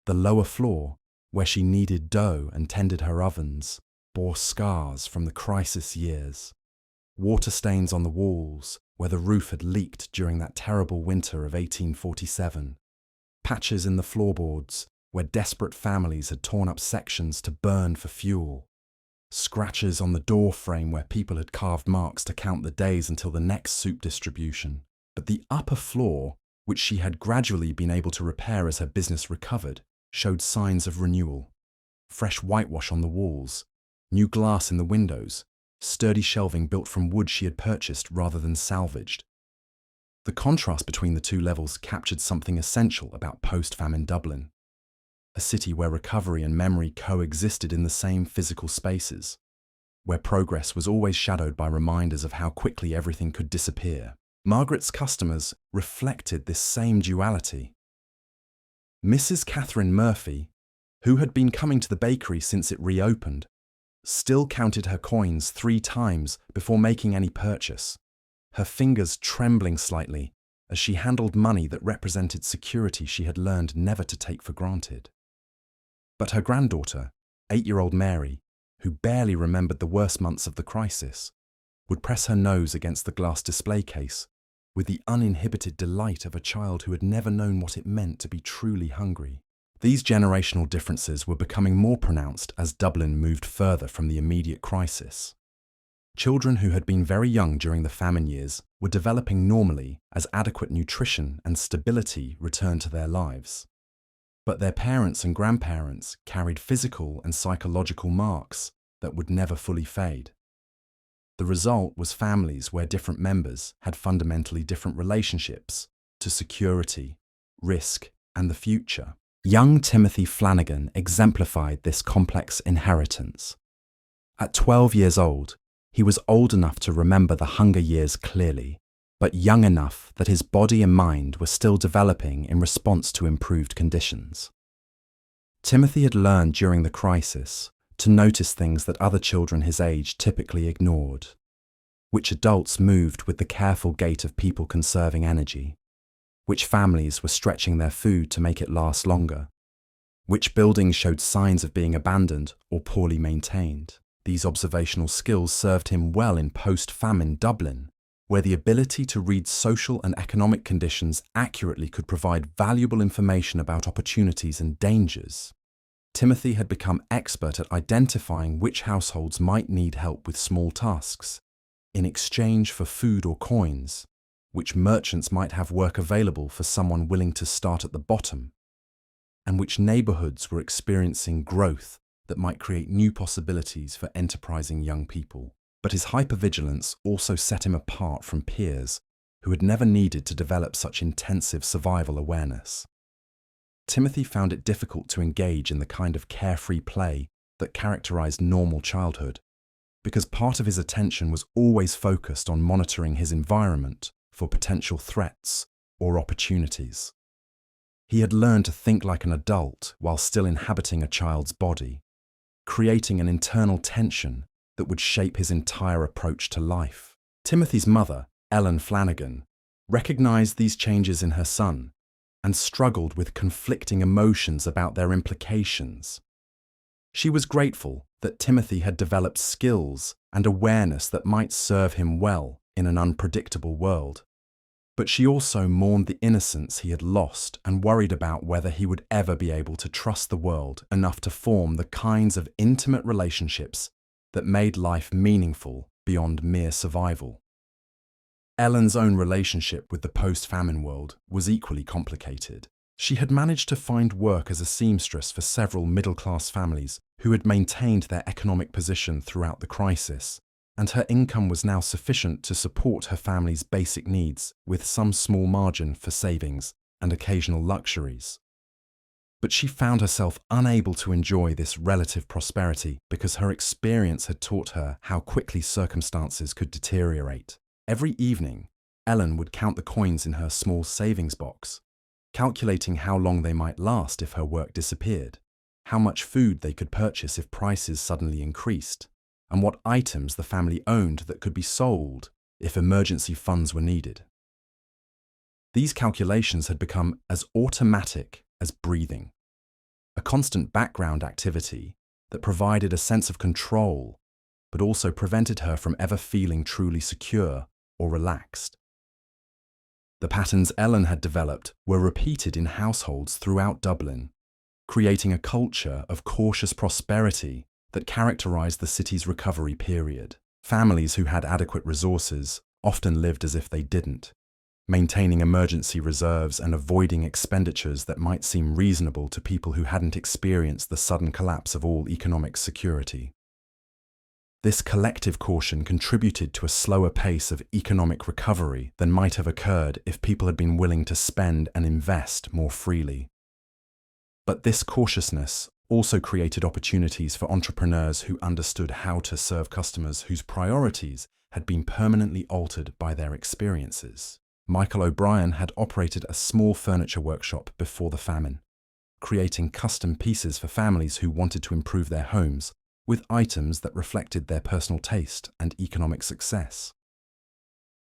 The lower floor, where she kneaded dough and tended her ovens, bore scars from the crisis years. Water stains on the walls, where the roof had leaked during that terrible winter of 1847. Patches in the floorboards, where desperate families had torn up sections to burn for fuel. Scratches on the door frame where people had carved marks to count the days until the next soup distribution. But the upper floor, which she had gradually been able to repair as her business recovered, showed signs of renewal. Fresh whitewash on the walls, new glass in the windows, sturdy shelving built from wood she had purchased rather than salvaged. The contrast between the two levels captured something essential about post-famine Dublin, a city where recovery and memory coexisted in the same physical spaces, where progress was always shadowed by reminders of how quickly everything could disappear. Margaret's customers reflected this same duality. Mrs. Catherine Murphy, who had been coming to the bakery since it reopened, still counted her coins 3 times before making any purchase, her fingers trembling slightly as she handled money that represented security she had learned never to take for granted. But her granddaughter, 8-year-old Mary, who barely remembered the worst months of the crisis, would press her nose against the glass display case with the uninhibited delight of a child who had never known what it meant to be truly hungry. These generational differences were becoming more pronounced as Dublin moved further from the immediate crisis. Children who had been very young during the famine years were developing normally as adequate nutrition and stability returned to their lives. But their parents and grandparents carried physical and psychological marks that would never fully fade. The result was families where different members had fundamentally different relationships to security, risk, and the future. Young Timothy Flanagan exemplified this complex inheritance. At 12 years old, he was old enough to remember the hunger years clearly, but young enough that his body and mind were still developing in response to improved conditions. Timothy had learned during the crisis to notice things that other children his age typically ignored, which adults moved with the careful gait of people conserving energy, which families were stretching their food to make it last longer, which buildings showed signs of being abandoned or poorly maintained. These observational skills served him well in post-famine Dublin, where the ability to read social and economic conditions accurately could provide valuable information about opportunities and dangers. Timothy had become expert at identifying which households might need help with small tasks, in exchange for food or coins, which merchants might have work available for someone willing to start at the bottom, and which neighborhoods were experiencing growth that might create new possibilities for enterprising young people. But his hypervigilance also set him apart from peers who had never needed to develop such intensive survival awareness. Timothy found it difficult to engage in the kind of carefree play that characterized normal childhood, because part of his attention was always focused on monitoring his environment for potential threats or opportunities. He had learned to think like an adult while still inhabiting a child's body, creating an internal tension that would shape his entire approach to life. Timothy's mother, Ellen Flanagan, recognized these changes in her son and struggled with conflicting emotions about their implications. She was grateful that Timothy had developed skills and awareness that might serve him well in an unpredictable world. But she also mourned the innocence he had lost and worried about whether he would ever be able to trust the world enough to form the kinds of intimate relationships that made life meaningful beyond mere survival. Ellen's own relationship with the post-famine world was equally complicated. She had managed to find work as a seamstress for several middle-class families who had maintained their economic position throughout the crisis, and her income was now sufficient to support her family's basic needs with some small margin for savings and occasional luxuries. But she found herself unable to enjoy this relative prosperity because her experience had taught her how quickly circumstances could deteriorate. Every evening, Ellen would count the coins in her small savings box, calculating how long they might last if her work disappeared, how much food they could purchase if prices suddenly increased, and what items the family owned that could be sold if emergency funds were needed. These calculations had become as automatic as breathing, a constant background activity that provided a sense of control, but also prevented her from ever feeling truly secure or relaxed. The patterns Ellen had developed were repeated in households throughout Dublin, creating a culture of cautious prosperity that characterized the city's recovery period. Families who had adequate resources often lived as if they didn't, maintaining emergency reserves and avoiding expenditures that might seem reasonable to people who hadn't experienced the sudden collapse of all economic security. This collective caution contributed to a slower pace of economic recovery than might have occurred if people had been willing to spend and invest more freely. But this cautiousness also created opportunities for entrepreneurs who understood how to serve customers whose priorities had been permanently altered by their experiences. Michael O'Brien had operated a small furniture workshop before the famine, creating custom pieces for families who wanted to improve their homes with items that reflected their personal taste and economic success.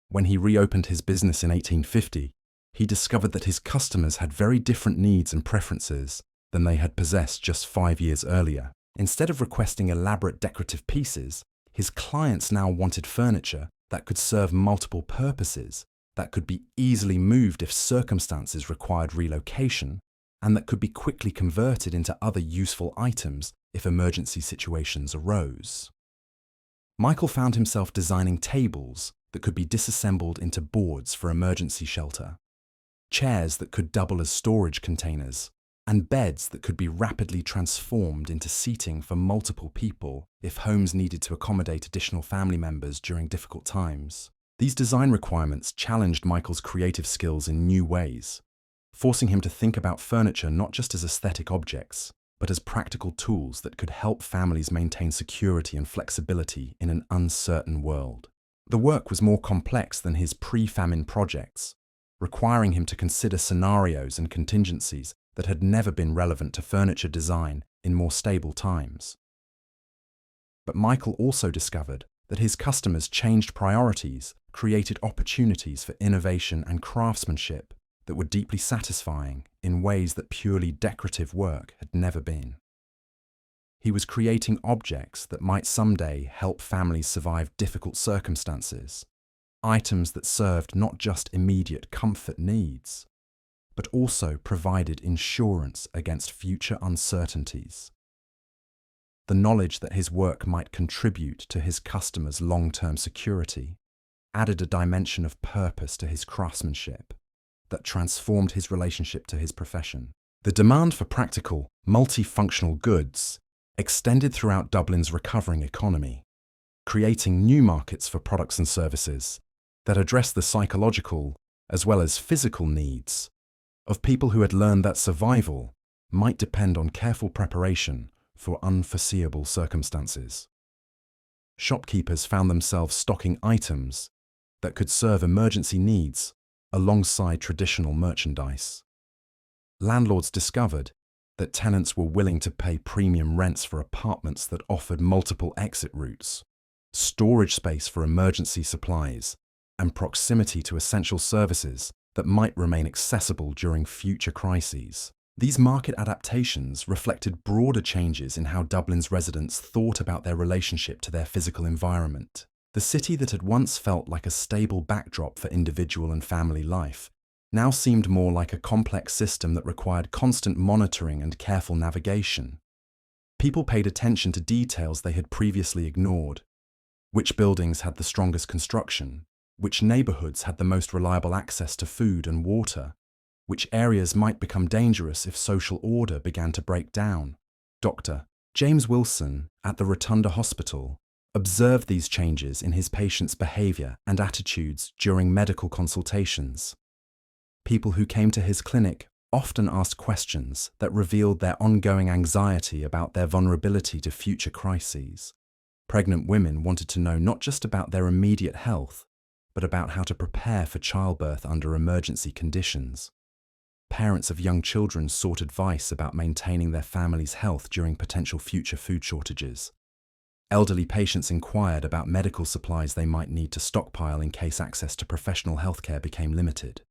When he reopened his business in 1850, he discovered that his customers had very different needs and preferences than they had possessed just 5 years earlier. Instead of requesting elaborate decorative pieces, his clients now wanted furniture that could serve multiple purposes, that could be easily moved if circumstances required relocation, and that could be quickly converted into other useful items if emergency situations arose. Michael found himself designing tables that could be disassembled into boards for emergency shelter, chairs that could double as storage containers, and beds that could be rapidly transformed into seating for multiple people if homes needed to accommodate additional family members during difficult times. These design requirements challenged Michael's creative skills in new ways, forcing him to think about furniture not just as aesthetic objects, but as practical tools that could help families maintain security and flexibility in an uncertain world. The work was more complex than his pre-famine projects, requiring him to consider scenarios and contingencies that had never been relevant to furniture design in more stable times. But Michael also discovered that his customers' changed priorities created opportunities for innovation and craftsmanship that were deeply satisfying in ways that purely decorative work had never been. He was creating objects that might someday help families survive difficult circumstances, items that served not just immediate comfort needs, but also provided insurance against future uncertainties. The knowledge that his work might contribute to his customers' long-term security added a dimension of purpose to his craftsmanship that transformed his relationship to his profession. The demand for practical, multifunctional goods extended throughout Dublin's recovering economy, creating new markets for products and services that address the psychological as well as physical needs of people who had learned that survival might depend on careful preparation for unforeseeable circumstances. Shopkeepers found themselves stocking items that could serve emergency needs alongside traditional merchandise. Landlords discovered that tenants were willing to pay premium rents for apartments that offered multiple exit routes, storage space for emergency supplies, and proximity to essential services that might remain accessible during future crises. These market adaptations reflected broader changes in how Dublin's residents thought about their relationship to their physical environment. The city that had once felt like a stable backdrop for individual and family life now seemed more like a complex system that required constant monitoring and careful navigation. People paid attention to details they had previously ignored: which buildings had the strongest construction, which neighborhoods had the most reliable access to food and water, which areas might become dangerous if social order began to break down. Dr. James Wilson at the Rotunda Hospital observed these changes in his patients' behavior and attitudes during medical consultations. People who came to his clinic often asked questions that revealed their ongoing anxiety about their vulnerability to future crises. Pregnant women wanted to know not just about their immediate health, but about how to prepare for childbirth under emergency conditions. Parents of young children sought advice about maintaining their family's health during potential future food shortages. Elderly patients inquired about medical supplies they might need to stockpile in case access to professional healthcare became limited.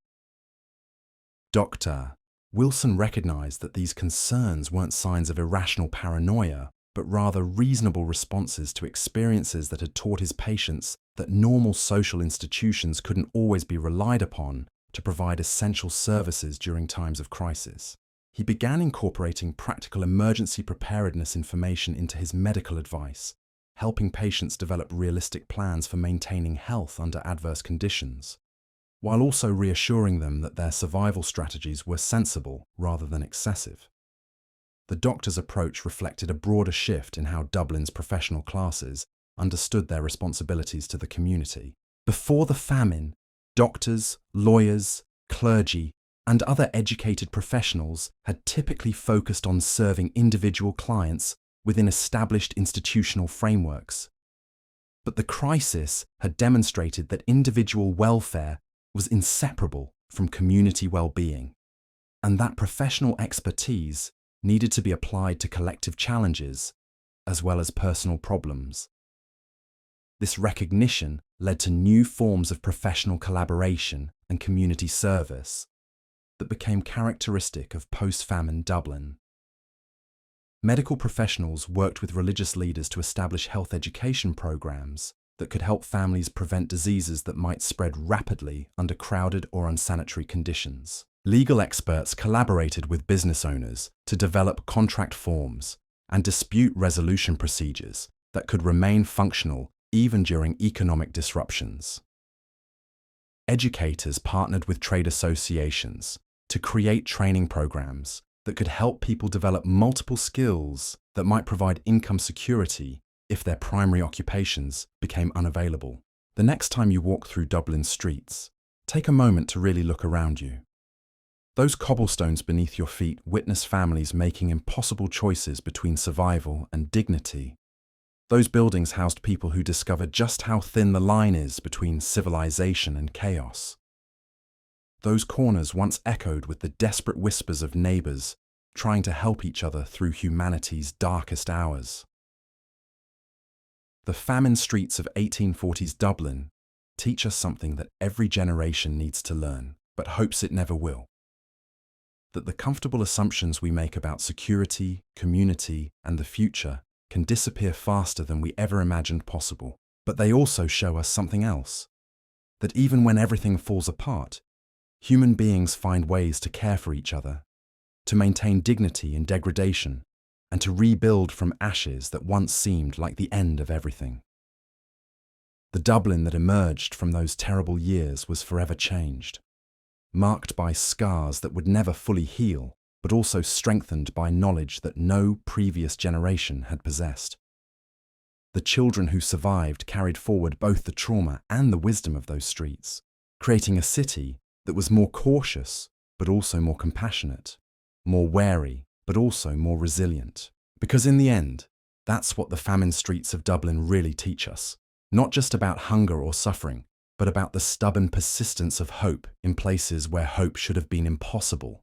Dr. Wilson recognized that these concerns weren't signs of irrational paranoia, but rather reasonable responses to experiences that had taught his patients that normal social institutions couldn't always be relied upon to provide essential services during times of crisis. He began incorporating practical emergency preparedness information into his medical advice, helping patients develop realistic plans for maintaining health under adverse conditions, while also reassuring them that their survival strategies were sensible rather than excessive. The doctor's approach reflected a broader shift in how Dublin's professional classes understood their responsibilities to the community. Before the famine, doctors, lawyers, clergy, and other educated professionals had typically focused on serving individual clients within established institutional frameworks. But the crisis had demonstrated that individual welfare was inseparable from community well-being, and that professional expertise needed to be applied to collective challenges as well as personal problems. This recognition led to new forms of professional collaboration and community service that became characteristic of post-famine Dublin. Medical professionals worked with religious leaders to establish health education programs that could help families prevent diseases that might spread rapidly under crowded or unsanitary conditions. Legal experts collaborated with business owners to develop contract forms and dispute resolution procedures that could remain functional even during economic disruptions. Educators partnered with trade associations to create training programs that could help people develop multiple skills that might provide income security if their primary occupations became unavailable. The next time you walk through Dublin's streets, take a moment to really look around you. Those cobblestones beneath your feet witness families making impossible choices between survival and dignity. Those buildings housed people who discovered just how thin the line is between civilization and chaos. Those corners once echoed with the desperate whispers of neighbors trying to help each other through humanity's darkest hours. The famine streets of 1840s Dublin teach us something that every generation needs to learn, but hopes it never will. That the comfortable assumptions we make about security, community, and the future can disappear faster than we ever imagined possible. But they also show us something else. That even when everything falls apart, human beings find ways to care for each other, to maintain dignity in degradation, and to rebuild from ashes that once seemed like the end of everything. The Dublin that emerged from those terrible years was forever changed, marked by scars that would never fully heal, but also strengthened by knowledge that no previous generation had possessed. The children who survived carried forward both the trauma and the wisdom of those streets, creating a city that was more cautious, but also more compassionate, more wary, but also more resilient. Because in the end, that's what the famine streets of Dublin really teach us. Not just about hunger or suffering, but about the stubborn persistence of hope in places where hope should have been impossible.